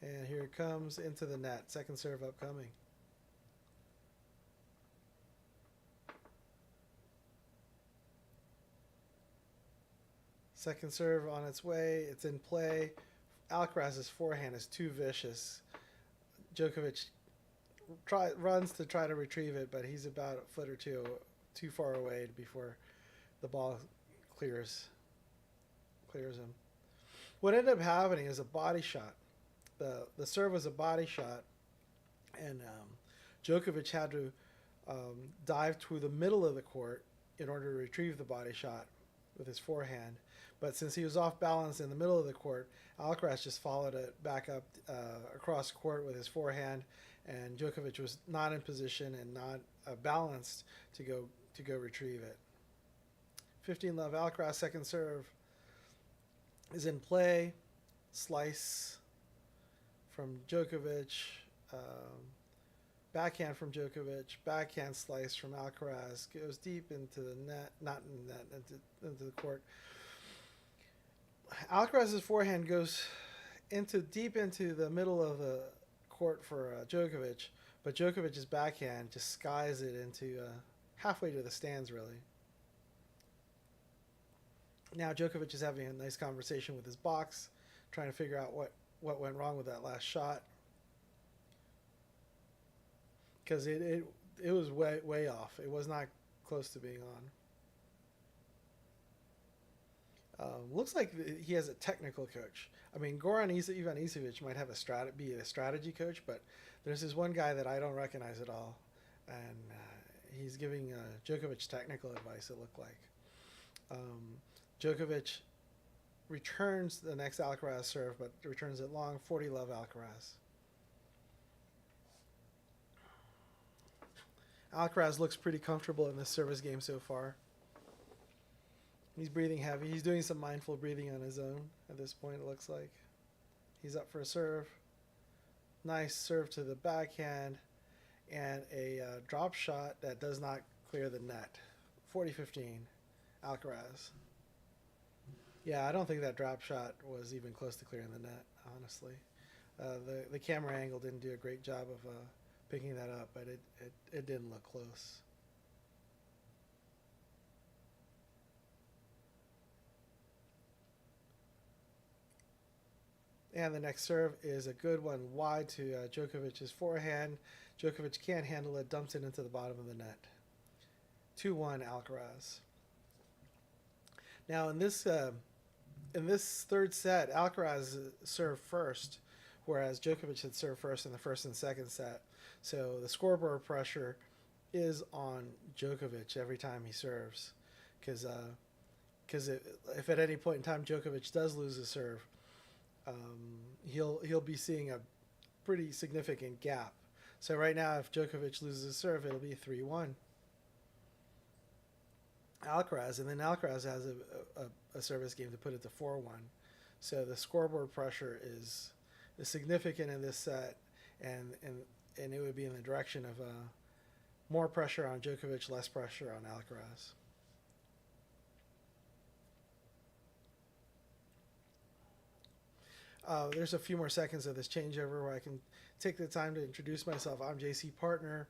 And here it comes into the net. Second serve upcoming. Second serve on its way. It's in play. Alcaraz's forehand is too vicious. Djokovic runs to try to retrieve it, but he's about a foot or two too far away before the ball clears him. What ended up happening is a body shot. The serve was a body shot, and Djokovic had to dive through the middle of the court in order to retrieve the body shot with his forehand. But since he was off balance in the middle of the court, Alcaraz just followed it back up across court with his forehand, and Djokovic was not in position and not balanced to go retrieve it. 15-love. Alcaraz second serve is in play. Slice from Djokovic. Backhand from Djokovic. Backhand slice from Alcaraz. Goes deep into the net. Not in the net, into the court. Alcaraz's forehand goes deep into the middle of the court for Djokovic, but Djokovic's backhand just skies it into halfway to the stands, really. Now Djokovic is having a nice conversation with his box, trying to figure out what went wrong with that last shot, because it was way off. It was not close to being on. Looks like he has a technical coach. I mean, Goran Ivanisevic might have be a strategy coach, but there's this one guy that I don't recognize at all, and he's giving Djokovic technical advice, it looked like. Djokovic returns the next Alcaraz serve, but returns it long. 40-love Alcaraz. Alcaraz looks pretty comfortable in this service game so far. He's breathing heavy. He's doing some mindful breathing on his own at this point, it looks like. He's up for a serve. Nice serve to the backhand. And a drop shot that does not clear the net. 40-15, Alcaraz. Yeah, I don't think that drop shot was even close to clearing the net, honestly. The camera angle didn't do a great job of picking that up, but it didn't look close. And the next serve is a good one wide to Djokovic's forehand. Djokovic can't handle it, dumps it into the bottom of the net. 2-1 Alcaraz. Now in this third set, Alcaraz served first, whereas Djokovic had served first in the first and second set. So the scoreboard pressure is on Djokovic every time he serves, because if at any point in time Djokovic does lose a serve, he'll be seeing a pretty significant gap. So right now, if Djokovic loses a serve, it'll be 3-1 Alcaraz, and then Alcaraz has a service game to put it to 4-1. So the scoreboard pressure is significant in this set, and it would be in the direction of more pressure on Djokovic, less pressure on Alcaraz. There's a few more seconds of this changeover where I can take the time to introduce myself. I'm JC Partner,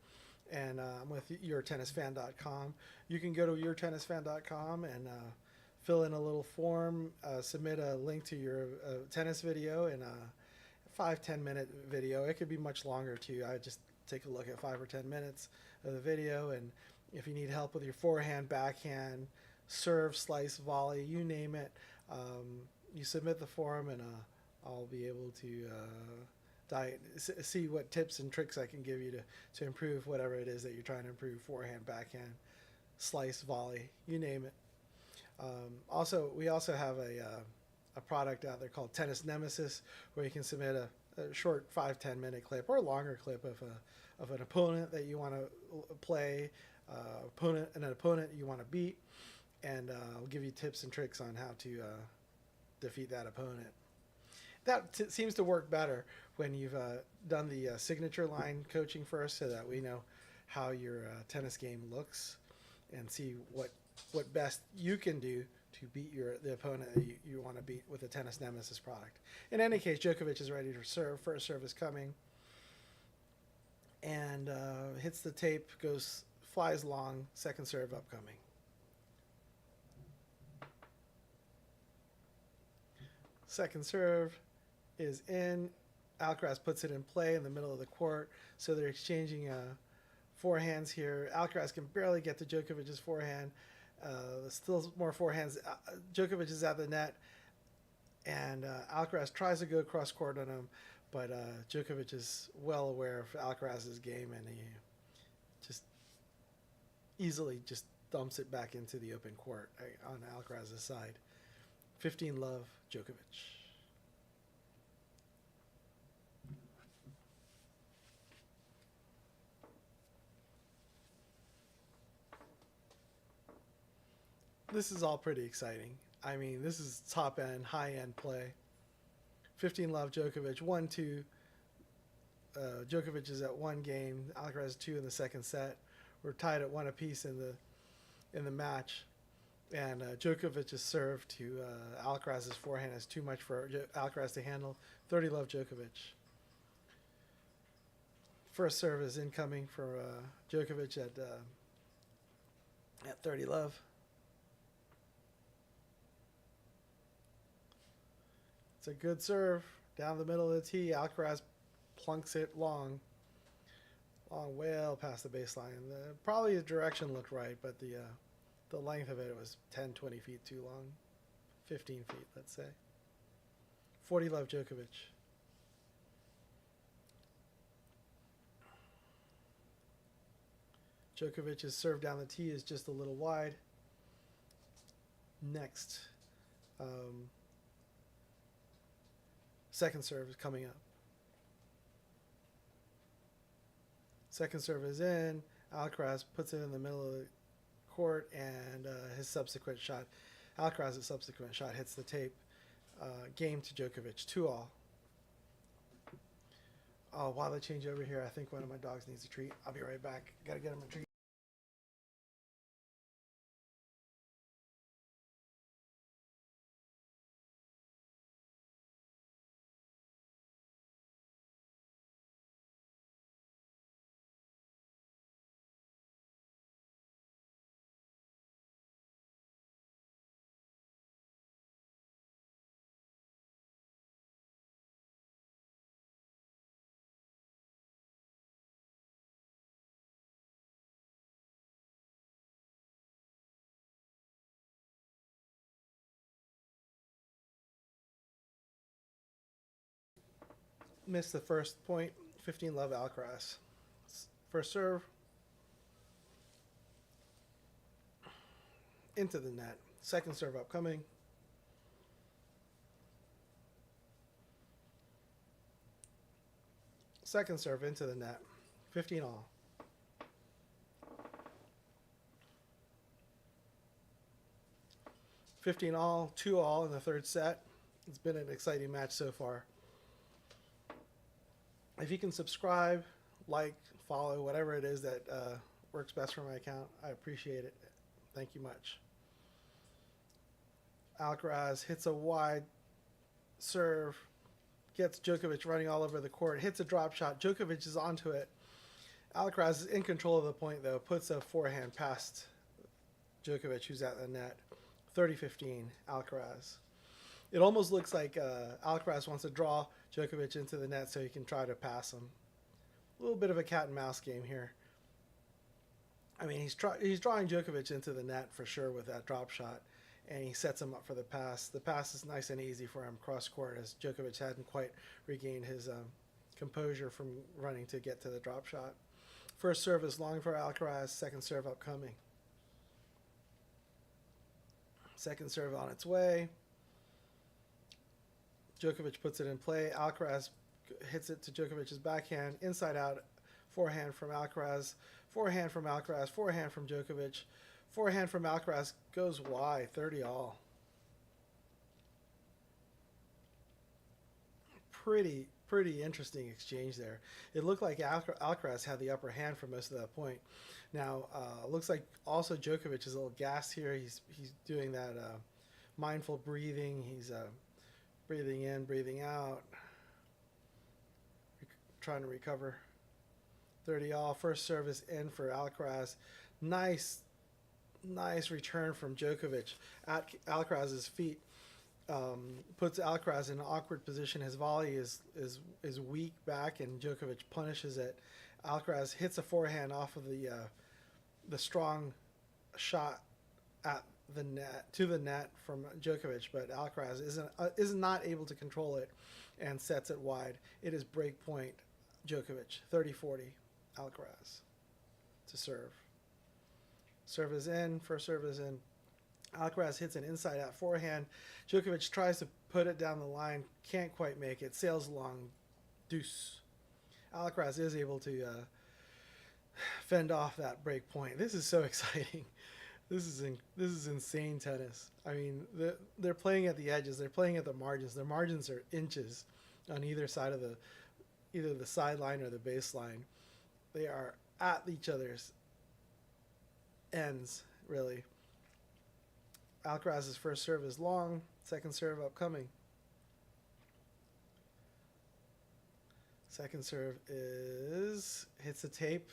and I'm with YourTennisFan.com. You can go to YourTennisFan.com and fill in a little form, submit a link to your tennis video in a 5-10 minute video. It could be much longer too. I just take a look at 5 or 10 minutes of the video, and if you need help with your forehand, backhand, serve, slice, volley, you name it, you submit the form, and I'll be able to see what tips and tricks I can give you to improve whatever it is that you're trying to improve: forehand, backhand, slice, volley, you name it. We also have a product out there called Tennis Nemesis, where you can submit a short 5-10 minute clip or a longer clip of an opponent that you want to play, an opponent you want to beat, and I'll give you tips and tricks on how to defeat that opponent. That seems to work better when you've done the signature line coaching first, so that we know how your tennis game looks and see what best you can do to beat the opponent that you want to beat with the Tennis Nemesis product. In any case, Djokovic is ready to serve. First serve is coming, and hits the tape, flies long. Second serve upcoming. Second serve is in. Alcaraz puts it in play in the middle of the court, so they're exchanging forehands here. Alcaraz can barely get to Djokovic's forehand. There's still more forehands. Djokovic is at the net, and Alcaraz tries to go cross court on him, but Djokovic is well aware of Alcaraz's game, and he just easily just dumps it back into the open court on Alcaraz's side. 15-love Djokovic. This is all pretty exciting. I mean, this is top-end, high-end play. 15-love Djokovic, 1-2. Djokovic is at 1 game. Alcaraz 2 in the second set. We're tied at 1 apiece in the match. And Djokovic's serve to Alcaraz's forehand is too much for Alcaraz to handle. 30-love Djokovic. First serve is incoming for Djokovic at 30-love. It's a good serve down the middle of the tee. Alcaraz plunks it long, well past the baseline. Probably the direction looked right, but the length of it was 10, 20 feet too long. 15 feet, let's say. 40-love Djokovic. Djokovic's serve down the tee is just a little wide. Next, Second serve is coming up. Second serve is in. Alcaraz puts it in the middle of the court, and his subsequent shot, Alcaraz's subsequent shot hits the tape. Game to Djokovic, 2-all. While they change over here, I think one of my dogs needs a treat. I'll be right back. Gotta get him a treat. Missed the first point. 15-love Alcaraz. First serve. Into the net. Second serve upcoming. Second serve into the net. 15-all. $15-all, 2-all in the third set. It's been an exciting match so far. If you can subscribe, like, follow, whatever it is that works best for my account, I appreciate it. Thank you much. Alcaraz hits a wide serve, gets Djokovic running all over the court, hits a drop shot. Djokovic is onto it. Alcaraz is in control of the point, though, puts a forehand past Djokovic, who's at the net. 30-15, Alcaraz. It almost looks like Alcaraz wants to draw Djokovic into the net so he can try to pass him. A little bit of a cat and mouse game here. I mean, he's drawing Djokovic into the net for sure with that drop shot, and he sets him up for the pass. The pass is nice and easy for him cross court, as Djokovic hadn't quite regained his composure from running to get to the drop shot. First serve is long for Alcaraz. Second serve upcoming. Second serve on its way. Djokovic puts it in play. Alcaraz hits it to Djokovic's backhand. Inside out. Forehand from Alcaraz. Forehand from Alcaraz. Forehand from Djokovic. Forehand from Alcaraz goes wide. 30-all. Pretty interesting exchange there. It looked like Alcaraz had the upper hand for most of that point. Now, looks like also Djokovic is a little gassed here. He's doing that mindful breathing. He's breathing in, breathing out, trying to recover. 30-all. First service in for Alcaraz. Nice return from Djokovic at Alcaraz's feet. Puts Alcaraz in an awkward position. His volley is weak back, and Djokovic punishes it. Alcaraz hits a forehand off of the strong shot at the net to the net from Djokovic, but Alcaraz is not able to control it and sets it wide. It is break point Djokovic. 30-40 Alcaraz to serve. Serve is in. First serve is in. Alcaraz hits an inside-out forehand. Djokovic tries to put it down the line. Can't quite make it. Sails along. Deuce. Alcaraz is able to fend off that break point. This is so exciting. This is insane tennis. I mean, they're playing at the edges. They're playing at the margins. Their margins are inches on either side of either the sideline or the baseline. They are at each other's ends, really. Alcaraz's first serve is long. Second serve upcoming. Second serve hits the tape.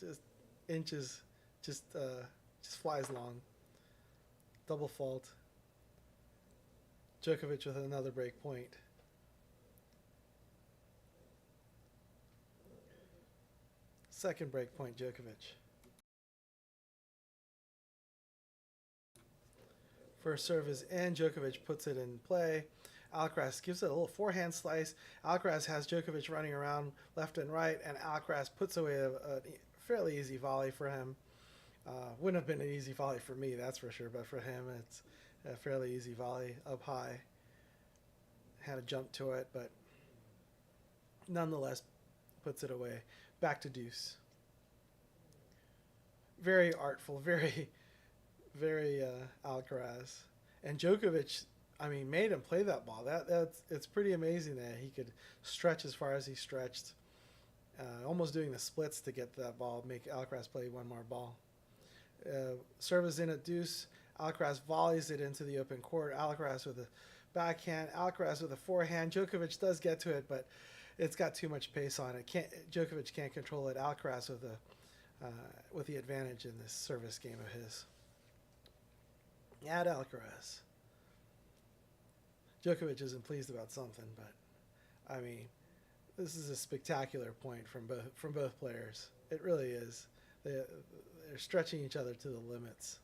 Just inches. Just flies long. Double fault. Djokovic with another break point. Second break point, Djokovic. First serve is in. Djokovic puts it in play. Alcaraz gives it a little forehand slice. Alcaraz has Djokovic running around left and right, and Alcaraz puts away a fairly easy volley for him. Wouldn't have been an easy volley for me, that's for sure, but for him it's a fairly easy volley up high. had a jump to it, but nonetheless puts it away. Back to deuce. Very artful, very Alcaraz. And Djokovic, I mean, made him play that ball. It's pretty amazing that he could stretch as far as he stretched, almost doing the splits to get that ball, make Alcaraz play one more ball. Serve is in at deuce. Alcaraz volleys it into the open court. Alcaraz with a backhand. Alcaraz with a forehand. Djokovic does get to it, but it's got too much pace on it. Djokovic can't control it. Alcaraz with the advantage in this service game of his. At Alcaraz. Djokovic isn't pleased about something, but I mean, this is a spectacular point from both players. It really is. They're stretching each other to the limits.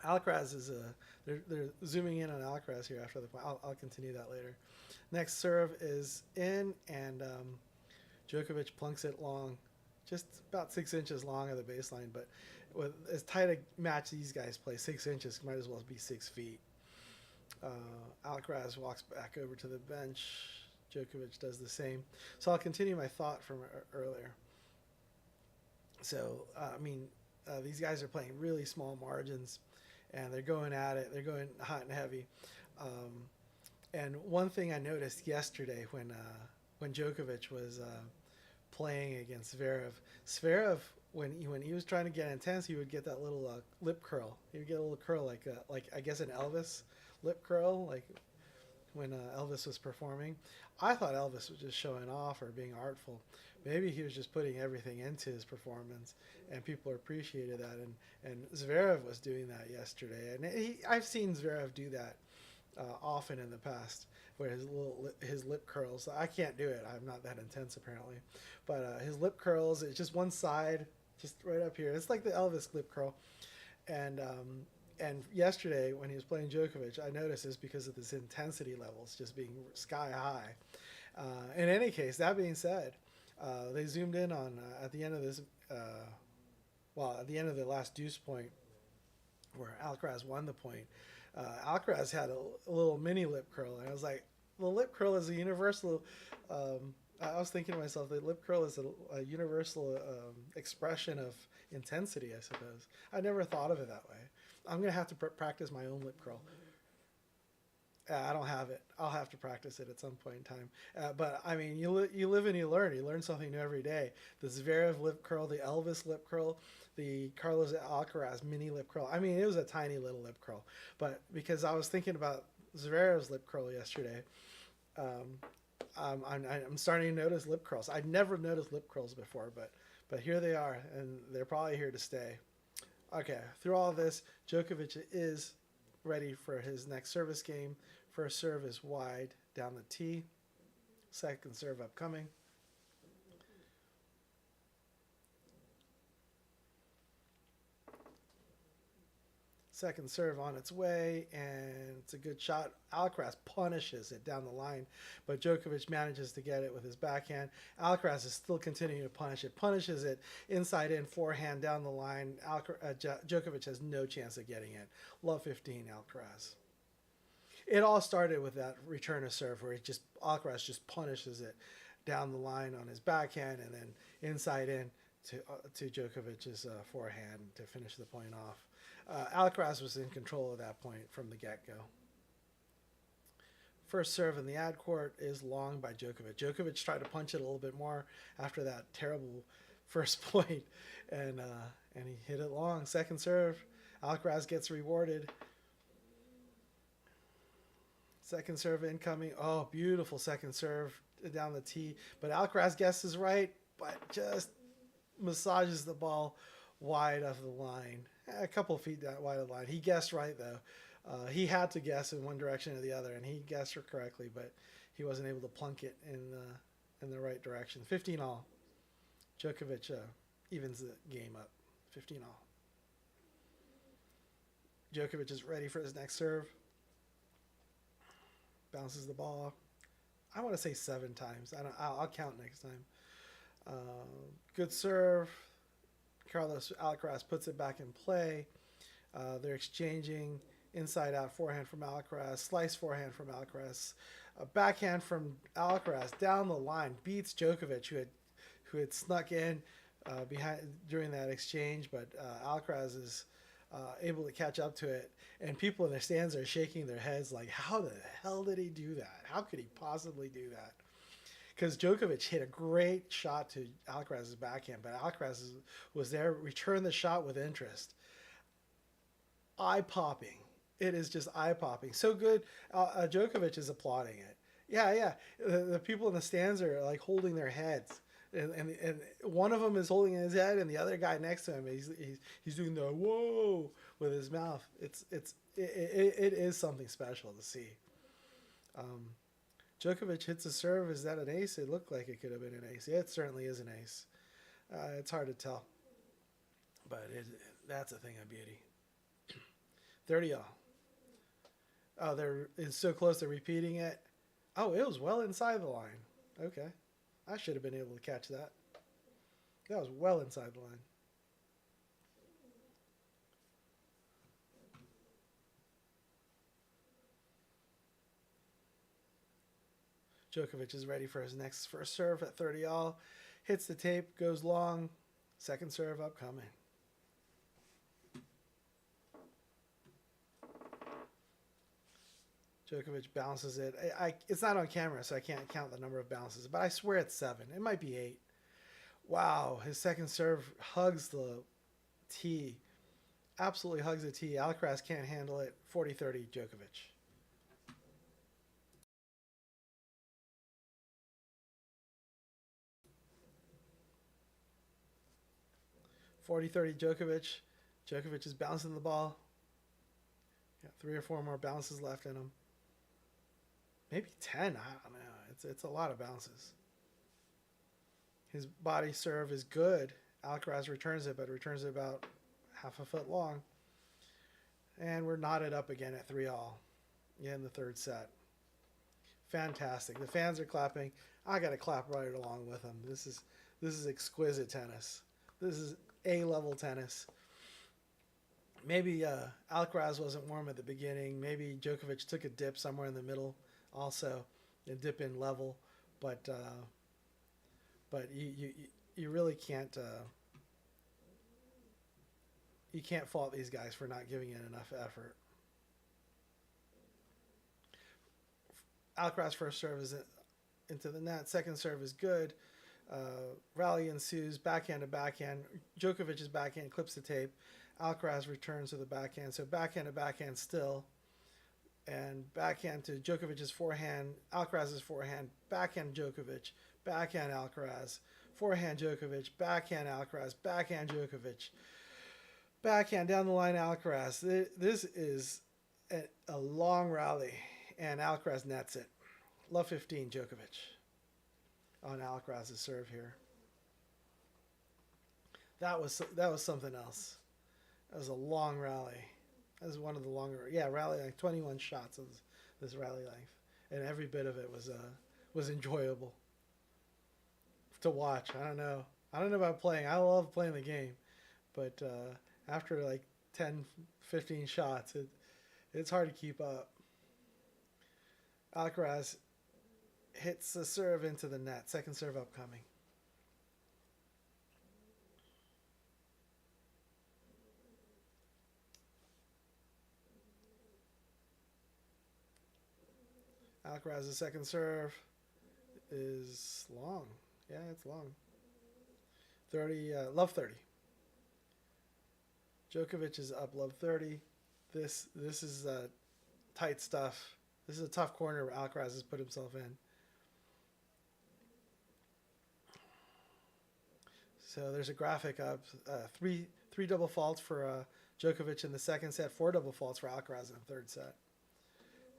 Alcaraz is they're zooming in on Alcaraz here after the point. I'll continue that later. Next serve is in, and Djokovic plunks it long, just about 6 inches long of the baseline. But with as tight a match these guys play, 6 inches might as well be 6 feet. Alcaraz walks back over to the bench. Djokovic does the same. So I'll continue my thought from earlier. So these guys are playing really small margins, and they're going at it. They're going hot and heavy. And one thing I noticed yesterday when Djokovic was playing against Zverev, when he was trying to get intense, he would get that little lip curl. He would get a little curl like I guess an Elvis lip curl, like when Elvis was performing. I thought Elvis was just showing off or being artful. Maybe he was just putting everything into his performance, and people appreciated that. And Zverev was doing that yesterday, and I've seen Zverev do that often in the past, where his lip curls. I can't do it. I'm not that intense apparently, but his lip curls. It's just one side, just right up here. It's like the Elvis lip curl, and yesterday when he was playing Djokovic, I noticed this because of his intensity levels just being sky high. In any case, that being said, they zoomed in on at the end of this, at the end of the last deuce point, where Alcaraz won the point. Alcaraz had a little mini lip curl, and I was like, the lip curl is a universal. I was thinking to myself, the lip curl is a universal expression of intensity, I suppose. I never thought of it that way. I'm going to have to practice my own lip curl. I don't have it. I'll have to practice it at some point in time. But, I mean, you live and you learn. You learn something new every day. The Zverev lip curl, the Elvis lip curl, the Carlos Alcaraz mini lip curl. I mean, it was a tiny little lip curl. But because I was thinking about Zverev's lip curl yesterday, I'm starting to notice lip curls. I'd never noticed lip curls before, but here they are, and they're probably here to stay. Okay, through all of this, Djokovic is ready for his next service game. First serve is wide down the tee. Second serve upcoming. Second serve on its way, and it's a good shot. Alcaraz punishes it down the line, but Djokovic manages to get it with his backhand. Alcaraz is still continuing to punish it. Punishes it inside in, forehand down the line. Djokovic has no chance of getting it. Love 15, Alcaraz. It all started with that return of serve where Alcaraz just punishes it down the line on his backhand, and then inside in to Djokovic's forehand to finish the point off. Alcaraz was in control at that point from the get-go. First serve in the ad court is long by Djokovic. Djokovic tried to punch it a little bit more after that terrible first point, and he hit it long. Second serve, Alcaraz gets rewarded. Second serve incoming. Oh, beautiful second serve down the tee. But Alcaraz guesses right, but just massages the ball wide of the line. A couple of feet wide of the line. He guessed right, though. He had to guess in one direction or the other, and he guessed her correctly, but he wasn't able to plunk it in the right direction. 15 all. Djokovic evens the game up. 15 all. Djokovic is ready for his next serve. Bounces the ball off. I want to say 7 times. I'll count next time. Good serve. Carlos Alcaraz puts it back in play. They're exchanging inside out forehand from Alcaraz, slice forehand from Alcaraz, a backhand from Alcaraz down the line beats Djokovic, who had snuck in behind during that exchange, but Alcaraz is able to catch up to it, and people in the stands are shaking their heads like, how the hell did he do that? How could he possibly do that? Because Djokovic hit a great shot to Alcaraz's backhand, but Alcaraz was there, returned the shot with interest. Eye-popping. It is just eye-popping. So good, Djokovic is applauding it. Yeah. The people in the stands are like holding their heads. And one of them is holding his head, and the other guy next to him, he's doing the whoa with his mouth. It is something special to see. Djokovic hits a serve. Is that an ace? It looked like it could have been an ace. Yeah, it certainly is an ace. It's hard to tell, but that's a thing of beauty. 30-all. Oh, it's so close to repeating it. Oh, it was well inside the line. Okay. I should have been able to catch that. That was well inside the line. Djokovic is ready for his first serve at 30-all. Hits the tape, goes long. Second serve upcoming. Djokovic bounces it. It's not on camera, so I can't count the number of bounces, but I swear it's 7. It might be 8. Wow, his second serve hugs the tee. Absolutely hugs the tee. Alcaraz can't handle it. 40-30 Djokovic. Djokovic is bouncing the ball. Got 3 or 4 more bounces left in him. Maybe 10. I don't know. It's a lot of bounces. His body serve is good. Alcaraz returns it, but returns it about half a foot long. And we're knotted up again at 3-all in the third set. Fantastic. The fans are clapping. I got to clap right along with them. This is exquisite tennis. This is A-level tennis. Maybe Alcaraz wasn't warm at the beginning. Maybe Djokovic took a dip somewhere in the middle also, a dip in level. But you really can't you can't fault these guys for not giving it enough effort. Alcaraz first serve is into the net. Second serve is good. Rally ensues, backhand to backhand. Djokovic's backhand clips the tape. Alcaraz returns to the backhand. So backhand to backhand still. And backhand to Djokovic's forehand. Alcaraz's forehand. Backhand Djokovic. Backhand Alcaraz. Forehand Djokovic. Backhand Alcaraz. Backhand Djokovic. Backhand down the line Alcaraz. This is a long rally. And Alcaraz nets it. Love 15 Djokovic on Alcaraz's serve here. That was something else. That was a long rally. That was one of the longer, rally, like 21 shots of this rally length, and every bit of it was enjoyable to watch. I don't know about playing. I love playing the game, but after like 10, 15 shots, it's hard to keep up. Alcaraz hits the serve into the net. Second serve upcoming. Alcaraz's second serve is long. Yeah, it's long. 30, love 30. Djokovic is up love 30. This is tight stuff. This is a tough corner where Alcaraz has put himself in. So there's a graphic up. Three double faults for Djokovic in the second set. 4 double faults for Alcaraz in the third set.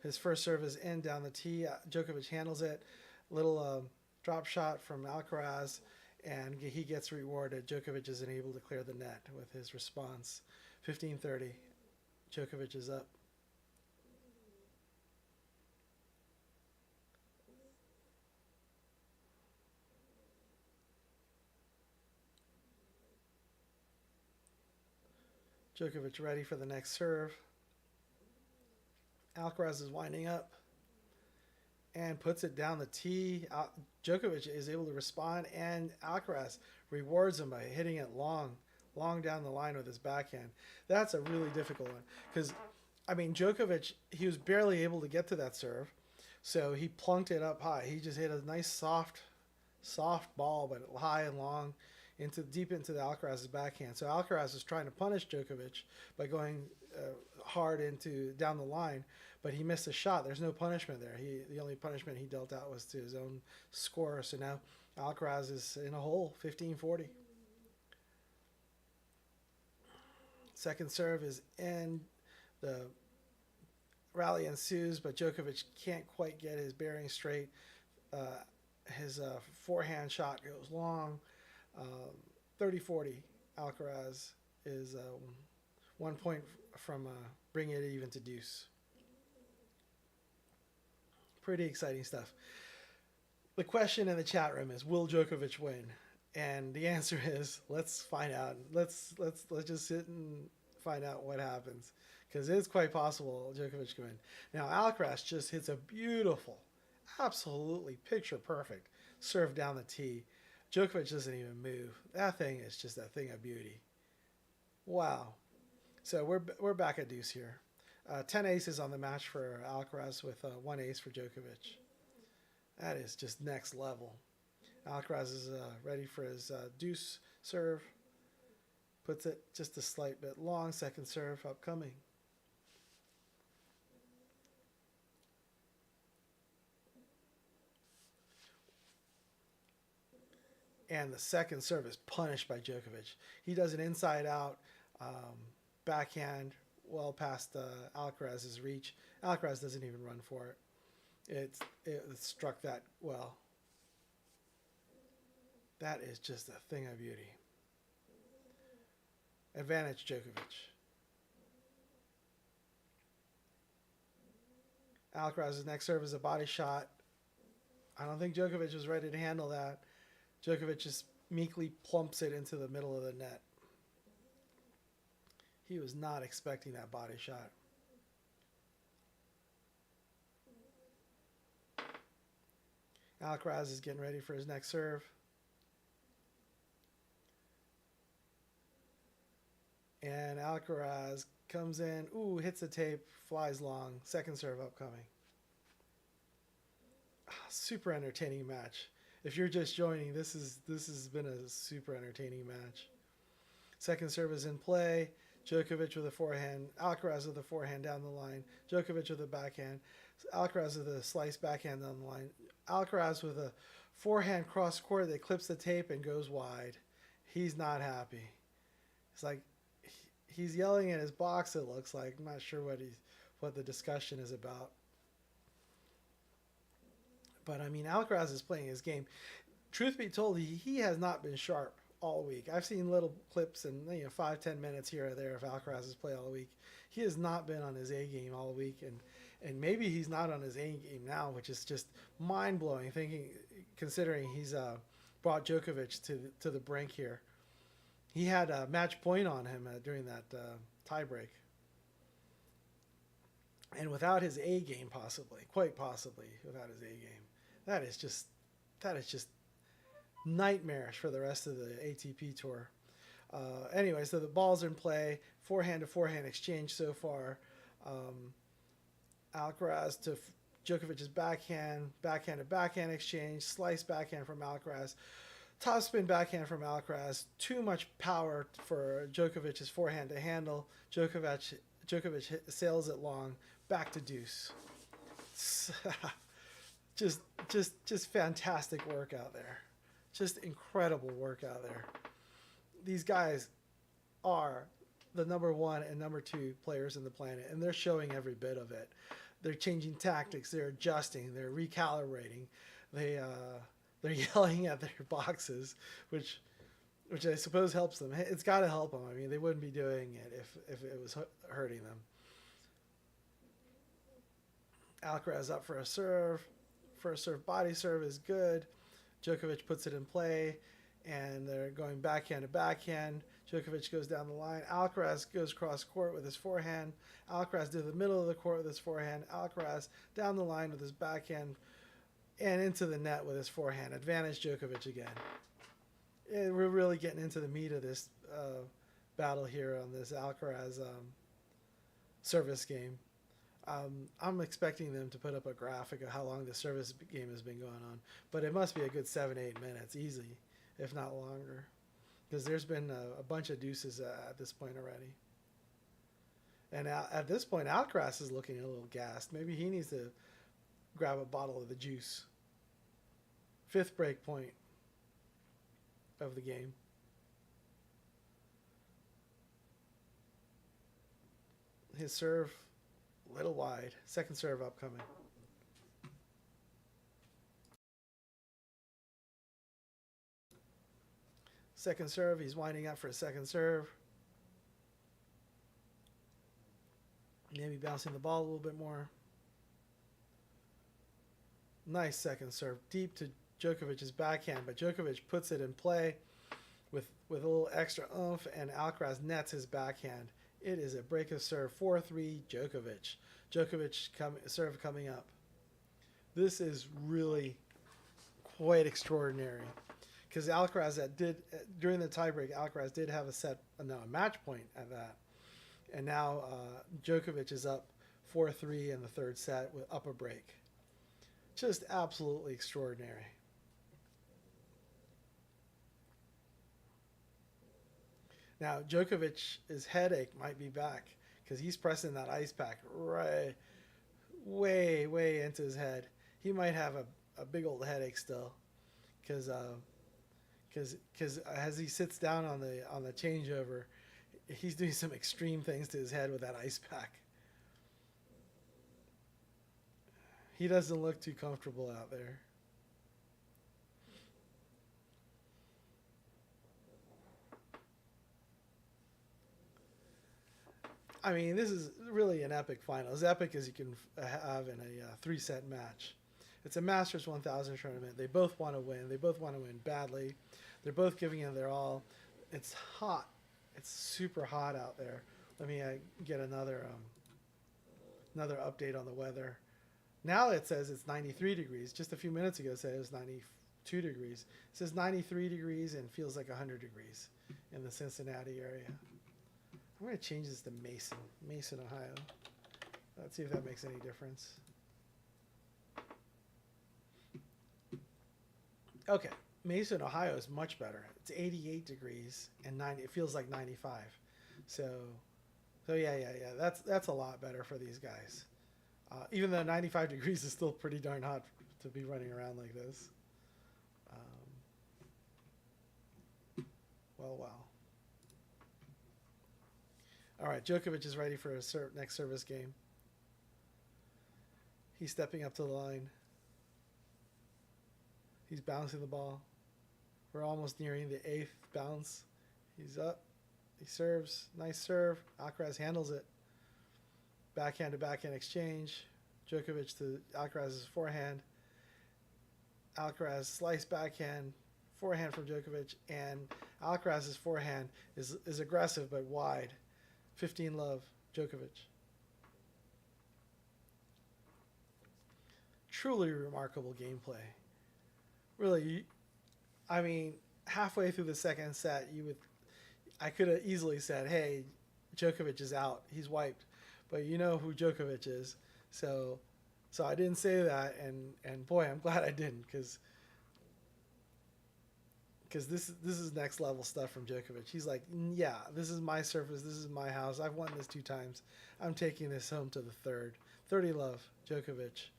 His first serve is in down the tee. Djokovic handles it. Little drop shot from Alcaraz, and he gets rewarded. Djokovic isn't able to clear the net with his response. 15-30. Djokovic is up. Djokovic ready for the next serve. Alcaraz is winding up and puts it down the tee. Djokovic is able to respond, and Alcaraz rewards him by hitting it long down the line with his backhand. That's a really difficult one because, I mean, Djokovic, he was barely able to get to that serve, so he plunked it up high. He just hit a nice soft ball, but high and long, deep into the Alcaraz's backhand. So Alcaraz is trying to punish Djokovic by going hard down the line, but he missed a shot. There's no punishment there. The only punishment he dealt out was to his own score. So now Alcaraz is in a hole, 15-40. Second serve is in. The rally ensues, but Djokovic can't quite get his bearings straight. His forehand shot goes long. 30-40. Alcaraz is 1 point from bringing it even to deuce. Pretty exciting stuff. The question in the chat room is, will Djokovic win? And the answer is, let's find out. Let's just sit and find out what happens, because it is quite possible Djokovic can win. Now Alcaraz just hits a beautiful, absolutely picture perfect serve down the tee. Djokovic doesn't even move. That thing is just a thing of beauty. Wow. So we're back at deuce here. 10 aces on the match for Alcaraz with 1 ace for Djokovic. That is just next level. Alcaraz is ready for his deuce serve. Puts it just a slight bit long. Second serve upcoming. And the second serve is punished by Djokovic. He does an inside-out backhand well past Alcaraz's reach. Alcaraz doesn't even run for it. It struck that well. That is just a thing of beauty. Advantage Djokovic. Alcaraz's next serve is a body shot. I don't think Djokovic was ready to handle that. Djokovic just meekly plumps it into the middle of the net. He was not expecting that body shot. Alcaraz is getting ready for his next serve. And Alcaraz comes in, hits the tape, flies long. Second serve upcoming. Super entertaining match. If you're just joining, this has been a super entertaining match. Second serve is in play. Djokovic with a forehand. Alcaraz with a forehand down the line. Djokovic with a backhand. Alcaraz with a slice backhand down the line. Alcaraz with a forehand cross court that clips the tape and goes wide. He's not happy. It's like he's yelling at his box, it looks like. I'm not sure what the discussion is about. But I mean, Alcaraz is playing his game. Truth be told, he has not been sharp all week. I've seen little clips and 5-10 minutes here or there of Alcaraz's play all week. He has not been on his A game all week, and maybe he's not on his A game now, which is just mind blowing. Considering he's brought Djokovic to the brink here. He had a match point on him during that tie break. And without his A game, quite possibly without his A game, that is just nightmarish for the rest of the ATP tour. Anyway, so the ball's in play, forehand to forehand exchange so far. Alcaraz to Djokovic's backhand to backhand exchange, slice backhand from Alcaraz, top spin backhand from Alcaraz. Too much power for Djokovic's forehand to handle. Djokovic sails it long, back to deuce. Just fantastic work out there. Just incredible work out there. These guys are the number 1 and number 2 players in the planet, and they're showing every bit of it. They're changing tactics. They're adjusting. They're recalibrating. They're yelling at their boxes, which I suppose helps them. It's got to help them. I mean, they wouldn't be doing it if it was hurting them. Alcaraz up for a serve. First serve, body serve is good. Djokovic puts it in play. and they're going backhand to backhand. Djokovic goes down the line. Alcaraz goes cross court with his forehand. Alcaraz to the middle of the court with his forehand. Alcaraz down the line with his backhand and into the net with his forehand. Advantage Djokovic again. And we're really getting into the meat of this battle here on this Alcaraz service game. I'm expecting them to put up a graphic of how long the service game has been going on, but it must be a good 7-8 minutes, easy, if not longer, because there's been a bunch of deuces at this point already. And at this point, Alcaraz is looking a little gassed. Maybe he needs to grab a bottle of the juice. 5th break point of the game. His serve, a little wide. Second serve upcoming. Second serve, he's winding up for a second serve. Maybe bouncing the ball a little bit more. Nice second serve. Deep to Djokovic's backhand, but Djokovic puts it in play with a little extra oomph, and Alcaraz nets his backhand. It is a break of serve. 4-3 Djokovic. Djokovic serve coming up. This is really quite extraordinary, because Alcaraz during the tiebreak, Alcaraz did have a match point at that, and now Djokovic is up 4-3 in the third set with up a break. Just absolutely extraordinary. Now Djokovic's headache might be back, because he's pressing that ice pack right way into his head. He might have a big old headache still, because as he sits down on the changeover, he's doing some extreme things to his head with that ice pack. He doesn't look too comfortable out there. I mean, this is really an epic final. As epic as you can have in a 3-set match. It's a Masters 1000 tournament. They both want to win. They both want to win badly. They're both giving it their all. It's hot. It's super hot out there. Let me get another update on the weather. Now it says it's 93 degrees. Just a few minutes ago it said it was 92 degrees. It says 93 degrees and feels like 100 degrees in the Cincinnati area. I'm going to change this to Mason, Ohio. Let's see if that makes any difference. Okay, Mason, Ohio is much better. It's 88 degrees and it feels like 95. So yeah. That's a lot better for these guys. Even though 95 degrees is still pretty darn hot to be running around like this. Well. All right, Djokovic is ready for his next service game. He's stepping up to the line. He's bouncing the ball. We're almost nearing the 8th bounce. He's up. He serves. Nice serve. Alcaraz handles it. Backhand to backhand exchange. Djokovic to Alcaraz's forehand. Alcaraz slice backhand. Forehand from Djokovic. And Alcaraz's forehand is aggressive but wide. 15-love, Djokovic. Truly remarkable gameplay. Really, I mean, halfway through the second set, I could have easily said, hey, Djokovic is out. He's wiped. But you know who Djokovic is. So I didn't say that, and boy, I'm glad I didn't, because this is next level stuff from Djokovic. He's like, yeah, this is my surface, this is my house. I've won this 2 times. I'm taking this home to the third. 30-love, Djokovic.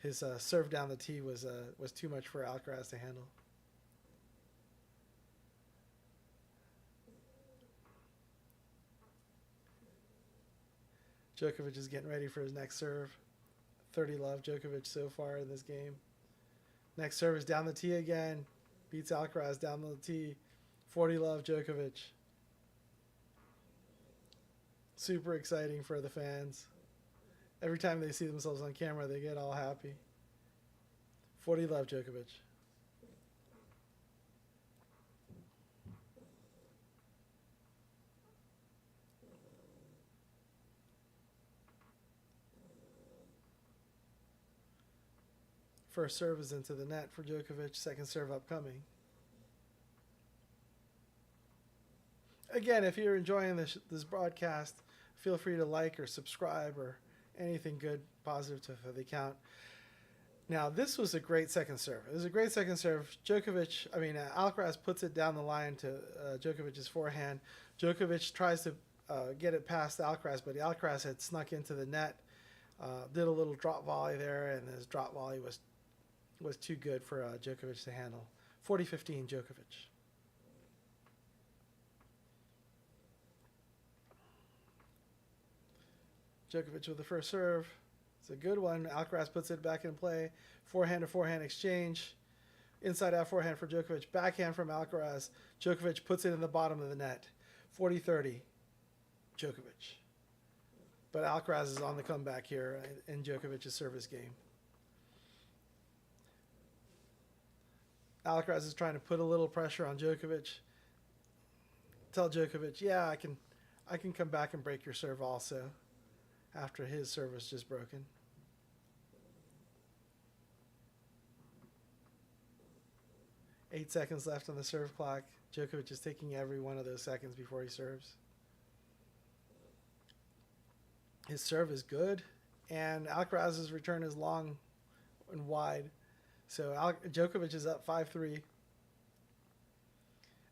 His serve down the tee was too much for Alcaraz to handle. Djokovic is getting ready for his next serve. 30-love, Djokovic so far in this game. Next serve is down the tee again. Beats Alcaraz down the tee. 40-love, Djokovic. Super exciting for the fans. Every time they see themselves on camera, they get all happy. 40-love, Djokovic. First serve is into the net for Djokovic. Second serve upcoming. Again, if you're enjoying this broadcast, feel free to like or subscribe or anything good, positive for the account. Now, this was a great second serve. It was a great second serve. Alcaraz puts it down the line to Djokovic's forehand. Djokovic tries to get it past Alcaraz, but Alcaraz had snuck into the net, did a little drop volley there, and his drop volley was too good for Djokovic to handle. 40-15 Djokovic. Djokovic with the first serve. It's a good one. Alcaraz puts it back in play. Forehand to forehand exchange. Inside out forehand for Djokovic. Backhand from Alcaraz. Djokovic puts it in the bottom of the net. 40-30 Djokovic. But Alcaraz is on the comeback here in Djokovic's service game. Alcaraz is trying to put a little pressure on Djokovic. Tell Djokovic, yeah, I can come back and break your serve also, after his serve was just broken. Eight seconds left on the serve clock. Djokovic is taking every one of those seconds before he serves. His serve is good, and Alcaraz's return is long and wide. So Djokovic is up 5-3.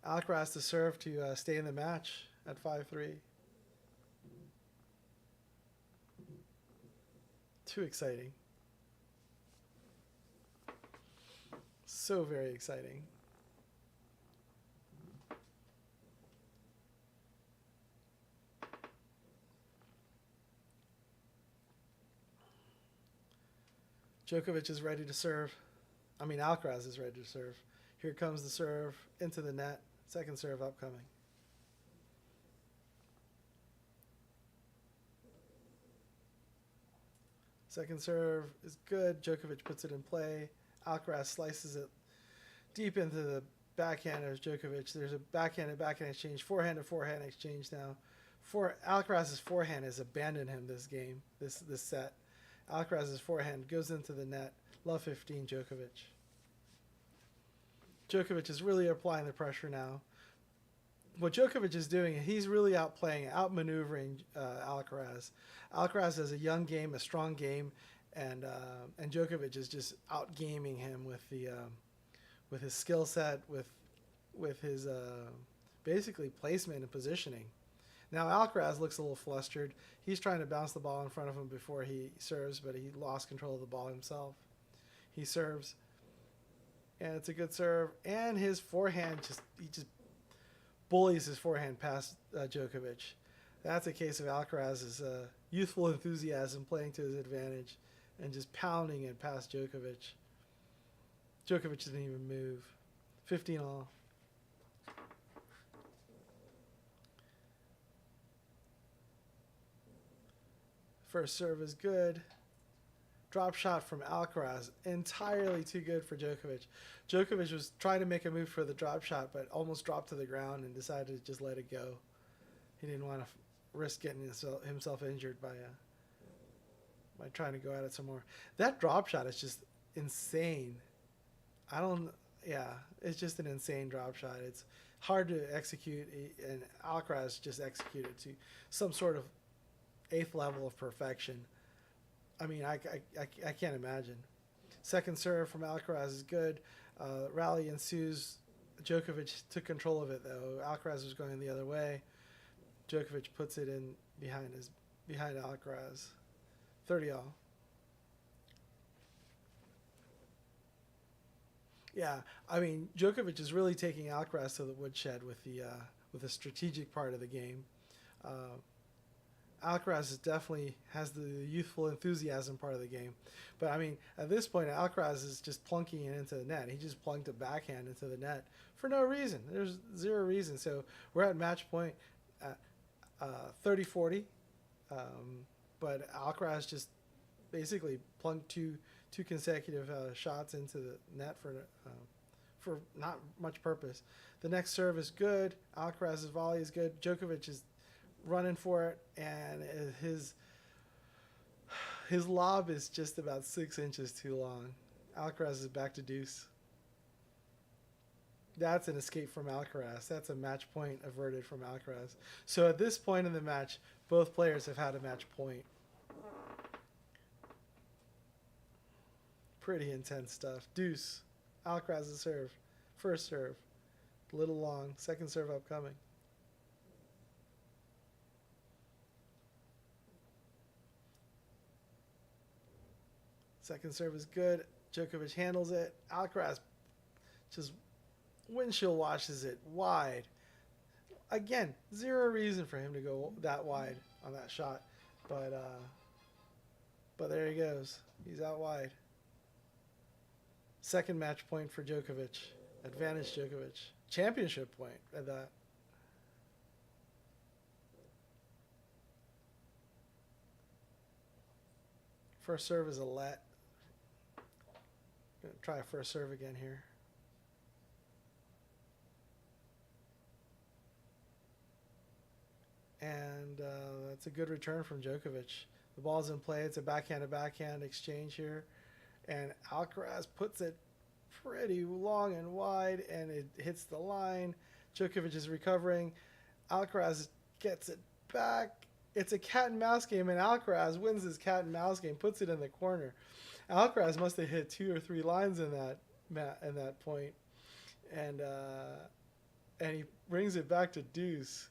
Alcaraz to serve to stay in the match at 5-3. Too exciting. So very exciting. Djokovic is ready to serve. Alcaraz is ready to serve. Here comes the serve into the net. Second serve upcoming. Second serve is good. Djokovic puts it in play. Alcaraz slices it deep into the backhand of Djokovic. There's a backhand exchange. Forehand to forehand exchange now. Alcaraz's forehand has abandoned him this game, this set. Alcaraz's forehand goes into the net. Love 15, Djokovic. Djokovic is really applying the pressure now. What Djokovic is doing, he's really outmaneuvering Alcaraz. Alcaraz has a young game, a strong game, and Djokovic is just outgaming him with his skill set, with his basically placement and positioning. Now Alcaraz looks a little flustered. He's trying to bounce the ball in front of him before he serves, but he lost control of the ball himself. He serves, and it's a good serve. And his forehand he just bullies his forehand past Djokovic. That's a case of Alcaraz's youthful enthusiasm playing to his advantage and just pounding it past Djokovic. Djokovic didn't even move. 15-all. First serve is good. Drop shot from Alcaraz. Entirely too good for Djokovic. Djokovic was trying to make a move for the drop shot, but almost dropped to the ground and decided to just let it go. He didn't want to risk getting himself injured by trying to go at it some more. That drop shot is just insane. It's just an insane drop shot. It's hard to execute, and Alcaraz just executed to some sort of 8th level of perfection. I can't imagine. Second serve from Alcaraz is good. Rally ensues. Djokovic took control of it though. Alcaraz was going the other way. Djokovic puts it in behind Alcaraz. 30-all. Yeah, Djokovic is really taking Alcaraz to the woodshed with the strategic part of the game. Alcaraz definitely has the youthful enthusiasm part of the game. But, at this point, Alcaraz is just plunking it into the net. He just plunked a backhand into the net for no reason. There's zero reason. So we're at match point at 30-40. But Alcaraz just basically plunked two consecutive shots into the net for not much purpose. The next serve is good. Alcaraz's volley is good. Djokovic is running for it, and his lob is just about 6 inches too long. Alcaraz is back to deuce. That's an escape from Alcaraz. That's a match point averted from Alcaraz. So at this point in the match, both players have had a match point. Pretty intense stuff. Deuce. Alcaraz's serve. First serve. A little long. Second serve upcoming. Second serve is good. Djokovic handles it. Alcaraz just windshield washes it wide. Again, zero reason for him to go that wide on that shot. But there he goes. He's out wide. Second match point for Djokovic. Advantage Djokovic. Championship point at that. First serve is a let. Gonna try a first serve again here. And that's a good return from Djokovic. The ball's in play. It's a backhand-to-backhand exchange here. And Alcaraz puts it pretty long and wide, and it hits the line. Djokovic is recovering. Alcaraz gets it back. It's a cat and mouse game, and Alcaraz wins his cat and mouse game, puts it in the corner. Alcaraz must have hit 2 or 3 lines in that point, and he brings it back to deuce.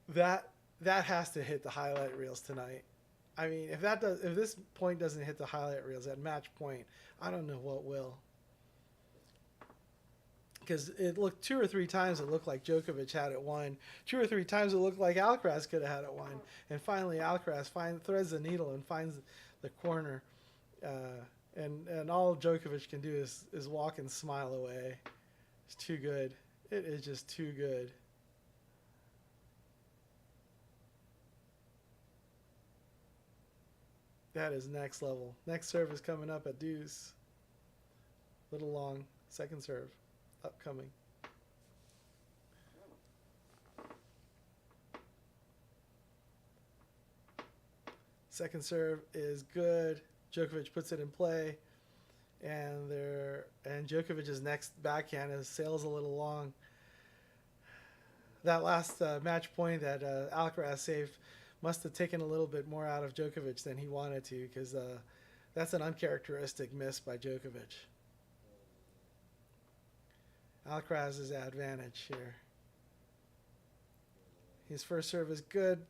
That has to hit the highlight reels tonight. I mean, if this point doesn't hit the highlight reels at match point, I don't know what will. Because it looked 2 or 3 times, it looked like Djokovic had it won. 2 or 3 times it looked like Alcaraz could have had it won. And finally Alcaraz threads the needle and finds the corner. And all Djokovic can do is walk and smile away. It's too good. It is just too good. That is next level. Next serve is coming up at deuce. Little long. Second serve. Upcoming. Second serve is good. Djokovic puts it in play. And Djokovic's next backhand sails a little long. That last match point that Alcaraz saved must have taken a little bit more out of Djokovic than he wanted to, because that's an uncharacteristic miss by Djokovic. Alcaraz's advantage here. His first serve is good.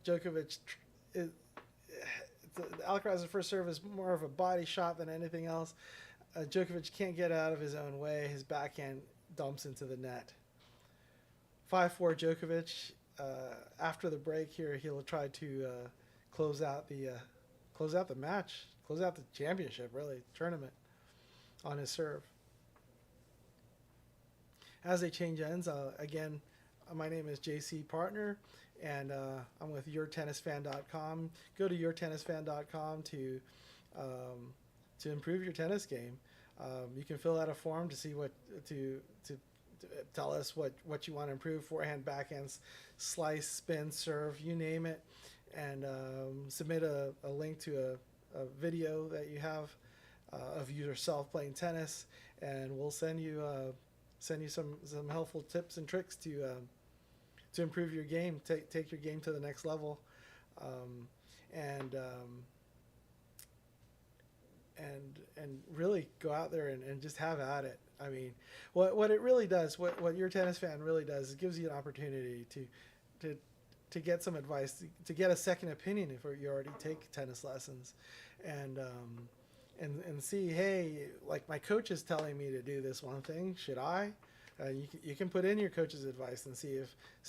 Alcaraz's first serve is more of a body shot than anything else. Djokovic can't get out of his own way. His backhand dumps into the net. 5-4 Djokovic. After the break here, he'll try to close out the match, close out the championship, really, tournament, on his serve. As they change ends, again, my name is JC Partner, and I'm with yourtennisfan.com. Go to yourtennisfan.com to improve your tennis game. You can fill out a form to see to tell us what you want to improve: forehand, backhand, slice, spin, serve, you name it, and submit a link to a video that you have of yourself playing tennis, and we'll send you some helpful tips and tricks to improve your game, take your game to the next level, and really go out there and just have at it. I mean, what it really does, what Your Tennis Fan really does, is gives you an opportunity to get some advice, to get a second opinion if you already take tennis lessons, and see, hey, like my coach is telling me to do this one thing, should I? You can put in your coach's advice and see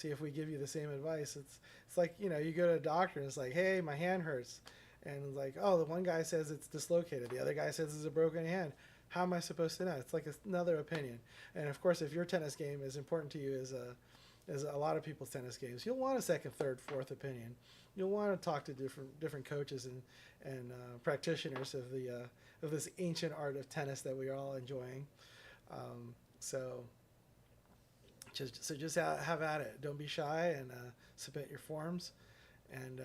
if we give you the same advice. It's like, you go to a doctor and it's like, hey, my hand hurts. And like, oh, the one guy says it's dislocated. The other guy says it's a broken hand. How am I supposed to know? It's like another opinion. And of course, if your tennis game is important to you as a lot of people's tennis games, you'll want a second, third, fourth opinion. You'll want to talk to different coaches and practitioners of this ancient art of tennis that we are all enjoying. So just have at it. Don't be shy, and submit your forms, and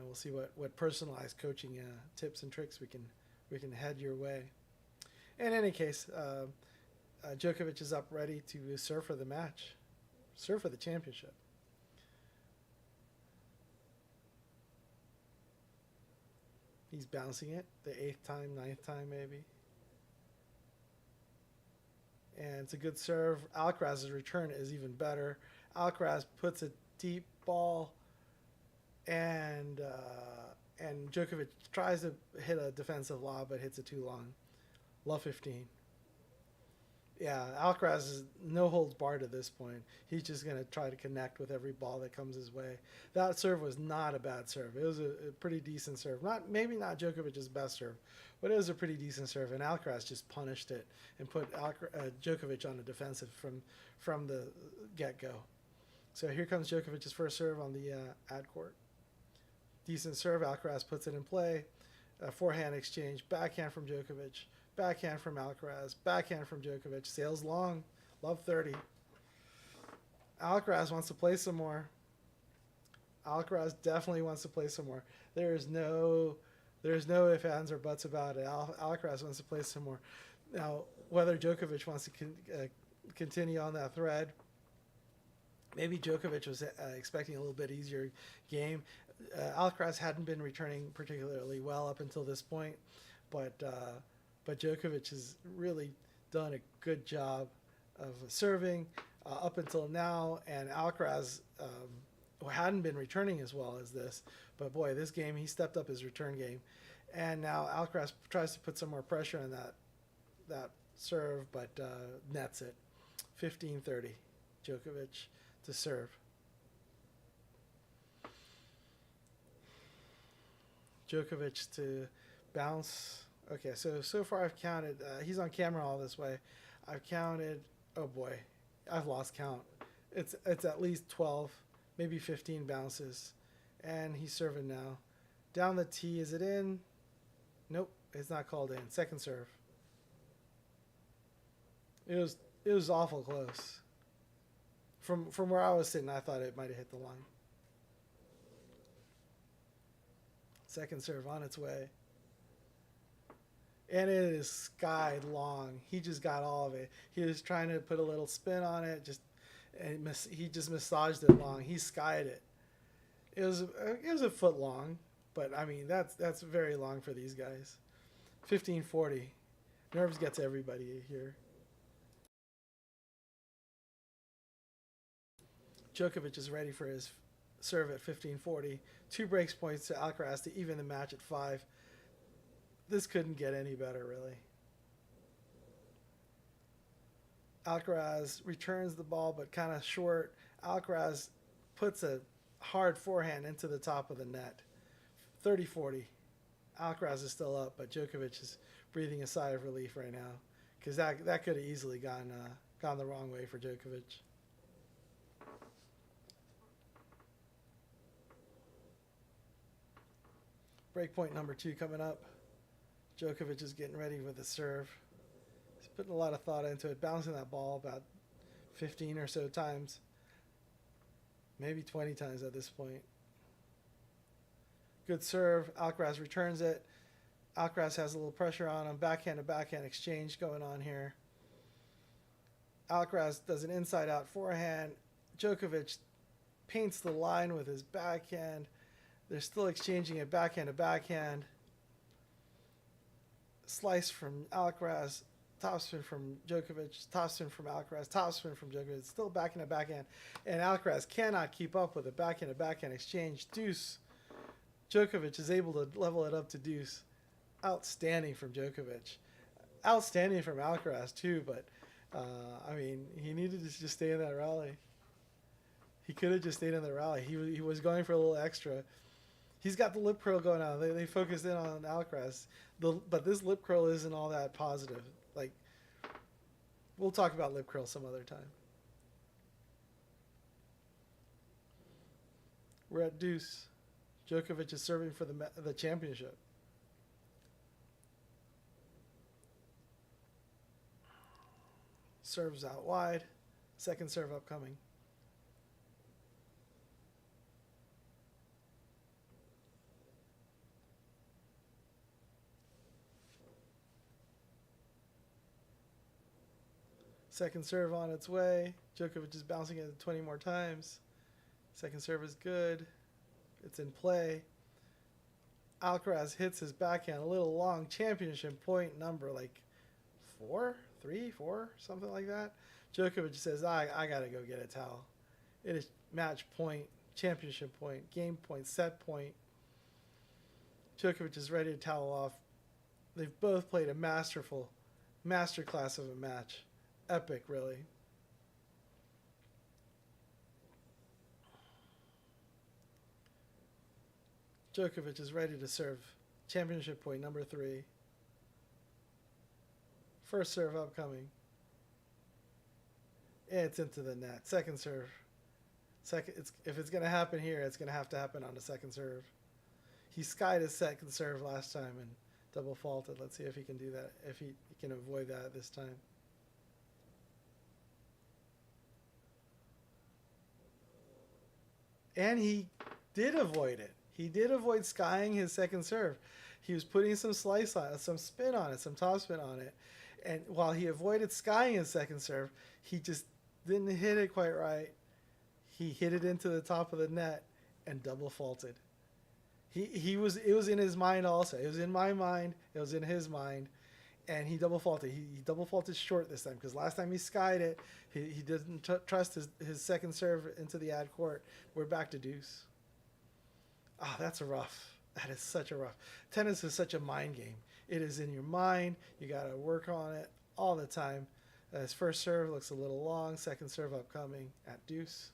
we'll see what personalized coaching tips and tricks we can head your way. In any case, Djokovic is up ready to serve for the match, serve for the championship. He's bouncing it the 8th time, 9th time maybe. And it's a good serve. Alcaraz's return is even better. Alcaraz puts a deep ball, and Djokovic tries to hit a defensive lob, but hits it too long. Love 15. Yeah, Alcaraz is no holds barred at this point. He's just going to try to connect with every ball that comes his way. That serve was not a bad serve. It was a pretty decent serve. Maybe not Djokovic's best serve, but it was a pretty decent serve. And Alcaraz just punished it and put Djokovic on the defensive from the get-go. So here comes Djokovic's first serve on the ad court. Decent serve. Alcaraz puts it in play. Forehand exchange. Backhand from Djokovic. Backhand from Alcaraz. Backhand from Djokovic. Sails long. Love 30. Alcaraz wants to play some more. Alcaraz definitely wants to play some more. There's no ifs, ands, or buts about it. Alcaraz wants to play some more. Now, whether Djokovic wants to continue on that thread, maybe Djokovic was expecting a little bit easier game. Alcaraz hadn't been returning particularly well up until this point, but Djokovic has really done a good job of serving up until now, and Alcaraz hadn't been returning as well as this, but boy, this game he stepped up his return game, and now Alcaraz tries to put some more pressure on that serve, but nets it. 15-30, Djokovic to serve. Djokovic to bounce. Okay, so far I've counted. He's on camera all this way. I've counted. Oh boy, I've lost count. It's at least 12, maybe 15 bounces, and he's serving now. Down the tee, is it in? Nope, it's not called in. Second serve. It was awful close. From where I was sitting, I thought it might have hit the line. Second serve on its way. And it is skied long. He just got all of it. He was trying to put a little spin on it, he just massaged it long. He skied it. It was a foot long, but I mean that's very long for these guys. 15-40. Nerves gets everybody here. Djokovic is ready for his serve at 15-40. 2 breaks points to Alcaraz to even the match at 5. This couldn't get any better, really. Alcaraz returns the ball, but kind of short. Alcaraz puts a hard forehand into the top of the net. 30-40. Alcaraz is still up, but Djokovic is breathing a sigh of relief right now, because that could have easily gone the wrong way for Djokovic. Breakpoint number 2 coming up. Djokovic is getting ready with the serve. He's putting a lot of thought into it, bouncing that ball about 15 or so times. Maybe 20 times at this point. Good serve. Alcaraz returns it. Alcaraz has a little pressure on him. Backhand to backhand exchange going on here. Alcaraz does an inside-out forehand. Djokovic paints the line with his backhand. They're still exchanging it backhand to backhand. Slice from Alcaraz, topspin from Djokovic, topspin from Alcaraz, topspin from Djokovic. Still backhand to backhand. And Alcaraz cannot keep up with the backhand to backhand exchange. Deuce. Djokovic is able to level it up to deuce. Outstanding from Djokovic. Outstanding from Alcaraz too, but I mean, he needed to just stay in that rally. He could have just stayed in the rally. He was going for a little extra. He's got the lip curl going on. They focused in on Alcaraz. But this lip curl isn't all that positive. Like, we'll talk about lip curl some other time. We're at deuce. Djokovic is serving for the championship. Serves out wide. Second serve upcoming. Second serve on its way. Djokovic is bouncing it 20 more times. Second serve is good. It's in play. Alcaraz hits his backhand a little long. Championship point number like 4, 3, 4, something like that. Djokovic says, I got to go get a towel. It is match point, championship point, game point, set point. Djokovic is ready to towel off. They've both played a masterclass of a match. Epic, really. Djokovic is ready to serve. Championship point number 3. First serve upcoming. It's into the net. Second serve. If it's going to happen here, it's going to have to happen on the second serve. He skied his second serve last time and double faulted. Let's see if he can do that, if he can avoid that this time. And he did avoid it. He did avoid skying his second serve. He was putting some slice on it, some spin on it, some topspin on it. And while he avoided skying his second serve, he just didn't hit it quite right. He hit it into the top of the net and double faulted. It was in his mind also. It was in my mind. It was in his mind. And he double faulted. He double faulted short this time because last time he skied it, he didn't trust his second serve into the ad court. We're back to deuce. Ah, that's a rough. That is such a rough. Tennis is such a mind game. It is in your mind. You got to work on it all the time. His first serve looks a little long. Second serve upcoming at deuce.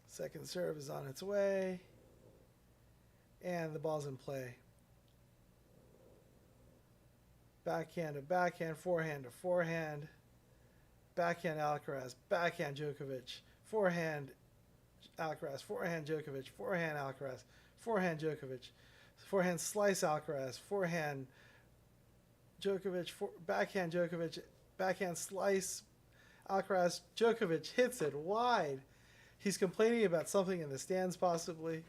Second serve is on its way. And the ball's in play. Backhand to backhand, forehand to forehand. Backhand Alcaraz, backhand Djokovic. Forehand Alcaraz, forehand Djokovic, forehand Alcaraz, forehand Djokovic. Forehand slice Alcaraz, forehand Djokovic, backhand Djokovic, backhand slice Alcaraz. Djokovic hits it wide. He's complaining about something in the stands possibly.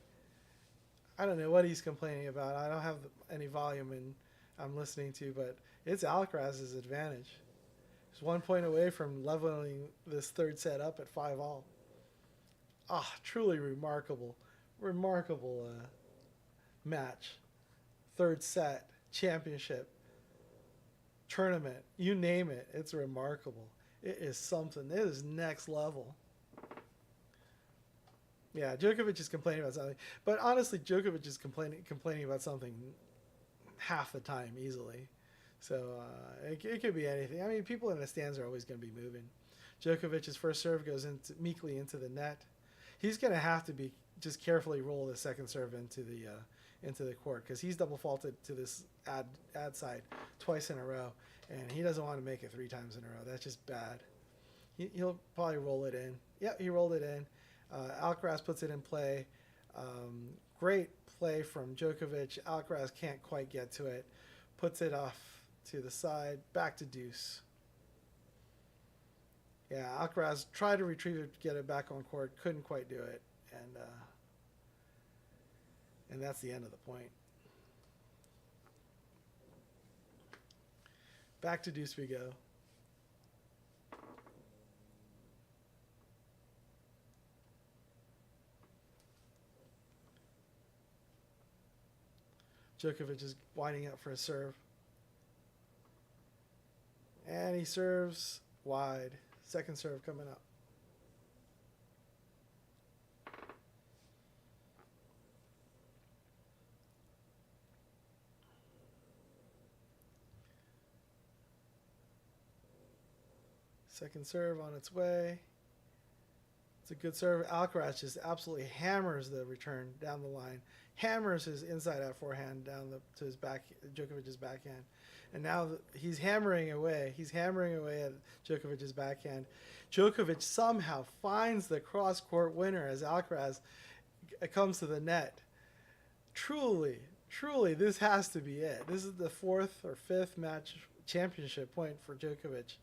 I don't know what he's complaining about. I don't have any volume and I'm listening to, but it's Alcaraz's advantage. He's 1 point away from leveling this third set up at 5-all. Ah, truly remarkable match. Third set, championship, tournament, you name it. It's remarkable. It is something. It is next level. Yeah, Djokovic is complaining about something, but honestly, Djokovic is complaining about something half the time easily. So it could be anything. I mean, people in the stands are always going to be moving. Djokovic's first serve goes meekly into the net. He's going to have to be just carefully roll the second serve into the court because he's double faulted to this ad side twice in a row, and he doesn't want to make it 3 times in a row. That's just bad. He'll probably roll it in. Yep, he rolled it in. Alcaraz puts it in play. Great play from Djokovic. Alcaraz can't quite get to it. Puts it off to the side. Back to deuce. Yeah, Alcaraz tried to retrieve it, get it back on court. Couldn't quite do it. And that's the end of the point. Back to deuce we go. Djokovic is winding up for a serve. And he serves wide. Second serve coming up. Second serve on its way. It's a good serve. Alcaraz just absolutely hammers the return down the line. Hammers his inside-out forehand down to his back, Djokovic's backhand. And now he's hammering away. He's hammering away at Djokovic's backhand. Djokovic somehow finds the cross-court winner as Alcaraz comes to the net. Truly, this has to be it. This is the 4th or 5th match championship point for Djokovic.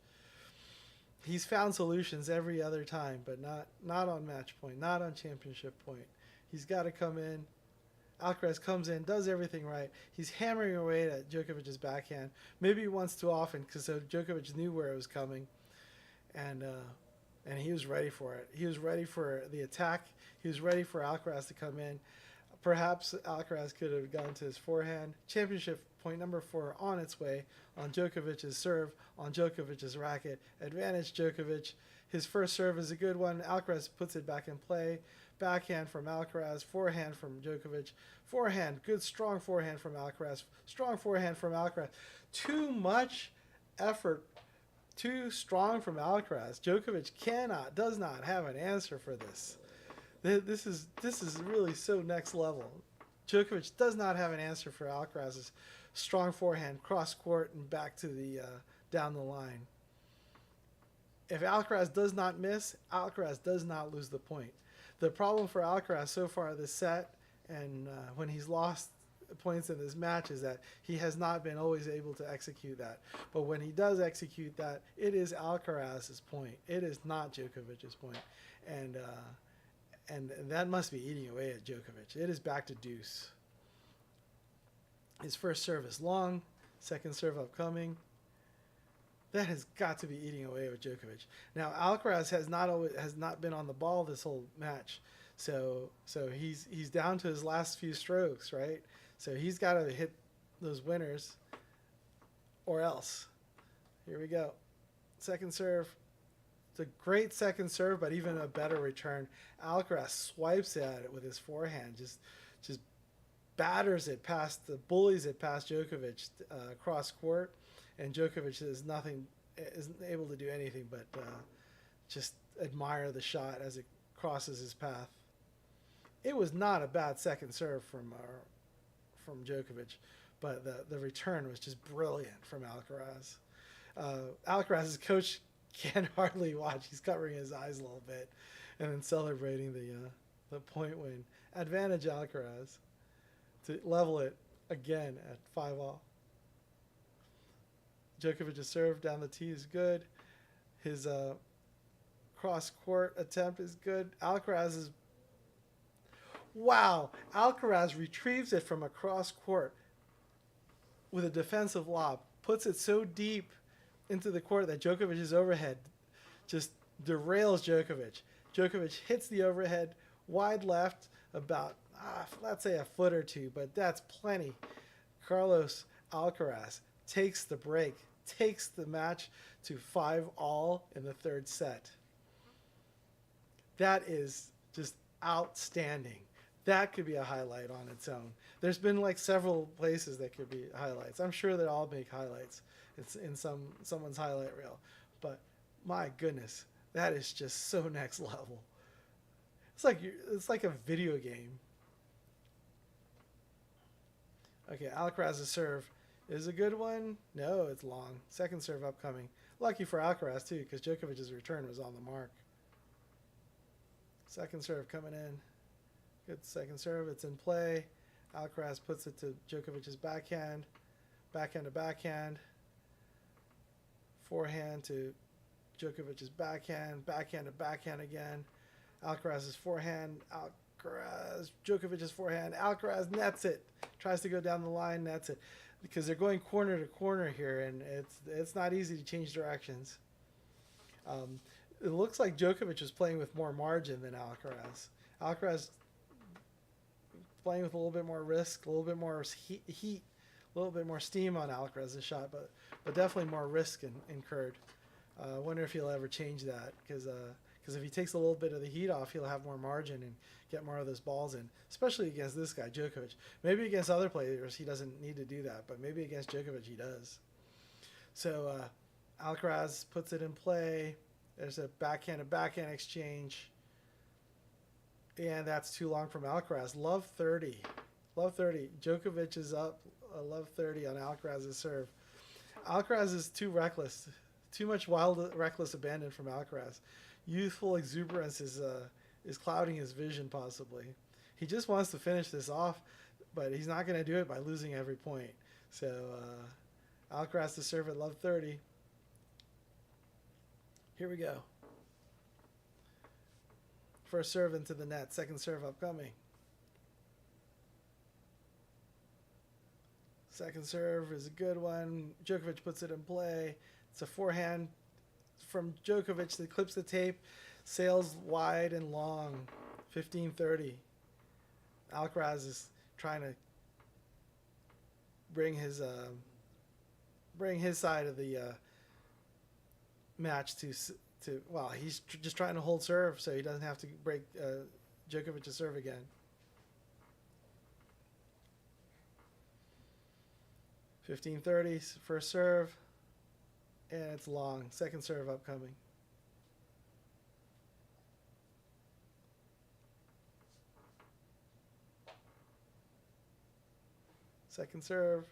He's found solutions every other time, but not on match point, not on championship point. He's got to come in. Alcaraz comes in, does everything right. He's hammering away at Djokovic's backhand. Maybe once too often, because so Djokovic knew where it was coming, and he was ready for it. He was ready for the attack. He was ready for Alcaraz to come in. Perhaps Alcaraz could have gone to his forehand. Championship point number 4 on its way, on Djokovic's serve, on Djokovic's racket. Advantage Djokovic. His first serve is a good one. Alcaraz puts it back in play. Backhand from Alcaraz. Forehand from Djokovic. Forehand. Good strong forehand from Alcaraz. Strong forehand from Alcaraz. Too much effort. Too strong from Alcaraz. Djokovic does not have an answer for this. This is really so next level. Djokovic does not have an answer for Alcaraz's strong forehand, cross court and back to the down the line. If Alcaraz does not miss, Alcaraz does not lose the point. The problem for Alcaraz so far this set and when he's lost points in this match is that he has not been always able to execute that. But when he does execute that, it is Alcaraz's point. It is not Djokovic's point. And that must be eating away at Djokovic. It is back to deuce. His first serve is long, second serve upcoming. That has got to be eating away with Djokovic. Now Alcaraz has not been on the ball this whole match, so he's down to his last few strokes, right? So he's got to hit those winners, or else. Here we go. Second serve. It's a great second serve, but even a better return. Alcaraz swipes at it with his forehand, just batters it past, bullies it past Djokovic cross court, and Djokovic isn't able to do anything but just admire the shot as it crosses his path. It was not a bad second serve from Djokovic, but the return was just brilliant from Alcaraz. Alcaraz's coach can hardly watch. He's covering his eyes a little bit and then celebrating the point win. Advantage Alcaraz to level it again at 5-all. Djokovic's serve down the tee is good. His cross-court attempt is good. Alcaraz retrieves it from across court with a defensive lob. Puts it so deep into the court that Djokovic's overhead just derails Djokovic. Djokovic hits the overhead wide left about, let's say a foot or two, but that's plenty. Carlos Alcaraz takes the break, takes the match to 5-all in the third set. That is just outstanding. That could be a highlight on its own. There's been like several places that could be highlights. I'm sure they all make highlights. It's in someone's highlight reel. But my goodness, that is just so next level. It's like a video game. Okay, Alcaraz's serve is a good one. No, it's long. Second serve upcoming. Lucky for Alcaraz too, because Djokovic's return was on the mark. Second serve coming in. Good second serve. It's in play. Alcaraz puts it to Djokovic's backhand. Backhand to backhand. Forehand to Djokovic's backhand. Backhand to backhand again. Alcaraz's forehand. Djokovic's forehand. Alcaraz nets it. Tries to go down the line, nets it. Because they're going corner to corner here, and it's not easy to change directions. It looks like Djokovic was playing with more margin than Alcaraz. Alcaraz playing with a little bit more risk, a little bit more heat, a little bit more steam on Alcaraz's shot, but definitely more risk incurred. I wonder if he'll ever change that, because if he takes a little bit of the heat off, he'll have more margin and get more of those balls in, especially against this guy, Djokovic. Maybe against other players, he doesn't need to do that, but maybe against Djokovic, he does. So Alcaraz puts it in play. There's a backhand to backhand exchange. And that's too long from Alcaraz. Love 30. Love 30. Djokovic is up. Love 30 on Alcaraz's serve. Alcaraz is too reckless. Too much wild, reckless abandon from Alcaraz. Youthful exuberance is clouding his vision, possibly. He just wants to finish this off, but he's not going to do it by losing every point. So Alcaraz to serve at love 30. Here we go. First serve into the net. Second serve upcoming. Second serve is a good one. Djokovic puts it in play. It's a forehand from Djokovic that clips the tape, sails wide and long. 15-30. Alcaraz is trying to bring his side of the match to well, he's just trying to hold serve so he doesn't have to break Djokovic's serve again. 15-30, first serve, and it's long. Second serve upcoming. Second serve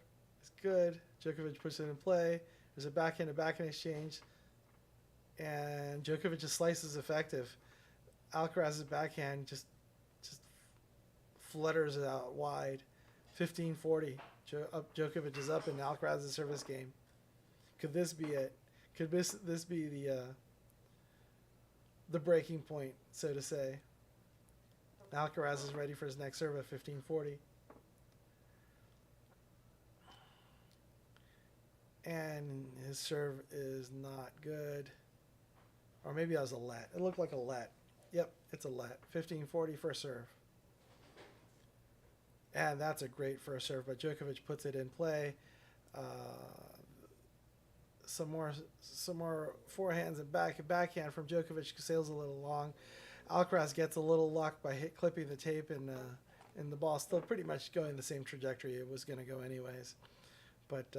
is good. Djokovic puts it in play. There's a backhand to backhand exchange, and Djokovic's slice is effective. Alcaraz's backhand just flutters it out wide. 15-40. Djokovic is up in Alcaraz's service game. Could this be it? Could this be the breaking point, so to say? Alcaraz is ready for his next serve at 15-40. And his serve is not good. Or maybe that was a let. It looked like a let. Yep, it's a let. 15-40 first serve. And that's a great first serve, but Djokovic puts it in play. Some more forehands and backhand from Djokovic, sails a little long. Alcaraz gets a little luck by clipping the tape, and the ball still pretty much going the same trajectory it was going to go anyways. But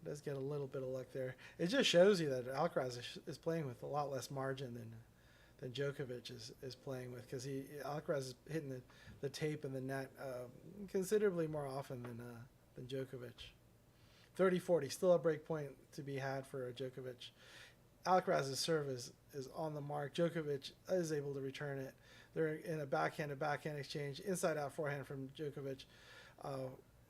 does get a little bit of luck there. It just shows you that Alcaraz is playing with a lot less margin than Djokovic is playing with, because Alcaraz is hitting the tape and the net considerably more often than Djokovic. 30-40, still a break point to be had for Djokovic. Alcaraz's serve is on the mark. Djokovic is able to return it. They're in a backhand to backhand exchange, inside out forehand from Djokovic.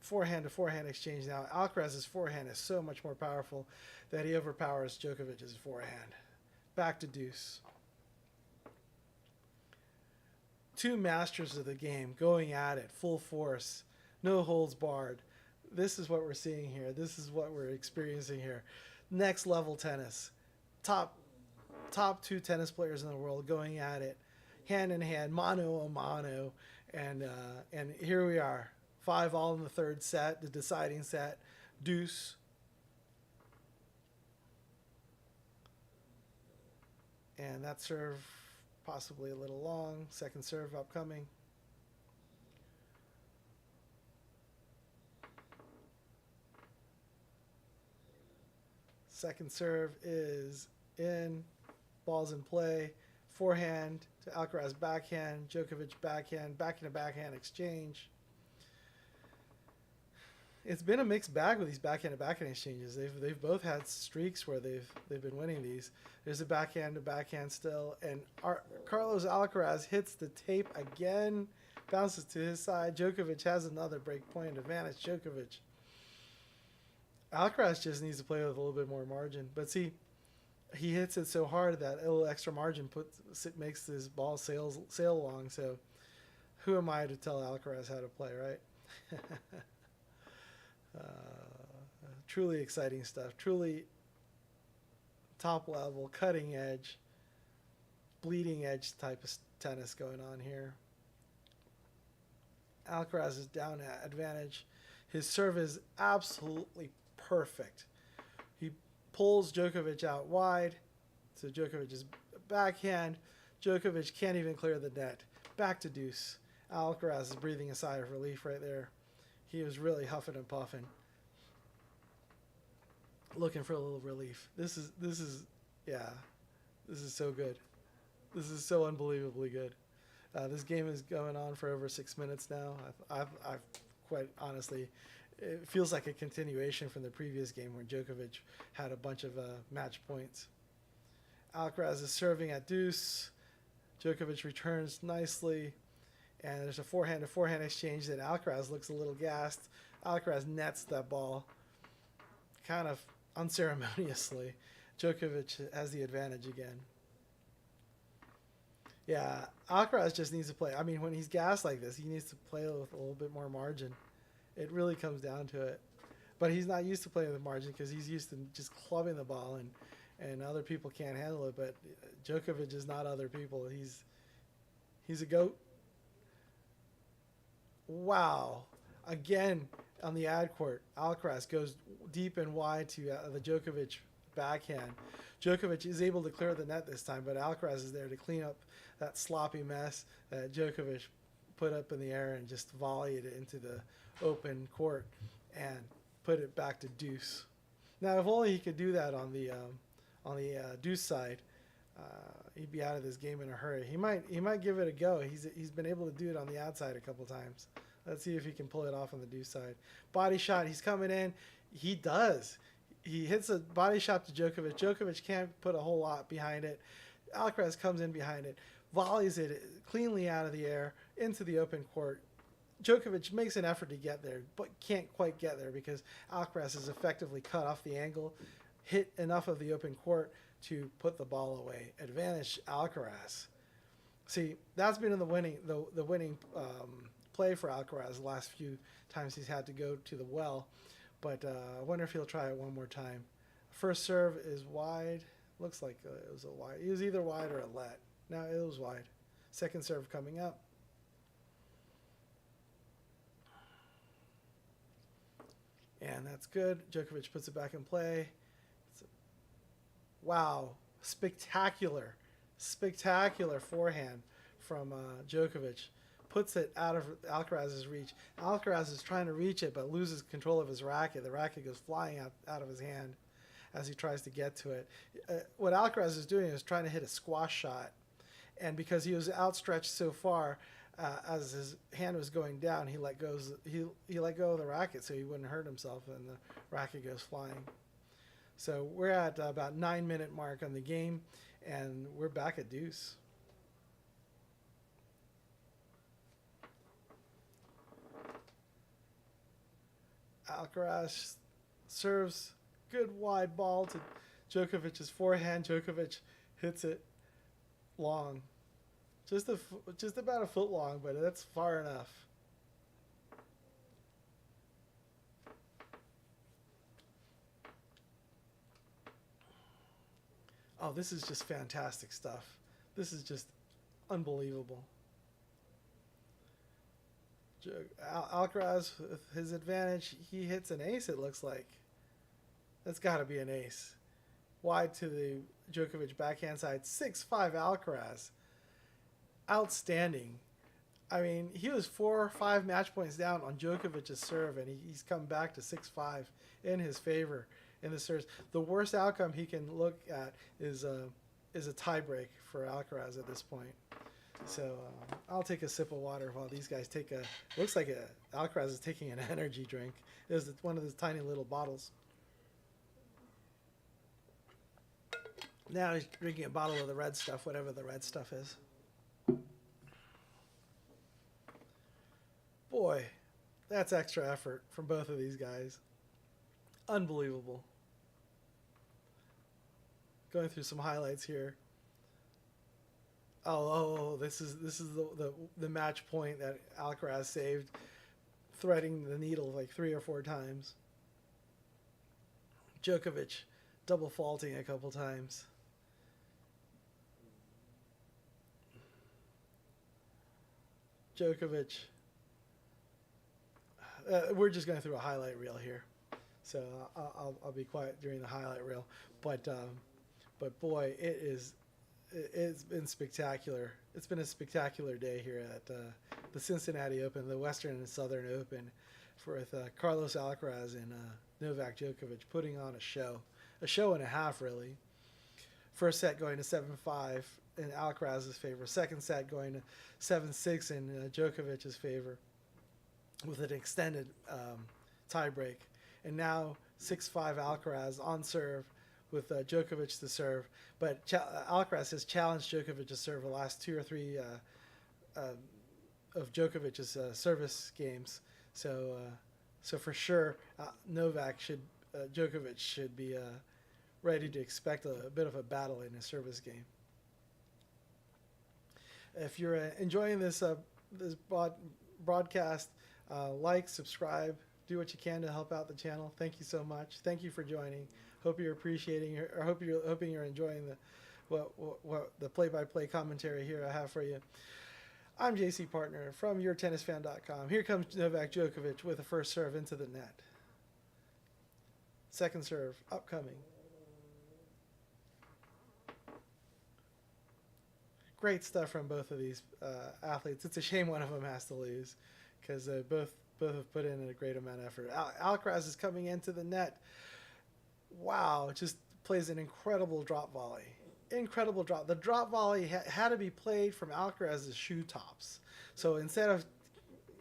Forehand to forehand exchange now. Alcaraz's forehand is so much more powerful that he overpowers Djokovic's forehand. Back to deuce. Two masters of the game going at it, full force, no holds barred. This is what we're seeing here. This is what we're experiencing here. Next level tennis. Top two tennis players in the world going at it, hand in hand, mano a mano, and here we are. 5-all in the third set, the deciding set. Deuce. And that serve possibly a little long. Second serve upcoming. Second serve is in. Ball's in play. Forehand to Alcaraz backhand. Djokovic backhand. Backhand to backhand exchange. It's been a mixed bag with these backhand to backhand exchanges. They've both had streaks where they've been winning these. There's a backhand to backhand still, and Carlos Alcaraz hits the tape again, bounces to his side. Djokovic has another break point advantage. Djokovic. Alcaraz just needs to play with a little bit more margin, but see, he hits it so hard that a little extra margin makes his ball sail along. So, who am I to tell Alcaraz how to play, right? Truly exciting stuff. Truly top level, cutting edge, bleeding edge type of tennis going on here. Alcaraz is down at advantage. His serve is absolutely perfect. He pulls Djokovic out wide. So Djokovic's backhand. Djokovic can't even clear the net. Back to deuce. Alcaraz is breathing a sigh of relief right there. He was really huffing and puffing, looking for a little relief. This is so good. This is so unbelievably good. This game is going on for over 6 minutes now. I've quite honestly, it feels like a continuation from the previous game where Djokovic had a bunch of match points. Alcaraz is serving at deuce. Djokovic returns nicely. And there's a forehand to forehand exchange that Alcaraz looks a little gassed. Alcaraz nets that ball kind of unceremoniously. Djokovic has the advantage again. Yeah, Alcaraz just needs to play. I mean, when he's gassed like this, he needs to play with a little bit more margin. It really comes down to it. but he's not used to playing with margin because he's used to just clubbing the ball, and other people can't handle it. But Djokovic is not other people. He's a goat. Wow. Again, on the ad court, Alcaraz goes deep and wide to the Djokovic backhand. Djokovic is able to clear the net this time, but Alcaraz is there to clean up that sloppy mess that Djokovic put up in the air and just volleyed it into the open court and put it back to deuce. Now, if only he could do that on the deuce side, he'd be out of this game in a hurry. He might give it a go. He's been able to do it on the outside a couple times. Let's see if he can pull it off on the deuce side. Body shot. He's coming in. He does. He hits a body shot to Djokovic. Djokovic can't put a whole lot behind it. Alcaraz comes in behind it, volleys it cleanly out of the air into the open court. Djokovic makes an effort to get there, but can't quite get there because Alcaraz has effectively cut off the angle, hit enough of the open court to put the ball away. Advantage Alcaraz. See, that's been in the winning play for Alcaraz the last few times he's had to go to the well. But I wonder if he'll try it one more time. First serve is wide. Looks like it was a wide. It was either wide or a let. No, it was wide. Second serve coming up. And that's good. Djokovic puts it back in play. Wow. Spectacular forehand from Djokovic. Puts it out of Alcaraz's reach. Alcaraz is trying to reach it, but loses control of his racket. The racket goes flying out of his hand as he tries to get to it. What Alcaraz is doing is trying to hit a squash shot. And because he was outstretched so far, as his hand was going down, he let go of the racket so he wouldn't hurt himself, and the racket goes flying. So we're at about 9-minute mark on the game, and we're back at deuce. Alcaraz serves good wide ball to Djokovic's forehand. Djokovic hits it long. Just about a foot long, but that's far enough. Oh, this is just fantastic stuff. This is just unbelievable. Alcaraz, with his advantage, he hits an ace, it looks like. That's got to be an ace. Wide to the Djokovic backhand side. 6-5 Alcaraz. Outstanding. I mean, he was 4 or 5 match points down on Djokovic's serve, and he's come back to 6-5 in his favor in the serves. The worst outcome he can look at is a tiebreak for Alcaraz at this point. So I'll take a sip of water while these guys take a. Looks like Alcaraz is taking an energy drink. It was one of those tiny little bottles. Now he's drinking a bottle of the red stuff, whatever the red stuff is. Boy, that's extra effort from both of these guys. Unbelievable. Going through some highlights here. Oh, this is the match point that Alcaraz saved, threading the needle like 3 or 4 times. Djokovic double faulting a couple times. Djokovic. We're just going through a highlight reel here, so I'll be quiet during the highlight reel. But boy, it's been spectacular. It's been a spectacular day here at the Cincinnati Open, the Western and Southern Open, with Carlos Alcaraz and Novak Djokovic putting on a show and a half, really. First set going to 7-5 in Alcaraz's favor. Second set going to 7-6 in Djokovic's favor, with an extended tiebreak. And now 6-5 Alcaraz on serve with Djokovic to serve. But Alcaraz has challenged Djokovic to serve the last 2 or 3 of Djokovic's service games. So for sure, Djokovic should be ready to expect a bit of a battle in his service game. If you're enjoying this broadcast, like, subscribe, do what you can to help out the channel. Thank you so much. Thank you for joining. Hope you're appreciating, or hoping you're enjoying what the play-by-play commentary here I have for you. I'm JC Partner from YourTennisFan.com. Here comes Novak Djokovic with a first serve into the net. Second serve upcoming. Great stuff from both of these athletes. It's a shame one of them has to lose because both have put in a great amount of effort. Alcaraz is coming into the net. Wow, just plays an incredible drop volley. Incredible drop. The drop volley had to be played from Alcaraz's shoe tops. So instead of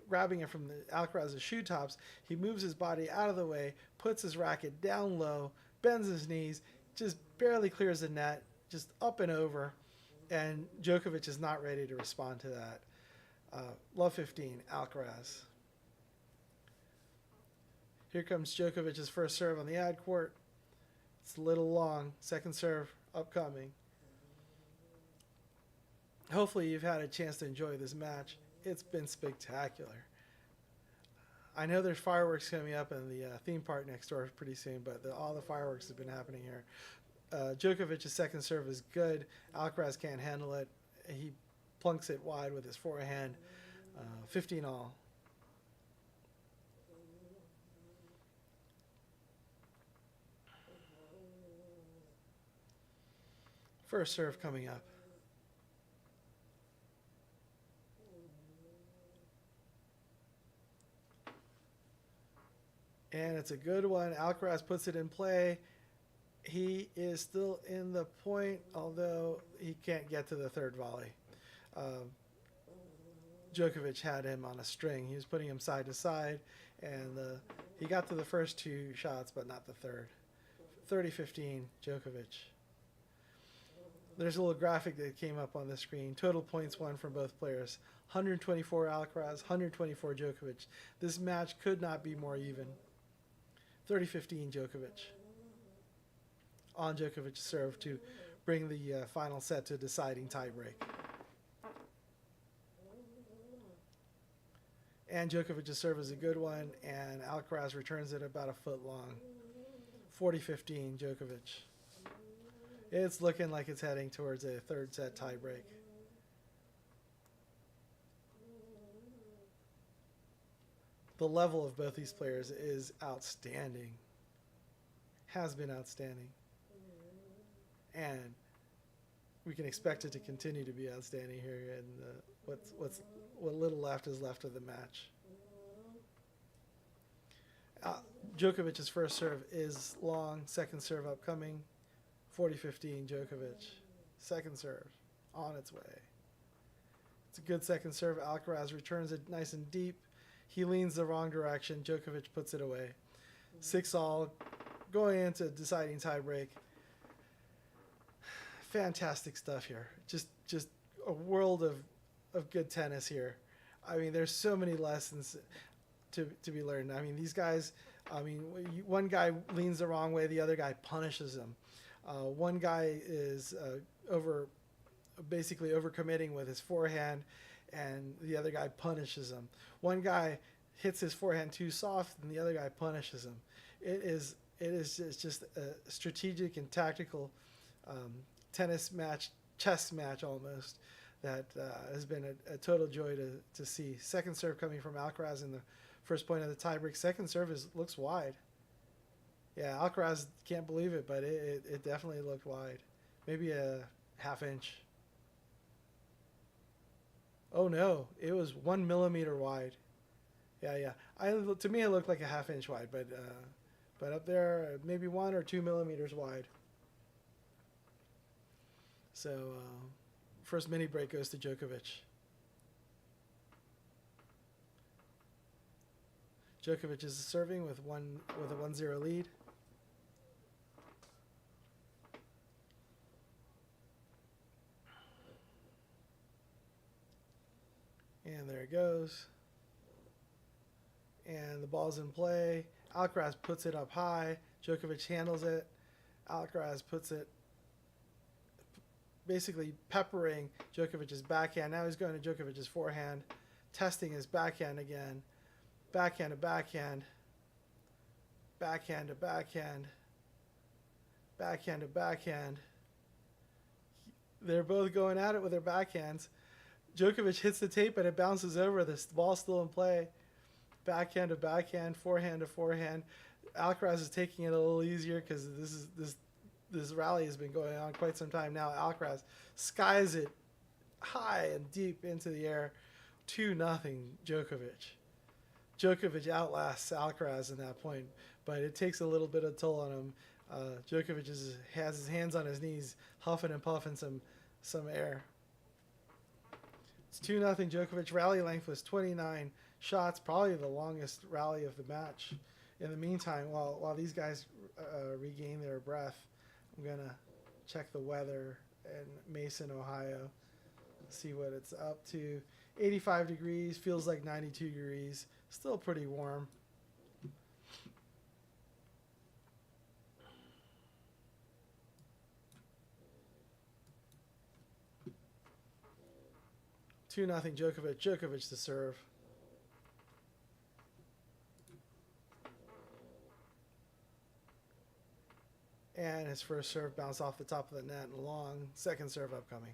grabbing it from the Alcaraz's shoe tops, he moves his body out of the way, puts his racket down low, bends his knees, just barely clears the net, just up and over. And Djokovic is not ready to respond to that. Love 15, Alcaraz. Here comes Djokovic's first serve on the ad court. It's a little long. Second serve upcoming. Hopefully you've had a chance to enjoy this match. It's been spectacular. I know there's fireworks coming up in the theme park next door pretty soon, but all the fireworks have been happening here. Djokovic's second serve is good. Alcaraz can't handle it. He plunks it wide with his forehand. 15 all. First serve coming up. And it's a good one. Alcaraz puts it in play. He is still in the point, although he can't get to the third volley. Djokovic had him on a string. He was putting him side to side, and he got to the first two shots, but not the third. 30-15, Djokovic. There's a little graphic that came up on the screen. Total points won from both players. 124 Alcaraz, 124 Djokovic. This match could not be more even. 30-15 Djokovic. On Djokovic's serve to bring the final set to a deciding tiebreak. And Djokovic's serve is a good one, and Alcaraz returns it about a foot long. 40-15 Djokovic. It's looking like it's heading towards a third set tiebreak. The level of both these players is outstanding. Has been outstanding. And we can expect it to continue to be outstanding here in what little left is left of the match. Djokovic's first serve is long. Second serve upcoming. 40-15 Djokovic. Second serve on its way. It's a good second serve. Alcaraz returns it nice and deep. He leans the wrong direction. Djokovic puts it away. 6-all going into deciding tiebreak. Fantastic stuff here. Just a world of good tennis here. I mean, there's so many lessons to be learned. I mean, these guys, one guy leans the wrong way, the other guy punishes him. One guy is basically overcommitting with his forehand, and the other guy punishes him. One guy hits his forehand too soft, and the other guy punishes him. It is just a strategic and tactical tennis match, chess match almost, that has been a total joy to see. Second serve coming from Alcaraz in the first point of the tiebreak. Second serve looks wide. Yeah, Alcaraz can't believe it, but it definitely looked wide. Maybe a half inch. Oh no, it was 1 millimeter wide. Yeah. To me, it looked like a half inch wide, but up there, maybe 1 or 2 millimeters wide. So, first mini break goes to Djokovic. Djokovic is serving with a 1-0 lead. And there it goes. And the ball's in play. Alcaraz puts it up high. Djokovic handles it. Alcaraz puts it, basically peppering Djokovic's backhand. Now he's going to Djokovic's forehand, testing his backhand again. Backhand to backhand. Backhand to backhand. Backhand to backhand. They're both going at it with their backhands. Djokovic hits the tape, but it bounces over. The ball's still in play. Backhand to backhand, forehand to forehand. Alcaraz is taking it a little easier because this rally has been going on quite some time now. Alcaraz skies it high and deep into the air. 2-0 Djokovic. Djokovic outlasts Alcaraz in that point, but it takes a little bit of toll on him. Djokovic has his hands on his knees, huffing and puffing some air. It's 2-0 Djokovic. Rally length was 29 shots, probably the longest rally of the match. In the meantime, while these guys regain their breath, I'm going to check the weather in Mason, Ohio, see what it's up to. 85 degrees, feels like 92 degrees, still pretty warm. Two nothing Djokovic. Djokovic to serve. And his first serve bounced off the top of the net and long. Second serve upcoming.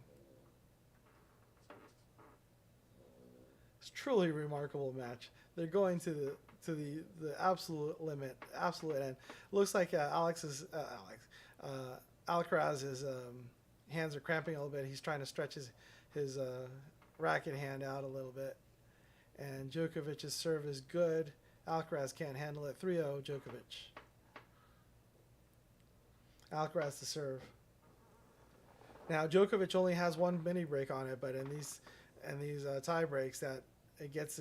It's truly remarkable match. They're going to the absolute limit, absolute end. Looks like Alcaraz's hands are cramping a little bit. He's trying to stretch his racket hand out a little bit. And Djokovic's serve is good. Alcaraz can't handle it. 3-0 Djokovic. Alcaraz to serve. Now Djokovic only has one mini break on it, but in these tie breaks, that it gets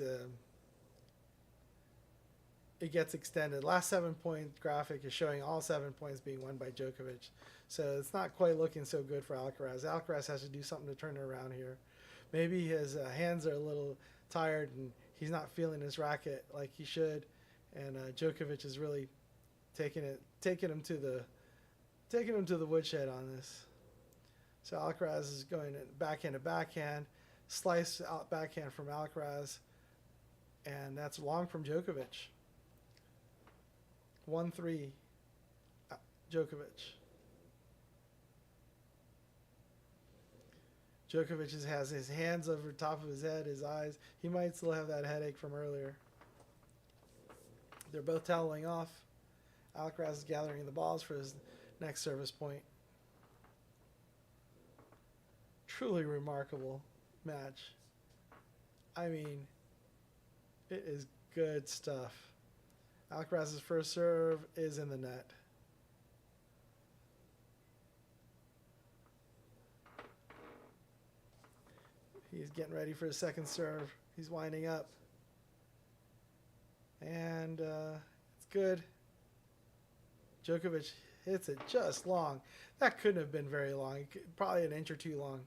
extended. Last 7-point graphic is showing all 7 points being won by Djokovic, so it's not quite looking so good for Alcaraz. Alcaraz has to do something to turn it around here. Maybe his hands are a little tired and he's not feeling his racket like he should, and Djokovic is really taking him to the woodshed on this. So Alcaraz is going backhand to backhand, slice out backhand from Alcaraz, and that's long from Djokovic. 1-3 Djokovic. Djokovic has his hands over top of his head, his eyes. He might still have that headache from earlier. They're both toweling off. Alcaraz is gathering the balls for his next service point. Truly remarkable match. I mean, it is good stuff. Alcaraz's first serve is in the net. He's getting ready for his second serve. He's winding up. And it's good. Djokovic hits it just long. That couldn't have been very long. Probably an inch or two long.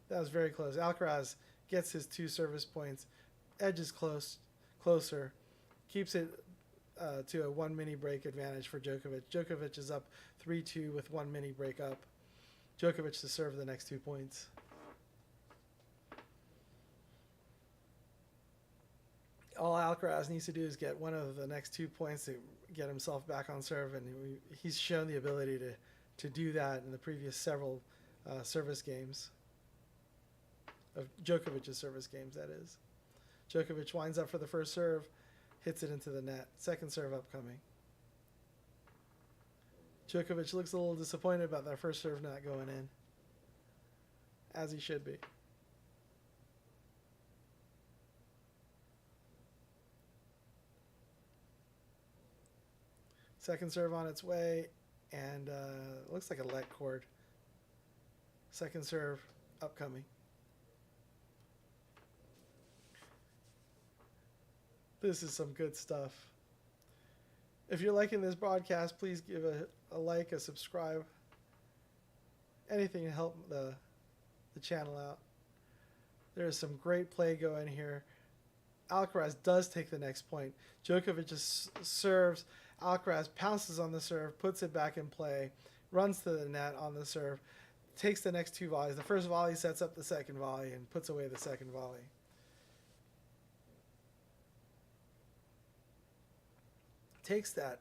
That was very close. Alcaraz gets his 2 service points. Edges closer. Keeps it to a 1 mini break advantage for Djokovic. Djokovic is up 3-2 with 1 mini break up. Djokovic to serve the next 2 points. All Alcaraz needs to do is get one of the next 2 points to get himself back on serve, and he's shown the ability to do that in the previous several service games. Of Djokovic's service games, that is. Djokovic winds up for the first serve, hits it into the net. Second serve upcoming. Djokovic looks a little disappointed about that first serve not going in, as he should be. Second serve on its way, and looks like a let cord. Second serve upcoming. This is some good stuff. If you're liking this broadcast, please give a like, a subscribe. Anything to help the channel out. There's some great play going here. Alcaraz does take the next point. Djokovic just serves. Alcaraz pounces on the serve, puts it back in play, runs to the net on the serve, takes the next 2 volleys. The first volley sets up the second volley and puts away the second volley. Takes that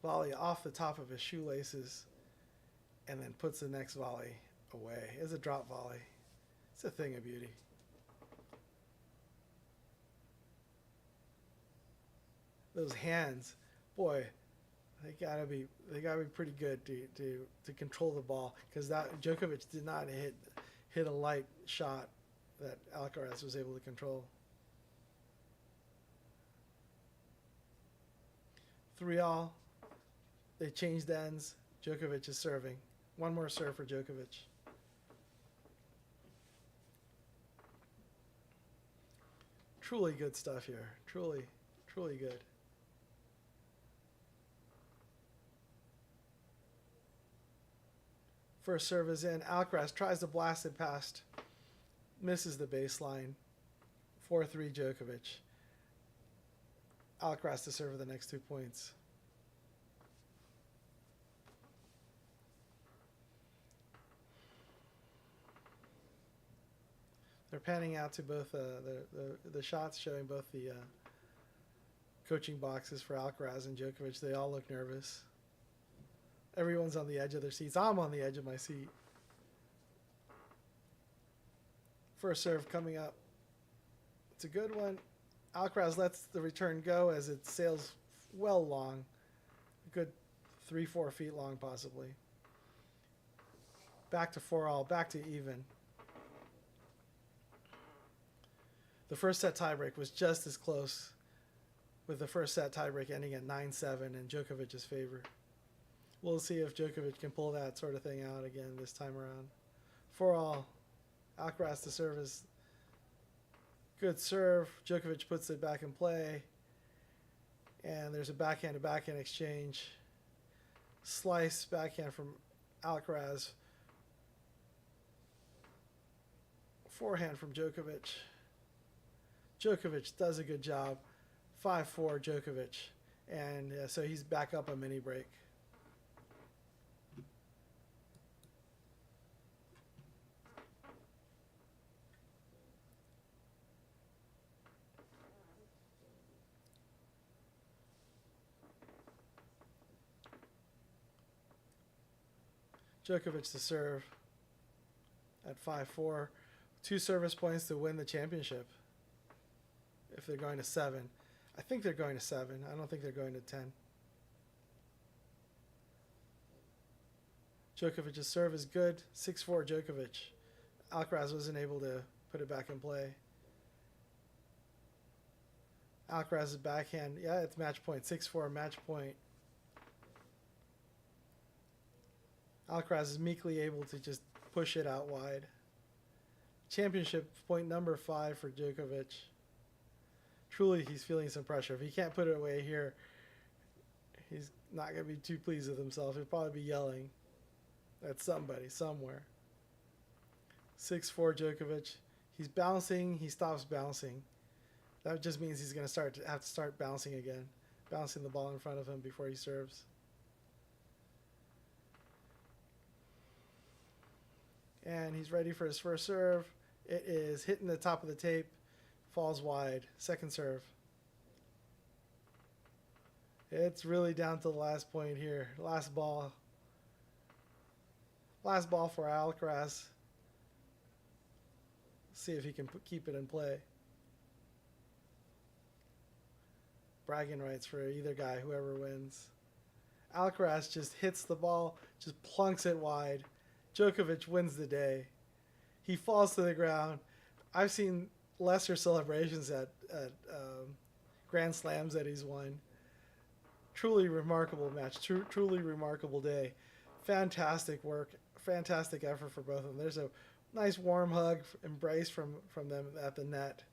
Volley off the top of his shoelaces, and then puts the next volley away. It's a drop volley. It's a thing of beauty. Those hands, boy, they gotta be pretty good to control the ball, because that Djokovic did not hit a light shot that Alcaraz was able to control. 3-all. They changed ends. Djokovic is serving. One more serve for Djokovic. Truly good stuff here. Truly, truly good. First serve is in. Alcaraz tries to blast it past. Misses the baseline. 4-3 Djokovic. Alcaraz to serve the next 2 points. They're panning out to both the shots, showing both the coaching boxes for Alcaraz and Djokovic. They all look nervous. Everyone's on the edge of their seats. I'm on the edge of my seat. First serve coming up. It's a good one. Alcaraz lets the return go as it sails well long. A good 3-4 feet long, possibly. Back to 4-all, back to even. The first set tiebreak was just as close, with the first set tiebreak ending at 9-7 in Djokovic's favor. We'll see if Djokovic can pull that sort of thing out again this time around. 4-all. Alcaraz to serve is good serve. Djokovic puts it back in play. And there's a backhand to backhand exchange. Slice backhand from Alcaraz. Forehand from Djokovic. Djokovic does a good job. 5-4 Djokovic. And so he's back up a mini break. Djokovic to serve at 5-4. 2 service points to win the championship. If they're going to 7. I think they're going to 7. I don't think they're going to 10. Djokovic's serve is good. 6-4 Djokovic. Alcaraz wasn't able to put it back in play. Alcaraz's backhand. Yeah, it's match point. 6-4 match point. Alcaraz is meekly able to just push it out wide. Championship point number 5 for Djokovic. Truly, he's feeling some pressure. If he can't put it away here, he's not going to be too pleased with himself. He'll probably be yelling at somebody, somewhere. 6-4 Djokovic. He's bouncing. He stops bouncing. That just means he's going to have to start bouncing again. Bouncing the ball in front of him before he serves. And he's ready for his first serve. It is hitting the top of the tape. Falls wide. Second serve. It's really down to the last point here. Last ball. Last ball for Alcaraz. See if he can keep it in play. Bragging rights for either guy, whoever wins. Alcaraz just hits the ball, just plunks it wide. Djokovic wins the day. He falls to the ground. I've seen lesser celebrations at Grand Slams that he's won. Truly remarkable match. Truly remarkable day. Fantastic work. Fantastic effort for both of them. There's a nice warm hug, embrace from them at the net.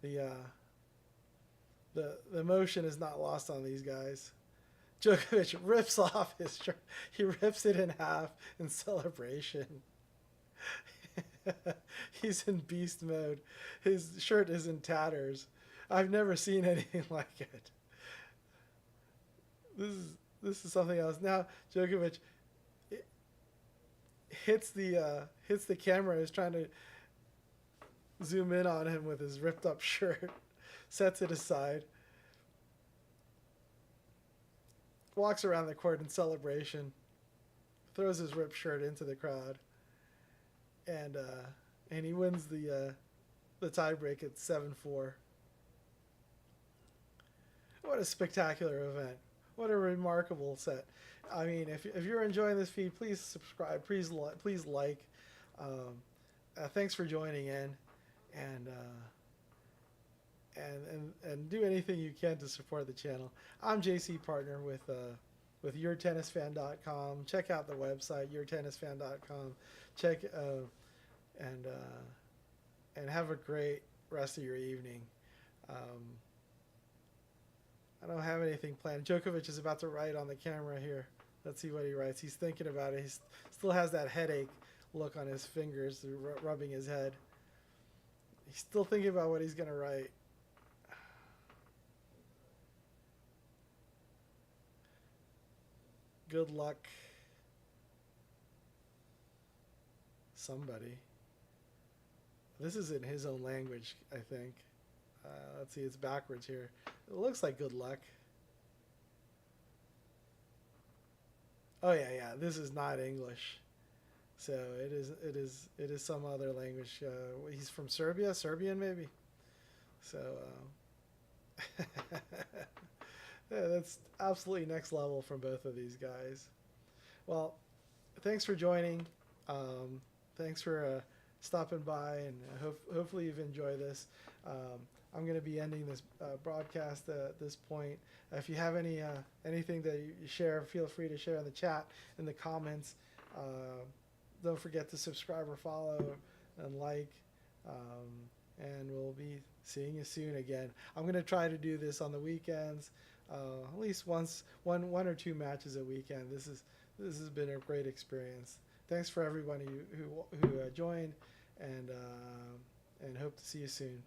The emotion is not lost on these guys. Djokovic rips off his shirt. He rips it in half in celebration. He's in beast mode. His shirt is in tatters. I've never seen anything like it. This is something else. Now Djokovic hits the camera. Is trying to zoom in on him with his ripped up shirt. Sets it aside. walks around the court in celebration, throws his ripped shirt into the crowd, and he wins the tiebreak at 7-4. What a spectacular event! What a remarkable set. I mean, if you're enjoying this feed, please subscribe. Please like. Thanks for joining in, and do anything you can to support the channel. I'm JC Partner with YourTennisFan.com. Check out the website YourTennisFan.com. Check and have a great rest of your evening. I don't have anything planned. Djokovic is about to write on the camera here. Let's see what he writes. He's thinking about it. He still has that headache look on his fingers, rubbing his head. He's still thinking about what he's going to write. Good luck, somebody. This is in his own language, I think. Let's see, it's backwards here. It looks like good luck. Oh yeah, this is not English. So it is some other language. He's from Serbia, Serbian maybe. So yeah, that's absolutely next level from both of these guys. Well, thanks for joining. Thanks for stopping by, and hopefully you've enjoyed this. I'm going to be ending this broadcast at this point. If you have anything that you share, feel free to share in the chat, in the comments. Don't forget to subscribe or follow and like. And we'll be seeing you soon again. I'm going to try to do this on the weekends, at least one or two matches a weekend. This has been a great experience. Thanks for everybody who joined, and hope to see you soon.